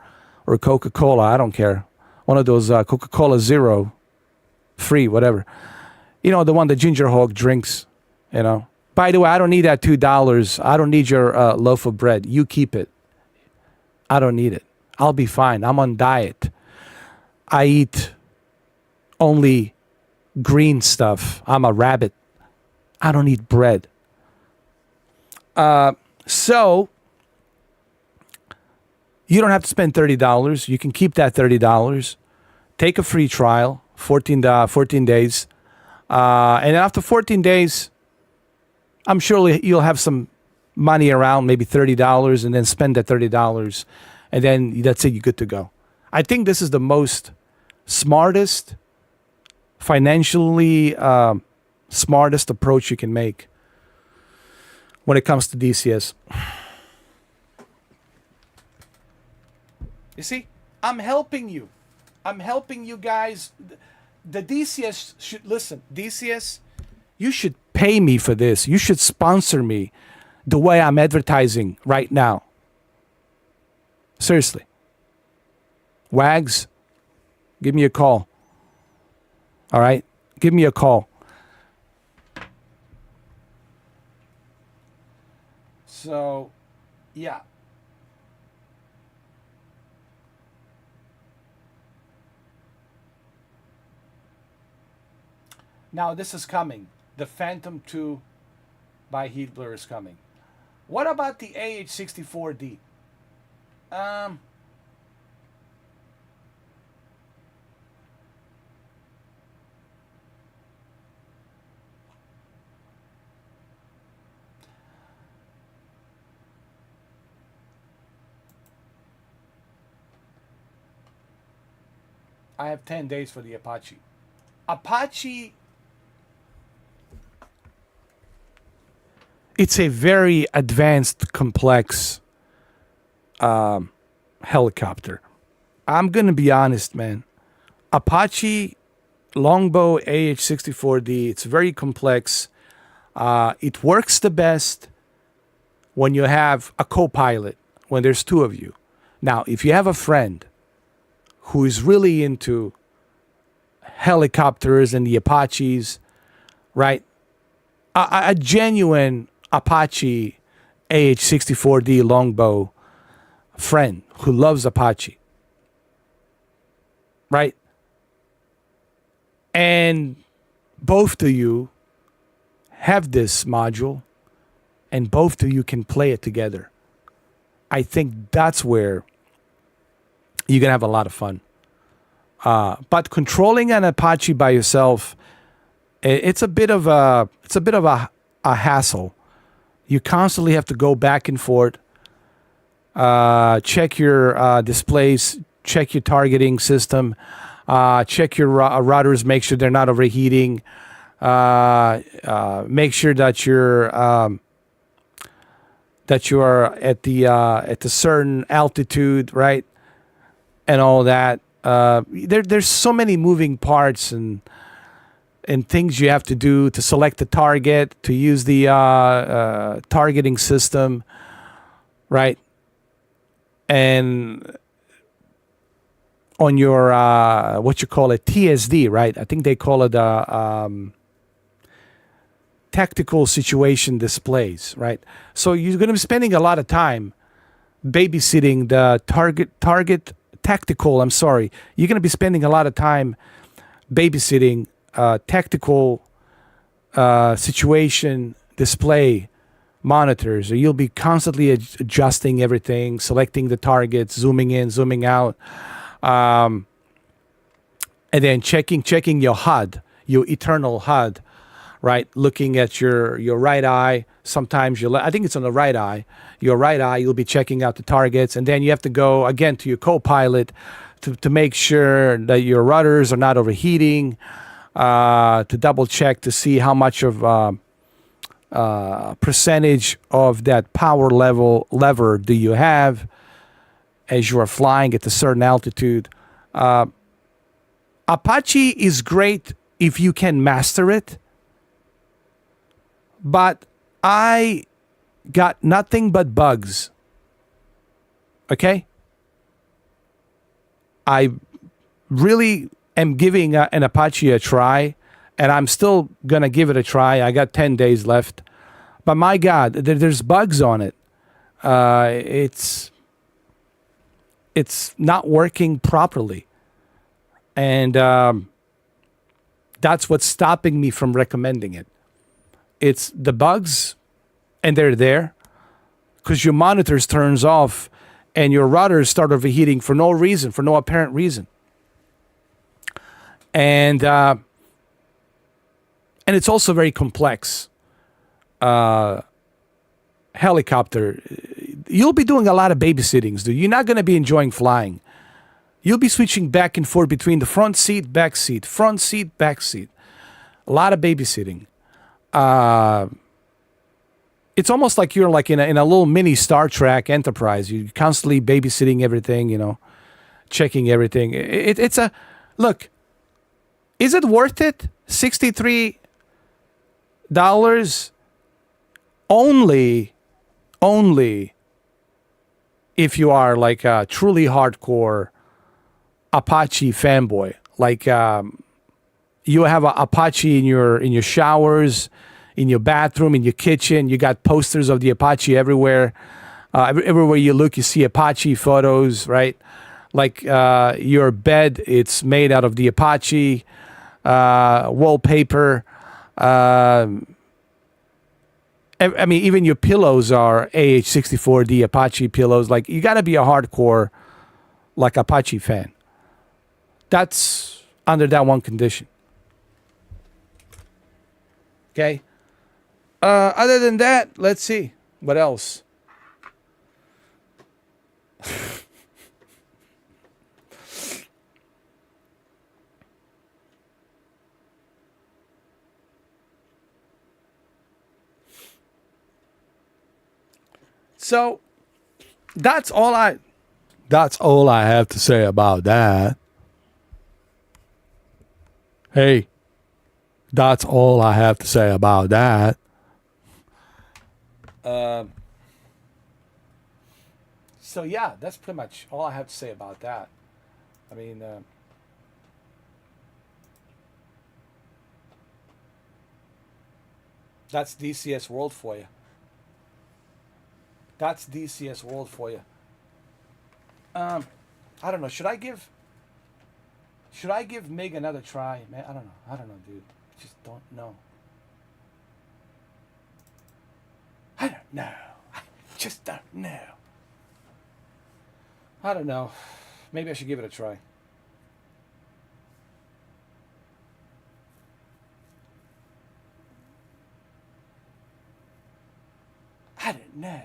or Coca-Cola. I don't care. One of those Coca-Cola Zero, free, whatever. You know, the one that Ginger Hawk drinks, you know. By the way, I don't need that $2. I don't need your loaf of bread. You keep it. I don't need it. I'll be fine. I'm on diet. I eat only green stuff. I'm a rabbit. I don't eat bread. So you don't have to spend $30. You can keep that $30. Take a free trial, 14 days. And after 14 days, I'm sure you'll have some money around, maybe $30, and then spend that $30. And then that's it, you're good to go. I think this is the most smartest, financially smartest approach you can make when it comes to DCS. You see, I'm helping you. I'm helping you guys. The DCS should, listen, DCS, you should pay me for this. You should sponsor me the way I'm advertising right now. Seriously. Wags, give me a call. All right? Give me a call. So, yeah. Now, this is coming. The Phantom 2 by Heatblur is coming. What about the AH-64D? I have 10 days for the Apache. Apache, it's a very advanced, complex helicopter. I'm going to be honest, man. Apache Longbow AH-64D, it's very complex. It works the best when you have a co-pilot, when there's two of you. Now, if you have a friend who is really into helicopters and the Apaches, right? A genuine Apache AH-64D Longbow friend who loves Apache, right? And both of you have this module and both of you can play it together. I think that's where you're gonna have a lot of fun. But controlling an Apache by yourself, it's a bit of a hassle. You constantly have to go back and forth, check your displays, check your targeting system, check your routers, make sure they're not overheating, make sure that you are at the certain altitude, right, and all that. There's so many moving parts and things you have to do to select the target, to use the targeting system, right? And on your what you call it, TSD, right? I think they call it tactical situation displays, right? So you're going to be spending a lot of time babysitting the target tactical. I'm sorry, you're going to be spending a lot of time babysitting tactical situation display monitors. You'll be constantly adjusting everything, selecting the targets, zooming in, zooming out, and then checking your HUD, your eternal HUD, right? Looking at your right eye. Sometimes I think it's on the right eye. Your right eye, you'll be checking out the targets, and then you have to go again to your co-pilot to make sure that your rudders are not overheating, to double check to see how much of percentage of that power lever do you have as you are flying at a certain altitude. Apache is great if you can master it, but I got nothing but bugs. Okay? I really am giving an Apache a try, and I'm still going to give it a try. I got 10 days left. But my God, there's bugs on it. It's not working properly. And that's what's stopping me from recommending it. It's the bugs, and they're there because your monitors turns off and your routers start overheating for no reason, for no apparent reason. And it's also very complex. Helicopter, you'll be doing a lot of babysittings, dude. You're not going to be enjoying flying. You'll be switching back and forth between the front seat, back seat, front seat, back seat. A lot of babysitting. It's almost like you're like in a little mini Star Trek Enterprise. You're constantly babysitting everything, checking everything. It's a look. Is it worth it? $63 only if you are like a truly hardcore Apache fanboy. Like you have a Apache in your showers, in your bathroom, in your kitchen. You got posters of the Apache everywhere. Everywhere you look, you see Apache photos, right? Like your bed, it's made out of the Apache wallpaper. I mean, even your pillows are AH-64D Apache pillows. Like, you got to be a hardcore, like, Apache fan. That's under that one condition. Okay? Other than that, let's see. What else? So that's all I have to say about that. Hey, that's all I have to say about that. So yeah, that's pretty much all I have to say about that. I mean, that's DCS World for you. That's DCS World for you. I don't know. Should I give MIG another try, man? I don't know, dude. I just don't know. I don't know. I just don't know. I don't know. Maybe I should give it a try. I don't know.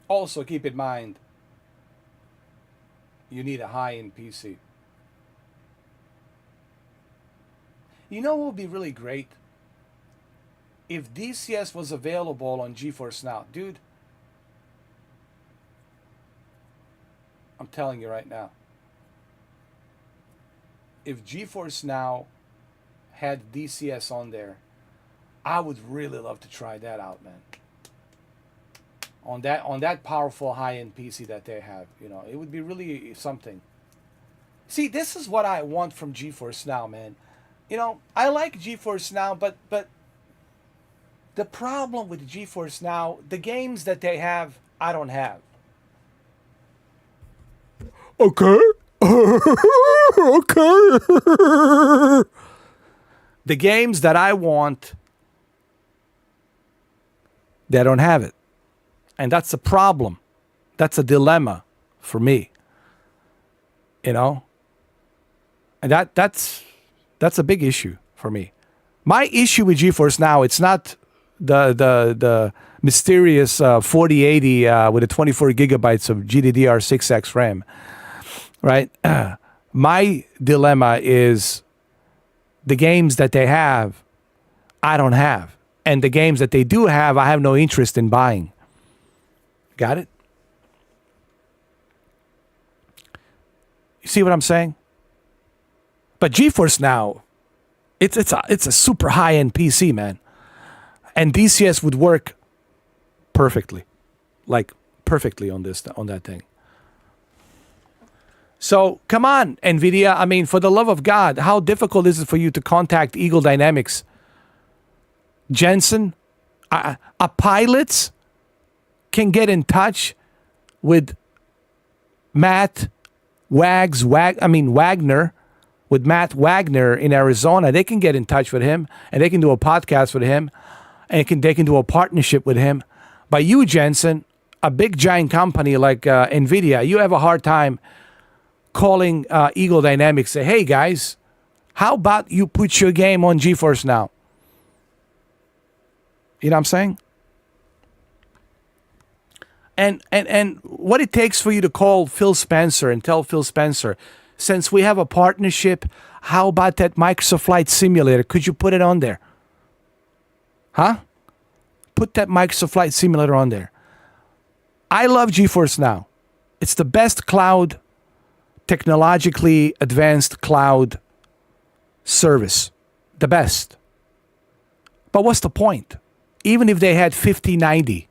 Also, keep in mind, you need a high-end PC. You know what would be really great? If DCS was available on GeForce Now. Dude, I'm telling you right now. If GeForce Now had DCS on there, I would really love to try that out, man. On that powerful high-end PC that they have, you know, it would be really something. See, this is what I want from GeForce Now, man. You know, I like GeForce Now, but the problem with GeForce Now, the games that they have, I don't have. Okay. Okay. The games that I want, they don't have it. And that's a problem. That's a dilemma for me. You know? And that's a big issue for me. My issue with GeForce Now, it's not the mysterious 4080 with a 24 gigabytes of GDDR6X RAM, right? My dilemma is the games that they have, I don't have. And the games that they do have, I have no interest in buying. Got it? You see what I'm saying? But GeForce Now, it's a super high-end PC, man. And DCS would work perfectly. Like perfectly on that thing. So, come on, NVIDIA. I mean, for the love of God, how difficult is it for you to contact Eagle Dynamics? Jensen, a pilots can get in touch with Wagner, with Matt Wagner in Arizona. They can get in touch with him, and they can do a podcast with him, and they can do a partnership with him. But you, Jensen, a big giant company like NVIDIA, you have a hard time calling Eagle Dynamics, say, hey guys, how about you put your game on GeForce Now? You know what I'm saying? And what it takes for you to call Phil Spencer and tell Phil Spencer, since we have a partnership, how about that Microsoft Flight Simulator? Could you put it on there? Huh? Put that Microsoft Flight Simulator on there. I love GeForce Now. It's the best cloud, technologically advanced cloud service. The best. But what's the point? Even if they had 5090,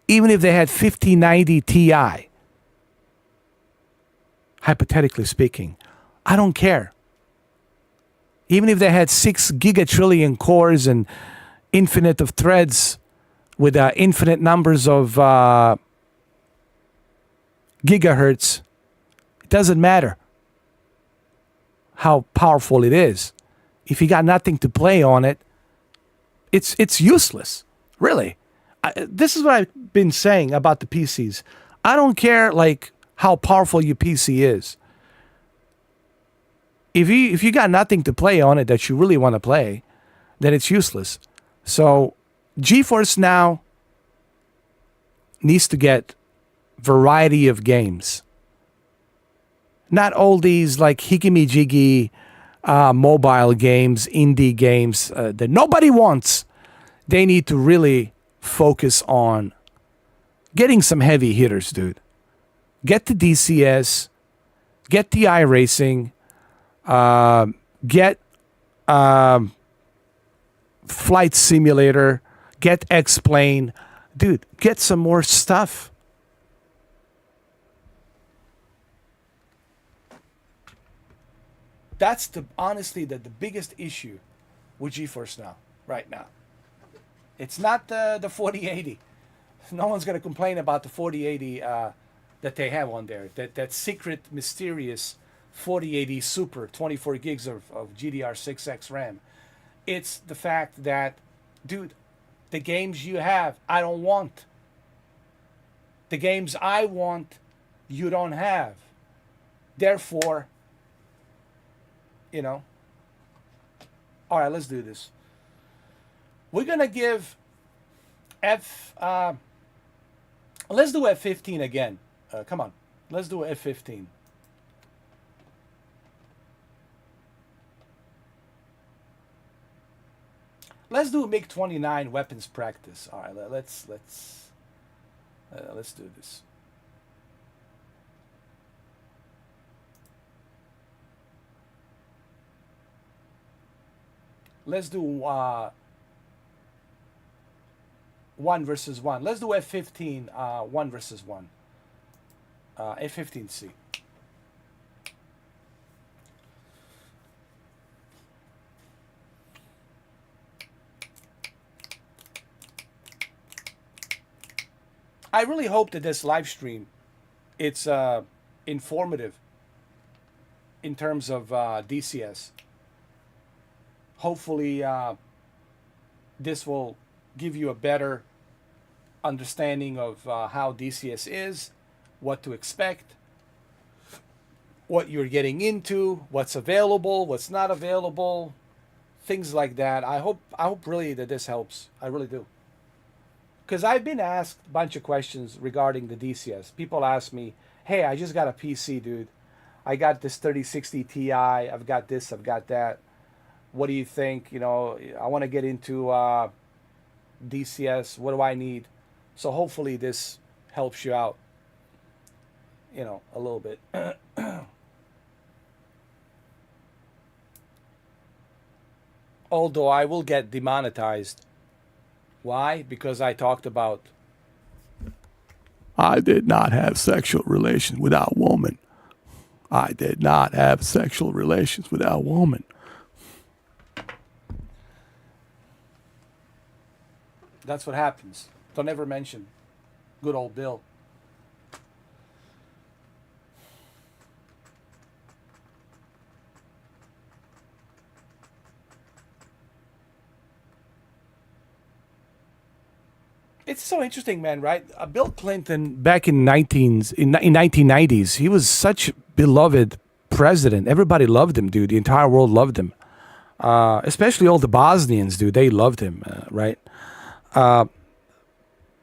even if they had 5090 Ti, hypothetically speaking, I don't care. Even if they had 6 gigatrillion cores and infinite of threads, with infinite numbers of gigahertz, it doesn't matter how powerful it is. If you got nothing to play on it, it's useless, really. This is what I've been saying about the PCs. I don't care like how powerful your PC is. If you got nothing to play on it that you really want to play, then it's useless. So GeForce Now needs to get variety of games. Not all these like hickey-jiggy mobile games, indie games that nobody wants. They need to really focus on getting some heavy hitters, dude. Get the DCS, get the iRacing, get Flight Simulator, get X-Plane. Dude, get some more stuff. That's honestly the biggest issue with GeForce Now right now. It's not the 4080. No one's going to complain about the 4080 that they have on there. That secret, mysterious 4080 Super, 24 gigs of GDR6X RAM. It's the fact that, dude, the games you have, I don't want. The games I want, you don't have. Therefore, you know. All right, let's do this. We're going to give let's do F15 again. Come on. Let's do F15. Let's do MiG-29 weapons practice. All right, let's do this. Let's do 1 versus 1. Let's do F15 1 versus 1. F15C. I really hope that this live stream, it's informative in terms of DCS. Hopefully this will give you a better understanding of how DCS is, what to expect, what you're getting into, what's available, what's not available, things like that. I hope really that this helps. I really do. Because I've been asked a bunch of questions regarding the DCS. People ask me, hey, I just got a PC, dude. I got this 3060 Ti. I've got this, I've got that. What do you think? You know, I want to get into DCS. What do I need? So hopefully this helps you out, you know, a little bit. Although I will get demonetized. Why? Because I talked about I did not have sexual relations with a woman. I did not have sexual relations with a woman. That's what happens. Don't ever mention good old Bill. It's so interesting, man, right? Bill Clinton, back in 1990s, he was such a beloved president. Everybody loved him, dude. The entire world loved him. Especially all the Bosnians, dude. They loved him, right?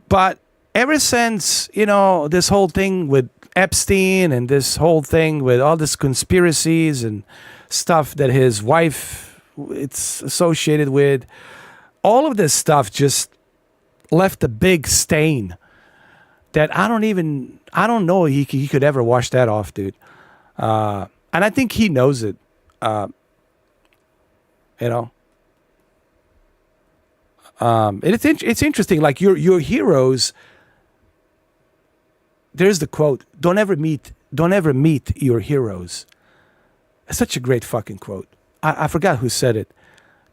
But ever since, you know, this whole thing with Epstein and this whole thing with all this conspiracies and stuff that his wife it's associated with, all of this stuff just left a big stain that I don't know he could ever wash that off, dude. And I think he knows it, you know. It's interesting, like your heroes. There's the quote: don't ever meet your heroes. It's such a great fucking quote. I forgot who said it.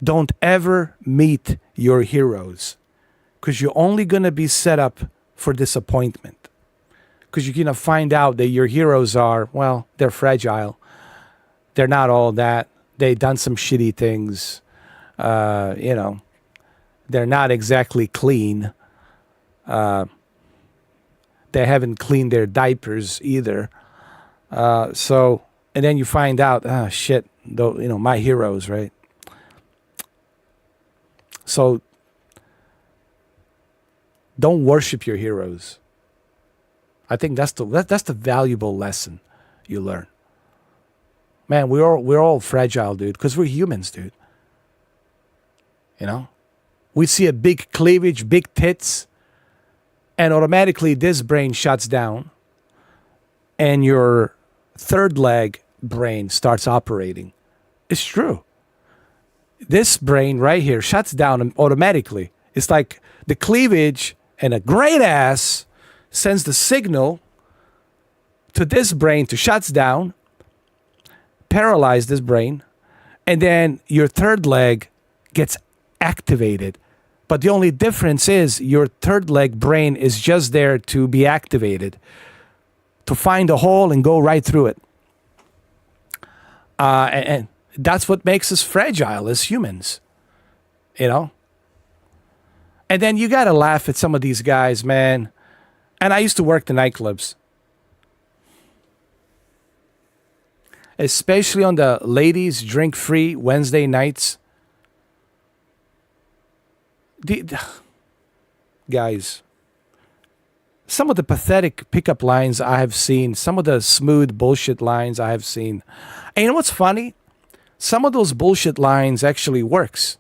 Don't ever meet your heroes. because you're only going to be set up for disappointment. Because you're going to find out that your heroes are, well, they're fragile. They're not all that. They've done some shitty things. You know, they're not exactly clean. They haven't cleaned their diapers either. So, and then you find out, shit, though, you know, my heroes, right? So, don't worship your heroes. I think that's the valuable lesson you learn. Man, we're all fragile, dude, because we're humans, dude. You know? We see a big cleavage, big tits, and automatically this brain shuts down, and your third leg brain starts operating. It's true. This brain right here shuts down automatically. It's like the cleavage and a great ass sends the signal to this brain to shuts down, paralyze this brain, and then your third leg gets activated. But the only difference is your third leg brain is just there to be activated, to find a hole and go right through it. And that's what makes us fragile as humans, you know? And then you got to laugh at some of these guys, man. And I used to work the nightclubs. Especially on the ladies drink-free Wednesday nights. Guys, some of the pathetic pickup lines I have seen, some of the smooth bullshit lines I have seen. And you know what's funny? Some of those bullshit lines actually works.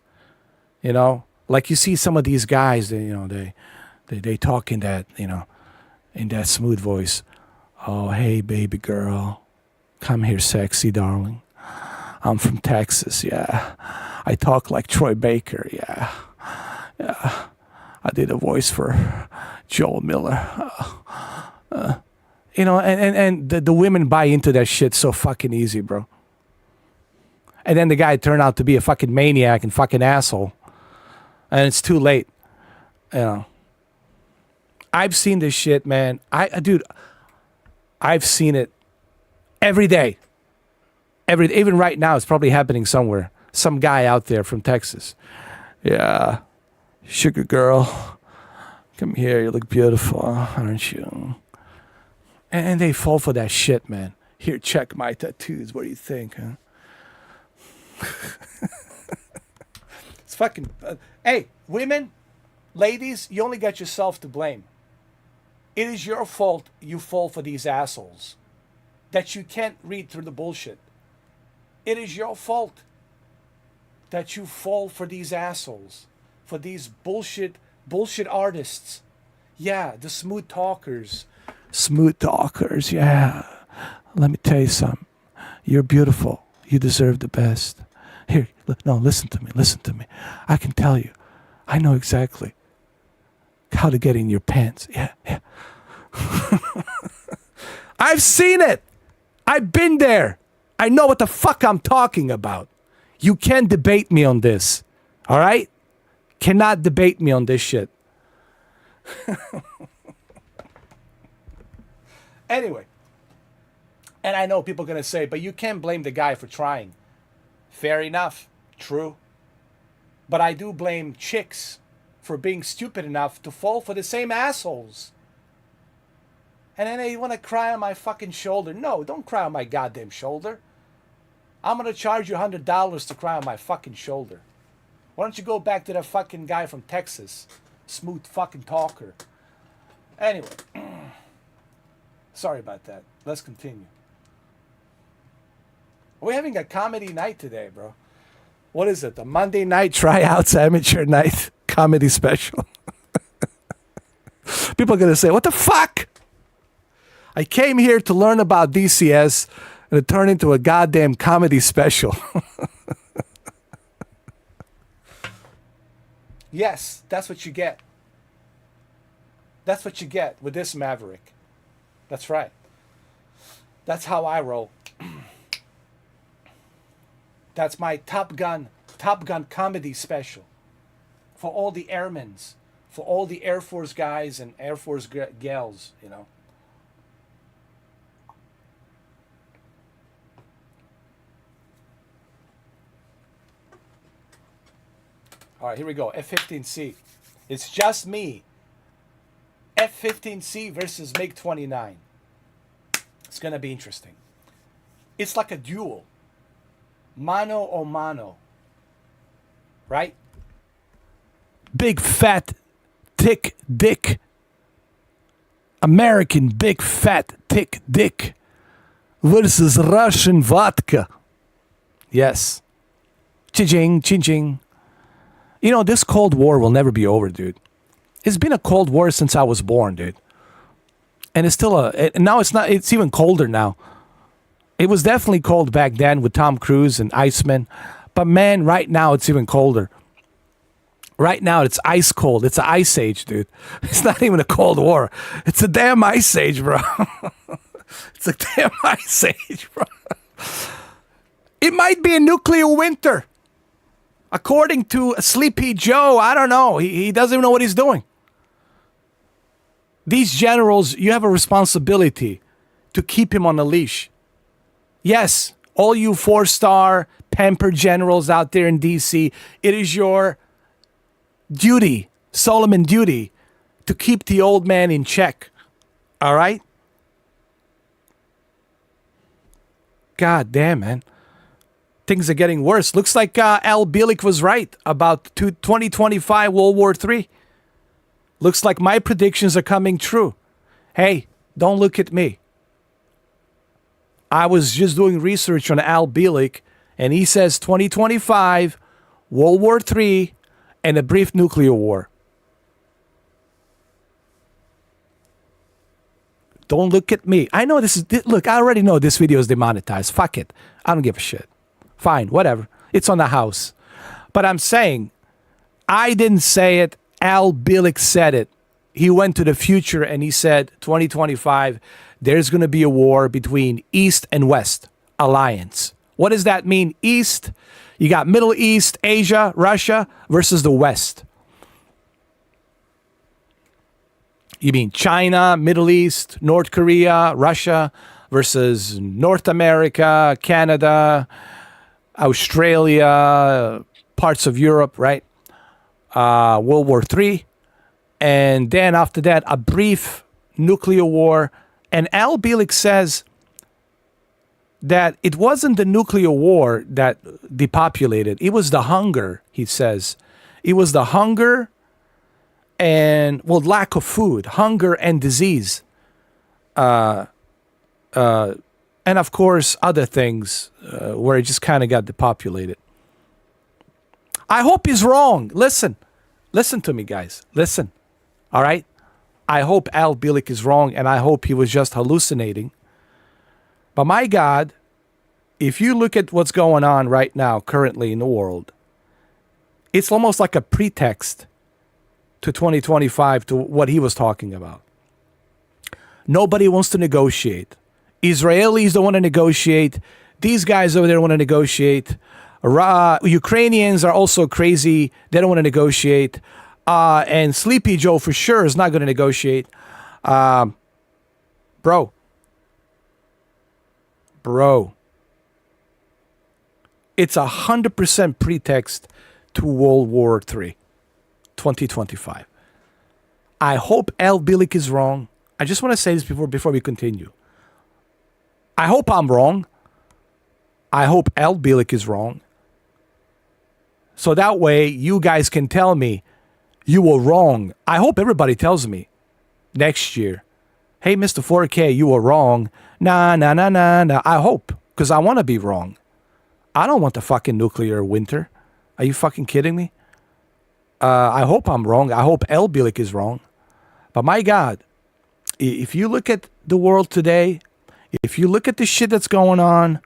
You know, like you see some of these guys, they talk in that, you know, in that smooth voice. Oh, hey, baby girl. Come here, sexy darling. I'm from Texas, yeah. I talk like Troy Baker, yeah. Yeah. I did a voice for Joel Miller. You know, and the women buy into that shit so fucking easy, bro. And then the guy turned out to be a fucking maniac and fucking asshole. And it's too late. You know. I've seen this shit, man. Dude, I've seen it every day. Even right now, it's probably happening somewhere. Some guy out there from Texas. Yeah. Sugar girl. Come here, you look beautiful, aren't you? And they fall for that shit, man. Here, check my tattoos. What do you think, huh? It's fucking... hey, women, ladies, you only got yourself to blame. It is your fault you fall for these assholes. That you can't read through the bullshit. It is your fault that you fall for these assholes. For these bullshit artists. Yeah, the smooth talkers. Smooth talkers, yeah. Let me tell you something. You're beautiful. You deserve the best. Here, no, listen to me. I can tell you. I know exactly how to get in your pants. Yeah. I've seen it. I've been there. I know what the fuck I'm talking about. You can't debate me on this. All right? Cannot debate me on this shit. Anyway. And I know people are going to say, but you can't blame the guy for trying. Fair enough. True. But I do blame chicks for being stupid enough to fall for the same assholes. And then they want to cry on my fucking shoulder. No, don't cry on my goddamn shoulder. I'm going to charge you $100 to cry on my fucking shoulder. Why don't you go back to that fucking guy from Texas? Smooth fucking talker. Anyway. Sorry about that. Let's continue. We're having a comedy night today, bro. What is it? The Monday night tryouts amateur night comedy special. People are going to say, what the fuck? I came here to learn about DCS and it turned into a goddamn comedy special. Yes, that's what you get. That's what you get with this Maverick. That's right. That's how I roll. That's my Top Gun comedy special. For all the airmans, for all the Air Force guys and Air Force gals, you know. All right, here we go. F-15C. It's just me. F-15C versus MiG-29. It's going to be interesting. It's like a duel. Mano o mano. Right? Big, fat, thick dick. American big, fat, thick dick versus Russian vodka. Yes. Ching, ching, ching. You know, this Cold War will never be over, dude. It's been a Cold War since I was born, dude. And it's still now it's not, it's even colder now. It was definitely cold back then with Tom Cruise and Iceman. But man, right now it's even colder. Right now it's ice cold. It's an ice age, dude. It's not even a Cold War. It's a damn ice age, bro. It's a damn ice age, bro. It might be a nuclear winter. According to Sleepy Joe, I don't know. He doesn't even know what he's doing. These generals, you have a responsibility to keep him on a leash. Yes, all you 4-star pampered generals out there in D.C., it is your duty, Solomon duty, to keep the old man in check. All right? God damn, man. Things are getting worse. Looks like Al Bielek was right about 2025 World War III. Looks like my predictions are coming true. Hey, don't look at me. I was just doing research on Al Bielek, and he says 2025 World War III and a brief nuclear war. Don't look at me. I know this is... Look, I already know this video is demonetized. Fuck it. I don't give a shit. Fine, whatever. It's on the house. But I'm saying, I didn't say it. Al Bielek said it. He went to the future and he said, 2025, there's going to be a war between East and West alliance. What does that mean? East, you got Middle East, Asia, Russia versus the West. You mean China, Middle East, North Korea, Russia versus North America, Canada, Australia, parts of Europe, right? World War III. And then after that, a brief nuclear war. And Al Bielek says that it wasn't the nuclear war that depopulated. It was the hunger, he says. It was the hunger and, well, lack of food, hunger and disease. And of course, other things where it just kind of got depopulated. I hope he's wrong. Listen to me, guys. Listen. All right? I hope Al Bielek is wrong, and I hope he was just hallucinating. But my God, if you look at what's going on right now, currently in the world, it's almost like a pretext to 2025, to what he was talking about. Nobody wants to negotiate. Israelis don't want to negotiate. These guys over there want to negotiate. Ukrainians are also crazy. They don't want to negotiate. And Sleepy Joe for sure is not going to negotiate. Bro. It's 100% pretext to World War III, 2025. I hope Al Bielek is wrong. I just want to say this before we continue. I hope I'm wrong. I hope Al Bielek is wrong. So that way you guys can tell me you were wrong. I hope everybody tells me next year, hey, Mr. 4K, you were wrong. Nah. I hope, because I want to be wrong. I don't want the fucking nuclear winter. Are you fucking kidding me? I hope I'm wrong. I hope Al Bielek is wrong. But my God, if you look at the world today, if you look at the shit that's going on,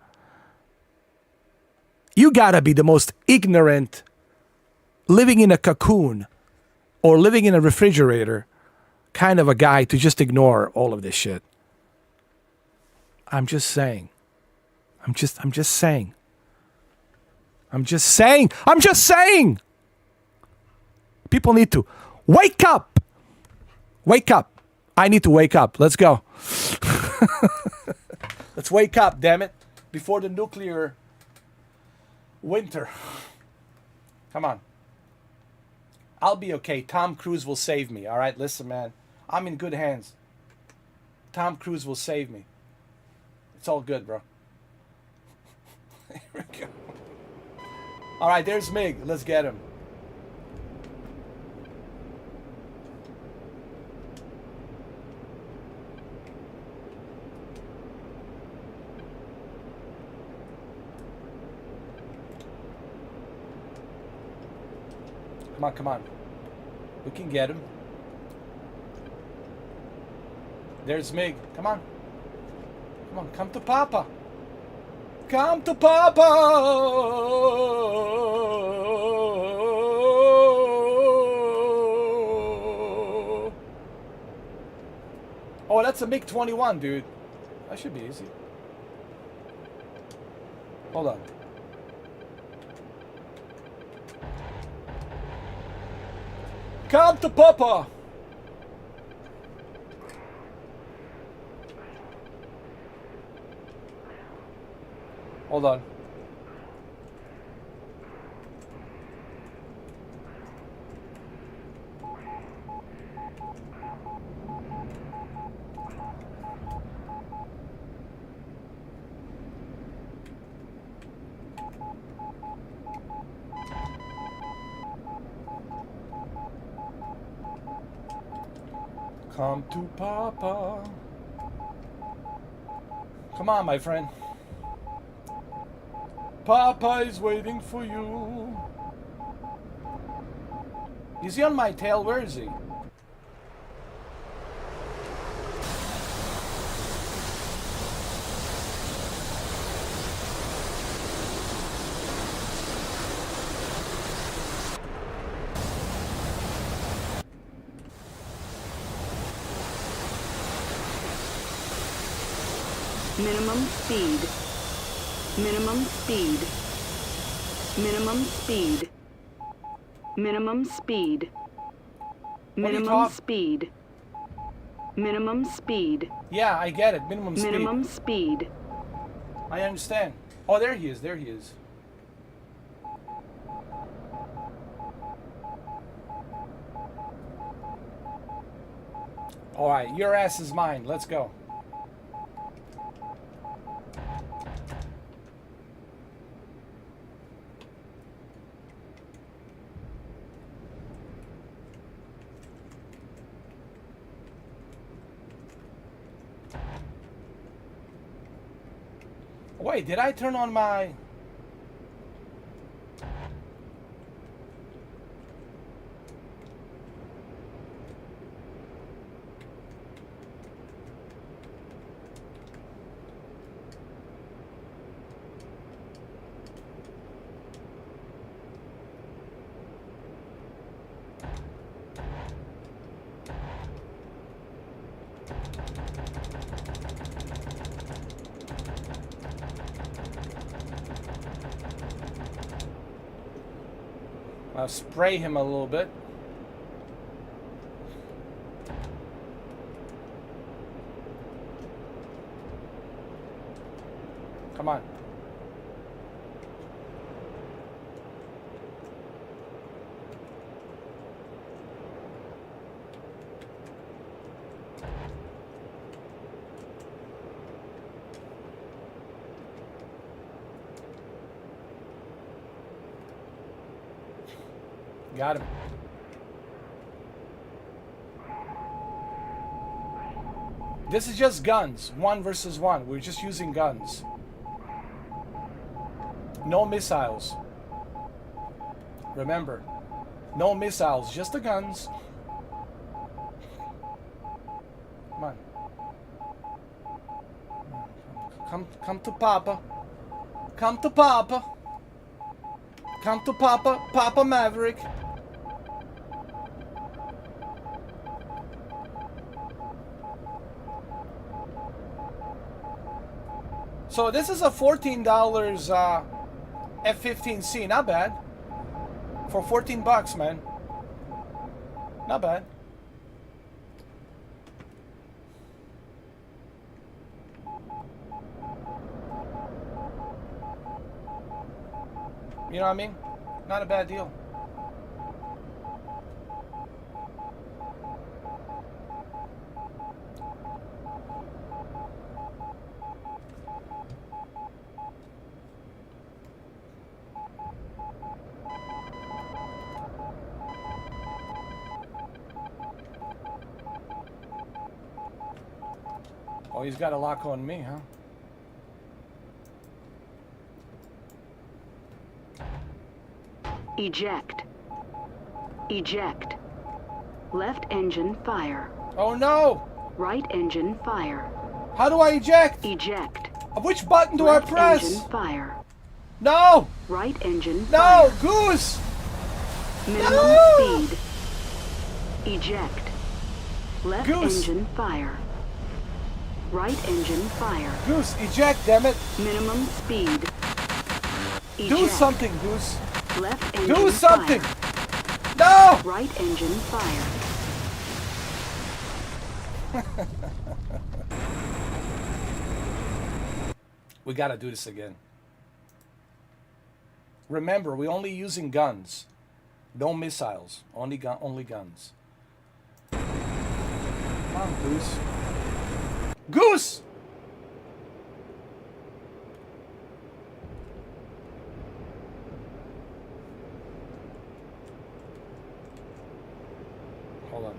you gotta be the most ignorant, living in a cocoon or living in a refrigerator kind of a guy to just ignore all of this shit. I'm just saying. People need to Wake up! Wake up. I need to wake up. Let's go. Let's wake up, damn it. Before the nuclear winter. Come on. I'll be okay. Tom Cruise will save me. All right, listen, man. I'm in good hands. Tom Cruise will save me. It's all good, bro. Here we go. All right, there's MiG. Let's get him. Come on, come on. We can get him. There's MiG. Come on. Come on, come to Papa. Come to Papa. Oh, that's a MiG-21, dude. That should be easy. Hold on. Come to Papa. Hold on. Come to Papa. Come on, my friend. Papa is waiting for you. Is he on my tail? Where is he? Minimum speed. Minimum speed. Minimum speed. Minimum speed. Minimum speed. Minimum speed. Yeah, I get it. Minimum speed. Minimum speed. I understand. Oh, there he is. There he is. All right, your ass is mine. Let's go. Wait, did I turn on my... I'll spray him a little bit. Come on. Got him. This is just guns. 1 versus 1. We're just using guns. No missiles. Remember. No missiles. Just the guns. Come on. Come to Papa. Come to Papa. Come to Papa. Papa Maverick. So this is a $14 F-15C, not bad. For 14 bucks, man. Not bad. You know what I mean? Not a bad deal. Oh, he's got a lock on me, huh? Eject. Eject. Left engine fire. Oh no! Right engine fire. How do I eject? Eject. Which button do I Left press? engine fire. No! Right engine No! fire. Goose! Minimum No! speed. Eject. Left Goose. engine fire. Right engine fire. Goose, eject, damn it! Minimum speed. Do Eject. something, Goose! Left engine Do something! fire. No! Right engine fire. We gotta do this again. Remember, we're only using guns. No missiles. Only guns. Come on, Goose. Goose! Hold on.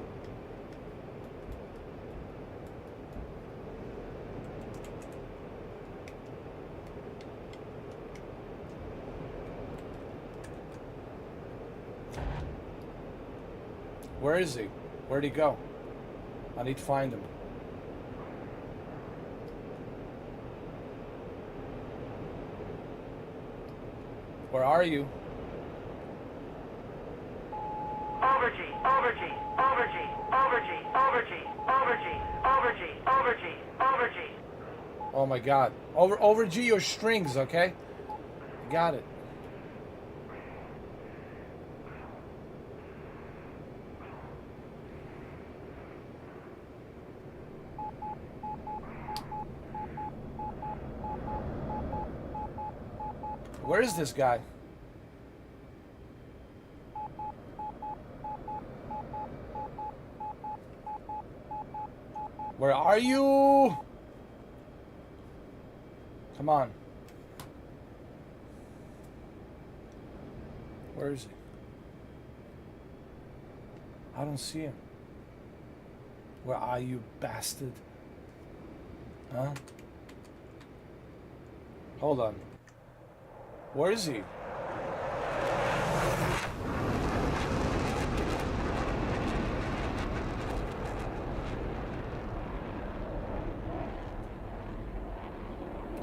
Where is he? Where'd he go? I need to find him. Where are you? Over G, over G, over G, over G, over G, over G, over G, over G, over G. Oh my god. Over G your strings, okay? Got it. Where is this guy? Where are you? Come on. Where is he? I don't see him. Where are you, bastard? Huh? Hold on. Where is he?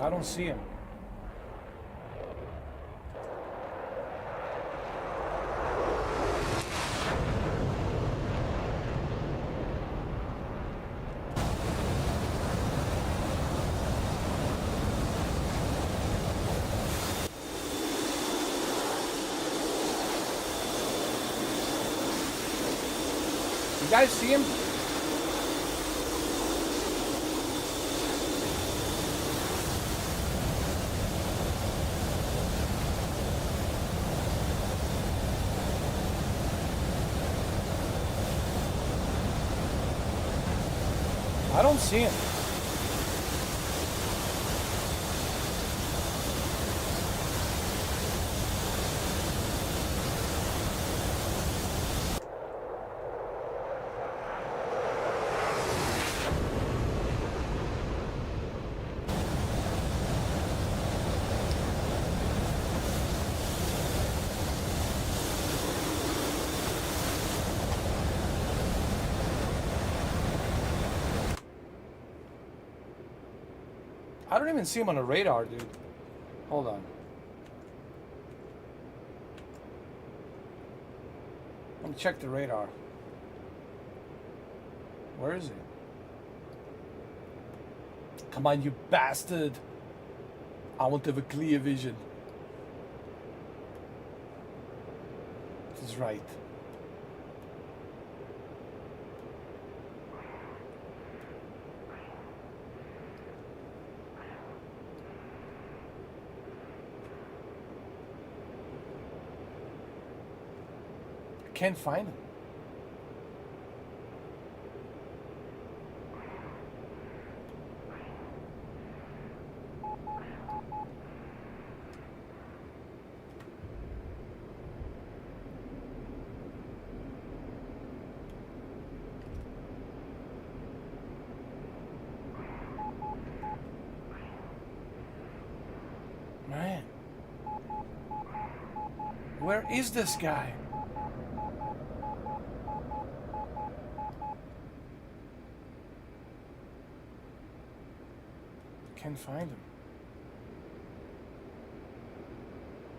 I don't see him. You guys see him? I don't see him. I don't even see him on the radar, dude. Hold on. Let me check the radar. Where is he? Come on, you bastard. I want to have a clear vision. This is right. Can't find him. Man. Where is this guy? Can't find him.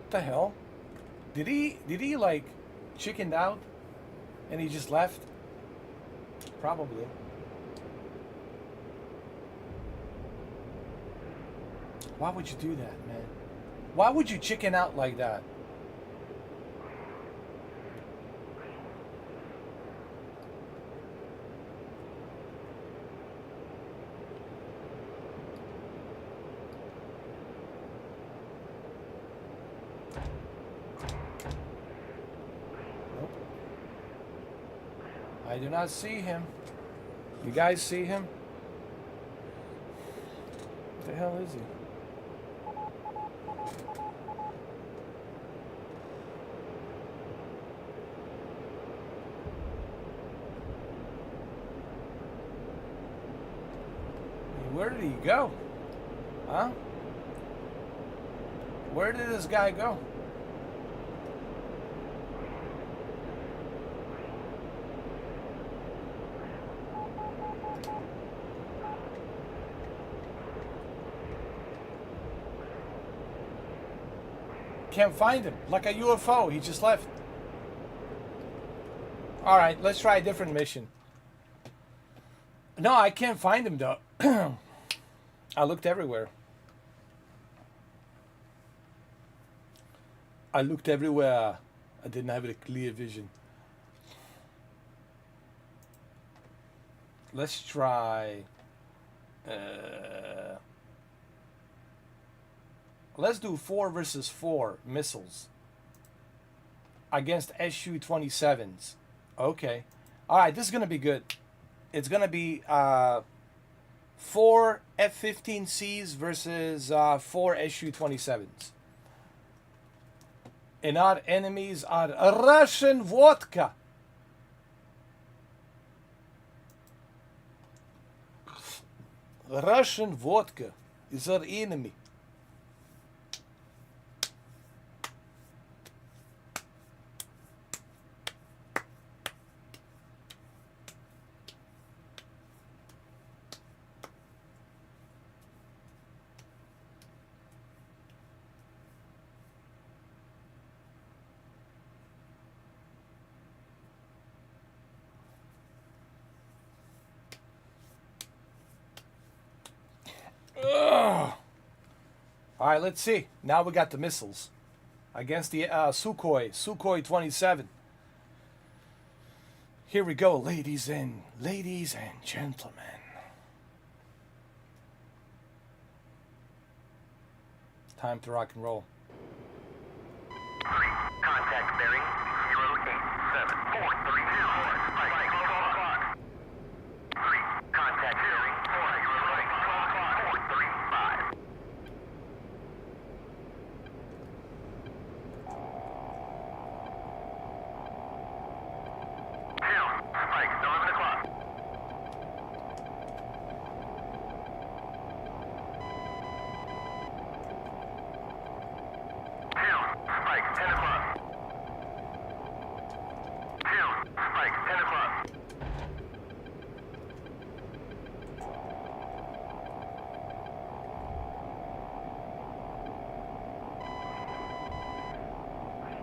What the hell? Did he like chickened out and he just left? Probably. Why would you do that, man? Why would you chicken out like that? Nope. I do not see him. You guys see him? What the hell is he? Where did he go? Huh? Where did this guy go? Can't find him. Like a UFO. He just left. Alright, let's try a different mission. No, I can't find him though. I looked everywhere. I looked everywhere. I didn't have a clear vision. Let's try. Let's do 4 versus 4 missiles against Su-27s. Okay. All right, this is gonna be good. It's gonna be 4 F-15Cs versus 4 Su-27s. And our enemies are Russian vodka. Russian vodka is our enemy. Ugh. All right, let's see. Now we got the missiles against the Sukhoi 27. Here we go, ladies and gentlemen. Time to rock and roll. Contact bearing 087430. Right, 12 o'clock. 3. Contact bearing 435. Down. Spike, 11 o'clock. Down. Spike, 10 o'clock. Down. Spike, 10 o'clock.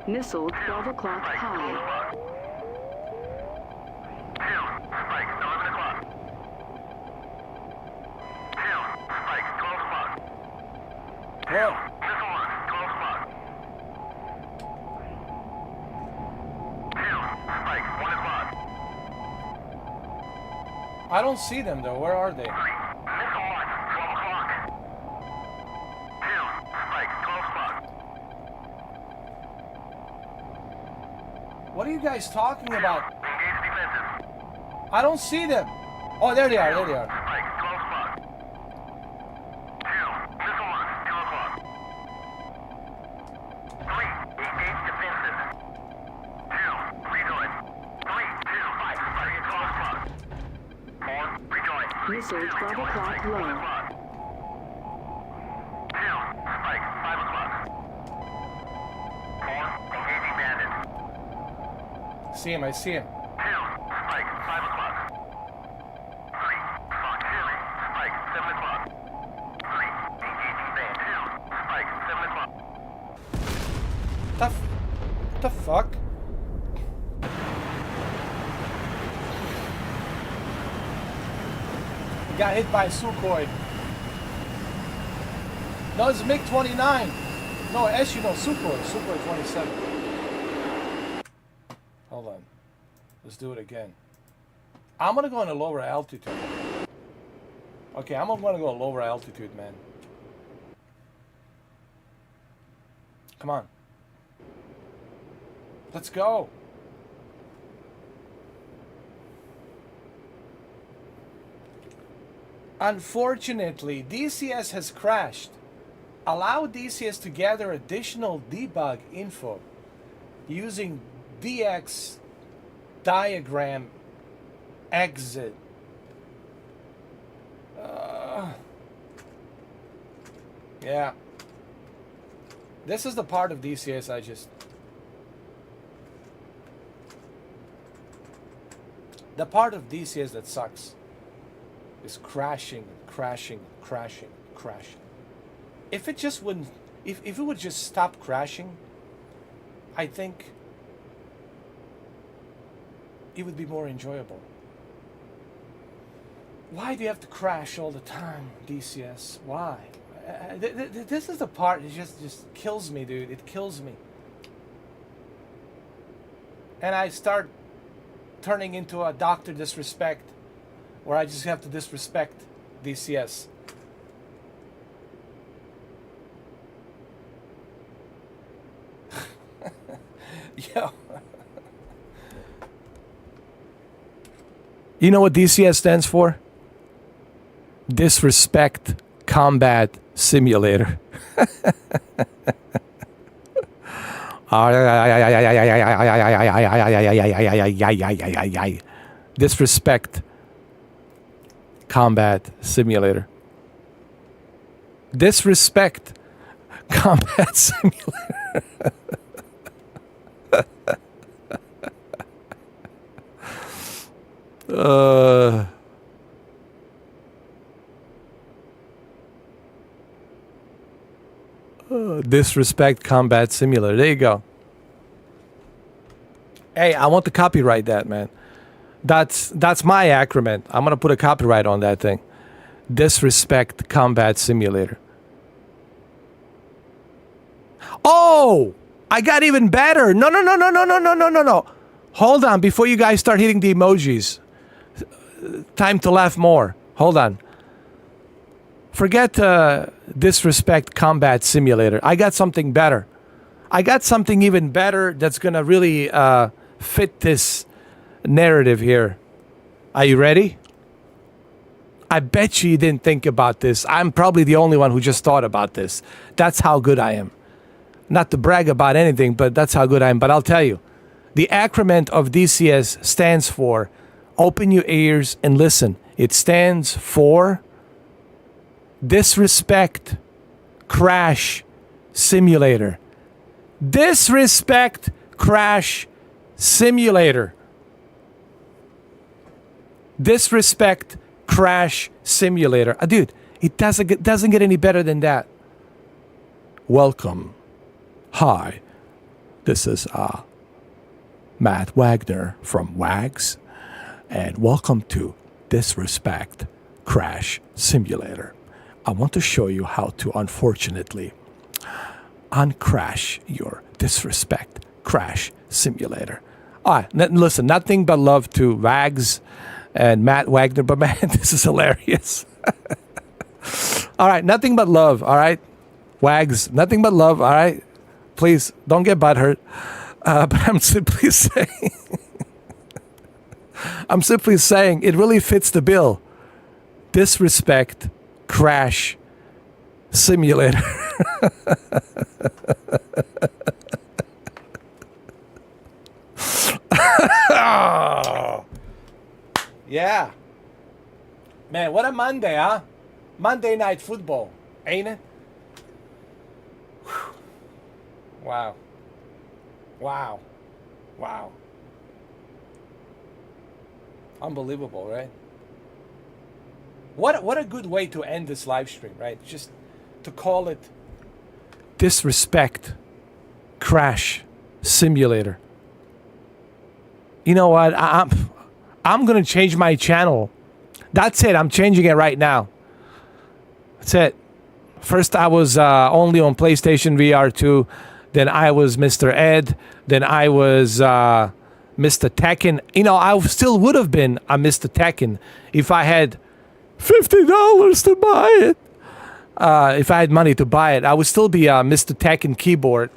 Missile 12 o'clock Spike, 12 high. o'clock. Down. Spike, 11 o'clock. Down. Spike, 12 o'clock. Whoa. Missile launch, 12 o'clock. Down. Spike, 1 o'clock. I don't see them though. Where are they? 3. Missile launch, 12 o'clock. Down. Spike, 12 o'clock. What are you guys talking about? Engage defensive. I don't see them. Oh, there they are. There they are. Strike, 12 o'clock. 2, missile launch, 2 o'clock. 3, engage defensive. 2, rejoin. 3, 2, 5, starting at 12 o'clock. 4, rejoin. Missile 12 o'clock 1 low. o'clock. 2, strike, 5 o'clock. 4, engaging bandit. See him. I see him. 2, strike, 5 o'clock. 3, Fox 2, strike, 7 o'clock. 3, engaging band. 2, strike, 7 o'clock. What the fuck? He got hit by a Sukhoi. No, it's MiG-29. No, SU, no, Sukhoi 27. Hold on. Let's do it again. I'm gonna go on a lower altitude. Okay, I'm gonna go lower altitude, man. Come on. Let's go. Unfortunately, DCS has crashed. Allow DCS to gather additional debug info using DX diagram exit. Yeah. This is the part of DCS I just... The part of DCS that sucks is crashing, crashing, crashing, crashing. If it just wouldn't... If it would just stop crashing, I think it would be more enjoyable. Why do you have to crash all the time, DCS? Why? This is the part that just kills me, dude. It kills me. And I start turning into a Dr. Disrespect, where I just have to disrespect DCS. Yo. You know what DCS stands for? Disrespect Combat Simulator. Disrespect Combat Simulator. Disrespect Combat Simulator. Disrespect Combat Simulator. There you go. Hey, I want to copyright that, man. That's my acronym. I'm gonna put a copyright on that thing. Disrespect Combat Simulator. Oh, I got even better. No. Hold on, before you guys start hitting the emojis. Time to laugh more. Hold on. Forget Disrespect Combat Simulator. I got something better. I got something even better that's going to really fit this narrative here. Are you ready? I bet you didn't think about this. I'm probably the only one who just thought about this. That's how good I am. Not to brag about anything, but that's how good I am. But I'll tell you, the acronym of DCS stands for, open your ears and listen. It stands for Disrespect Crash Simulator. Disrespect Crash Simulator. Disrespect Crash Simulator. Dude, it doesn't get any better than that. Welcome. Hi. This is Matt Wagner from Wags, and welcome to Disrespect Crash Simulator. I want to show you how to, unfortunately, uncrash your Disrespect Crash Simulator. All right, listen, nothing but love to Wags and Matt Wagner, but man, this is hilarious. All right, nothing but love, all right? Wags, nothing but love, all right? Please, don't get butthurt. But I'm simply saying, it really fits the bill. Disrespect, crash, simulator. Yeah. Man, what a Monday, huh? Monday Night Football, ain't it? Whew. Wow. Wow. Wow. Unbelievable, right? What a good way to end this live stream, right? Just to call it Disrespect Crash Simulator. You know what? I'm gonna change my channel. That's it. I'm changing it right now. That's it. First, I was only on PlayStation VR 2. Then I was Mr. Ed. Then I was Mr. Tekken. You know, I still would have been a Mr. Tekken if I had $50 to buy it. If I had money to buy it, I would still be a Mr. Tekken keyboard,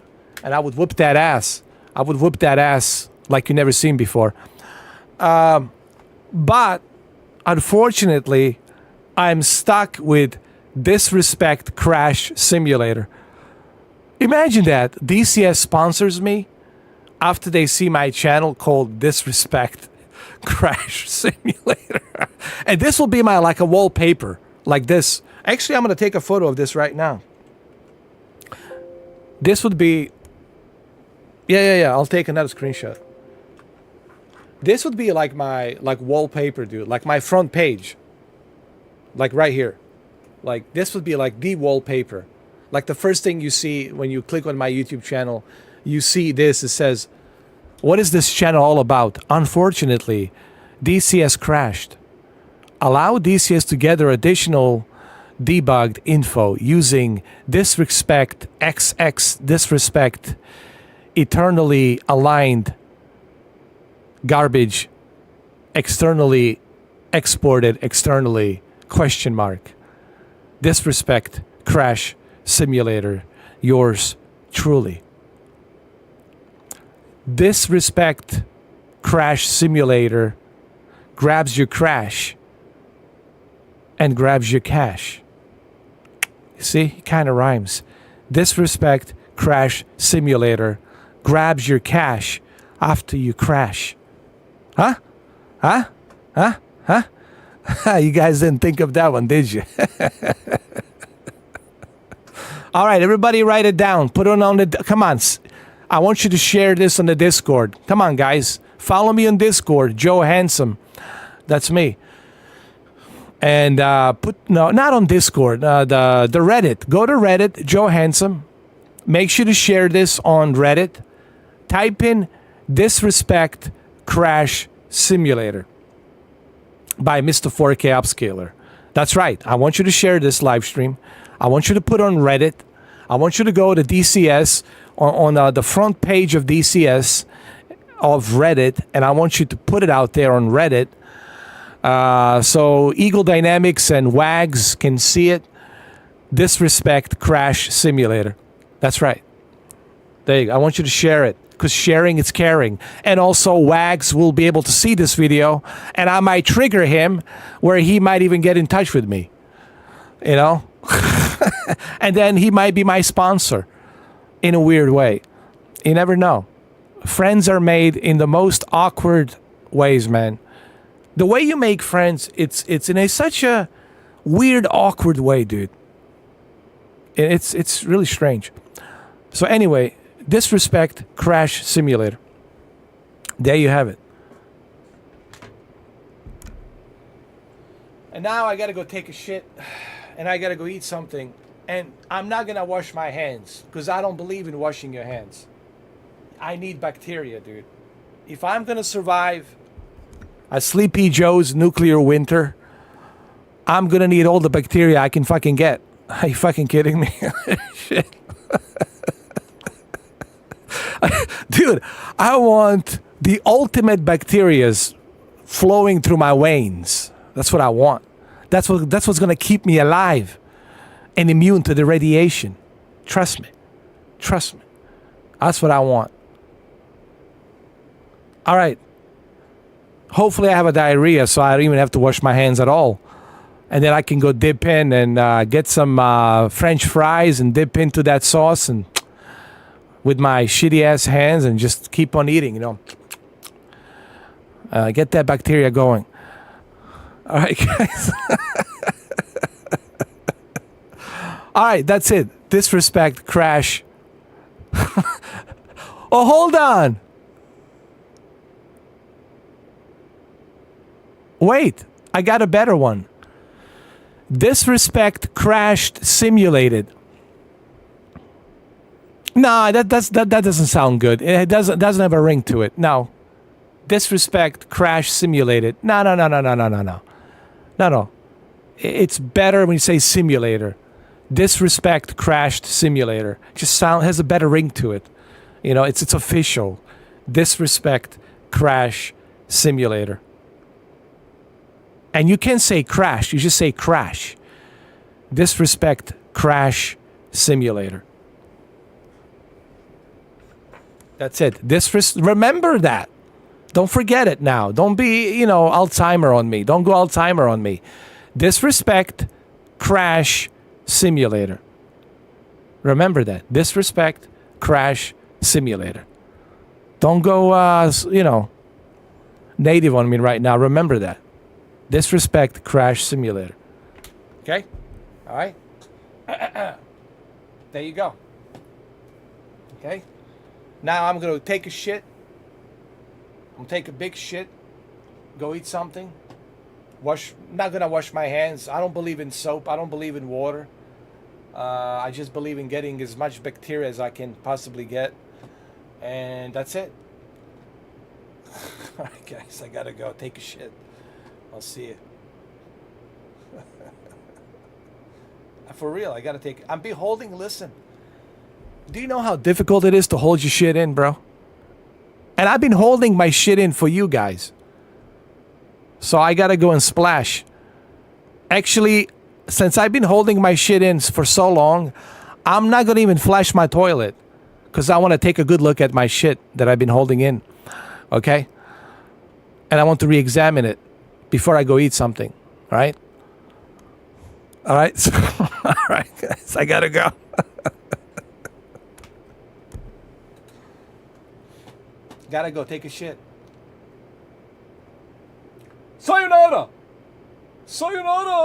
and I would whoop that ass. I would whoop that ass like you never seen before. But unfortunately, I'm stuck with Disrespect Crash Simulator. Imagine that. DCS sponsors me after they see my channel called Disrespect Crash Simulator. And this will be my, like, a wallpaper, like this. Actually, I'm going to take a photo of this right now. This would be... Yeah. I'll take another screenshot. This would be like my, like, wallpaper, dude. Like my front page. Like right here. Like, this would be like the wallpaper. Like the first thing you see when you click on my YouTube channel, you see this. It says, what is this channel all about? Unfortunately, DCS crashed. Allow DCS to gather additional debugged info using disrespect, XX disrespect, eternally aligned garbage, externally exported externally, question mark. Disrespect Crash Simulator, yours truly. Disrespect Crash Simulator grabs your crash and grabs your cash. You see, it kind of rhymes. Disrespect Crash Simulator grabs your cash after you crash. Huh? You guys didn't think of that one, did you? All right, everybody write it down. Put it on the... Come on. I want you to share this on the Discord. Come on, guys. Follow me on Discord. Joe Handsome. That's me. And no, not on Discord. The Reddit. Go to Reddit, Joe Handsome. Make sure to share this on Reddit. Type in Disrespect Crash Simulator by Mr. 4K Upscaler. That's right. I want you to share this live stream. I want you to put on Reddit. I want you to go to DCS on the front page of DCS of Reddit, and I want you to put it out there on Reddit so Eagle Dynamics and WAGs can see it. Disrespect Crash Simulator. That's right. There you go. I want you to share it, because sharing is caring. And also WAGs will be able to see this video, and I might trigger him where he might even get in touch with me. You know? And then he might be my sponsor in a weird way. You never know. Friends are made in the most awkward ways, man. The way you make friends, it's in such a weird, awkward way, dude. It's really strange. So anyway, Disrespect Crash Simulator. There you have it. And now I gotta go take a shit, and I gotta go eat something, and I'm not gonna wash my hands because I don't believe in washing your hands. I need bacteria, dude. If I'm gonna survive a Sleepy Joe's nuclear winter, I'm gonna need all the bacteria I can fucking get. Are you fucking kidding me? Shit. Dude, I want the ultimate bacterias flowing through my veins. That's what I want. That's what's gonna keep me alive and immune to the radiation. Trust me. Trust me. That's what I want. All right. Hopefully I have a diarrhea so I don't even have to wash my hands at all. And then I can go dip in and get some French fries and dip into that sauce and with my shitty ass hands and just keep on eating, you know. Get that bacteria going. All right, guys. All right, that's it. Disrespect, crash. Oh, hold on. Wait, I got a better one. Disrespect, crashed, simulated. No, that doesn't sound good. It doesn't have a ring to it. No. Disrespect, crash, simulated. No. It's better when you say simulator. Disrespect, crashed, simulator. Just has a better ring to it. You know, it's official. Disrespect, crash, simulator. And you can say crash. You just say crash. Disrespect, crash, simulator. That's it. Remember that. Don't forget it now. Don't be, Alzheimer on me. Don't go Alzheimer on me. Disrespect, crash, simulator. Remember that. Disrespect, crash, simulator. Don't go, native on me right now. Remember that. Disrespect, crash, simulator. Okay? All right? There you go. Okay? Now I'm going to take a shit. I'm going to take a big shit. Go eat something. Not going to wash my hands. I don't believe in soap. I don't believe in water. I just believe in getting as much bacteria as I can possibly get. And that's it. All right, guys. I got to go take a shit. I'll see you. For real, I got to take... Listen. Do you know how difficult it is to hold your shit in, bro? And I've been holding my shit in for you guys. So I gotta go and splash. Actually, since I've been holding my shit in for so long, I'm not gonna even flush my toilet. Because I want to take a good look at my shit that I've been holding in. Okay? And I want to re-examine it before I go eat something. Alright? Alright? So, alright, guys. I gotta go. Gotta go take a shit. Sayonara! Sayonara!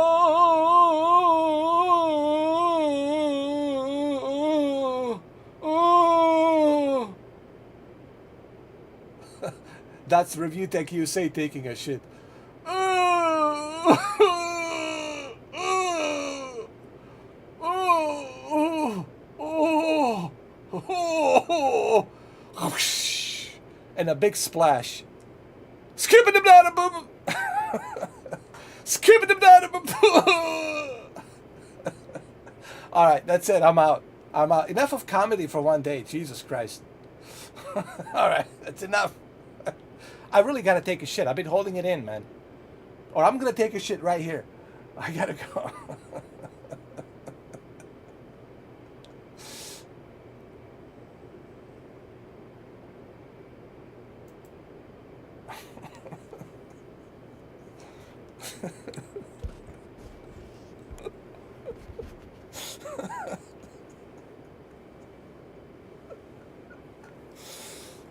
That's Review Tech USA taking a shit. And a big splash. Skipping them down, boom. Skipping them down, boom. All right, that's it. I'm out. Enough of comedy for one day. Jesus Christ. All right, that's enough. I really gotta take a shit. I've been holding it in, man. Or I'm gonna take a shit right here. I gotta go.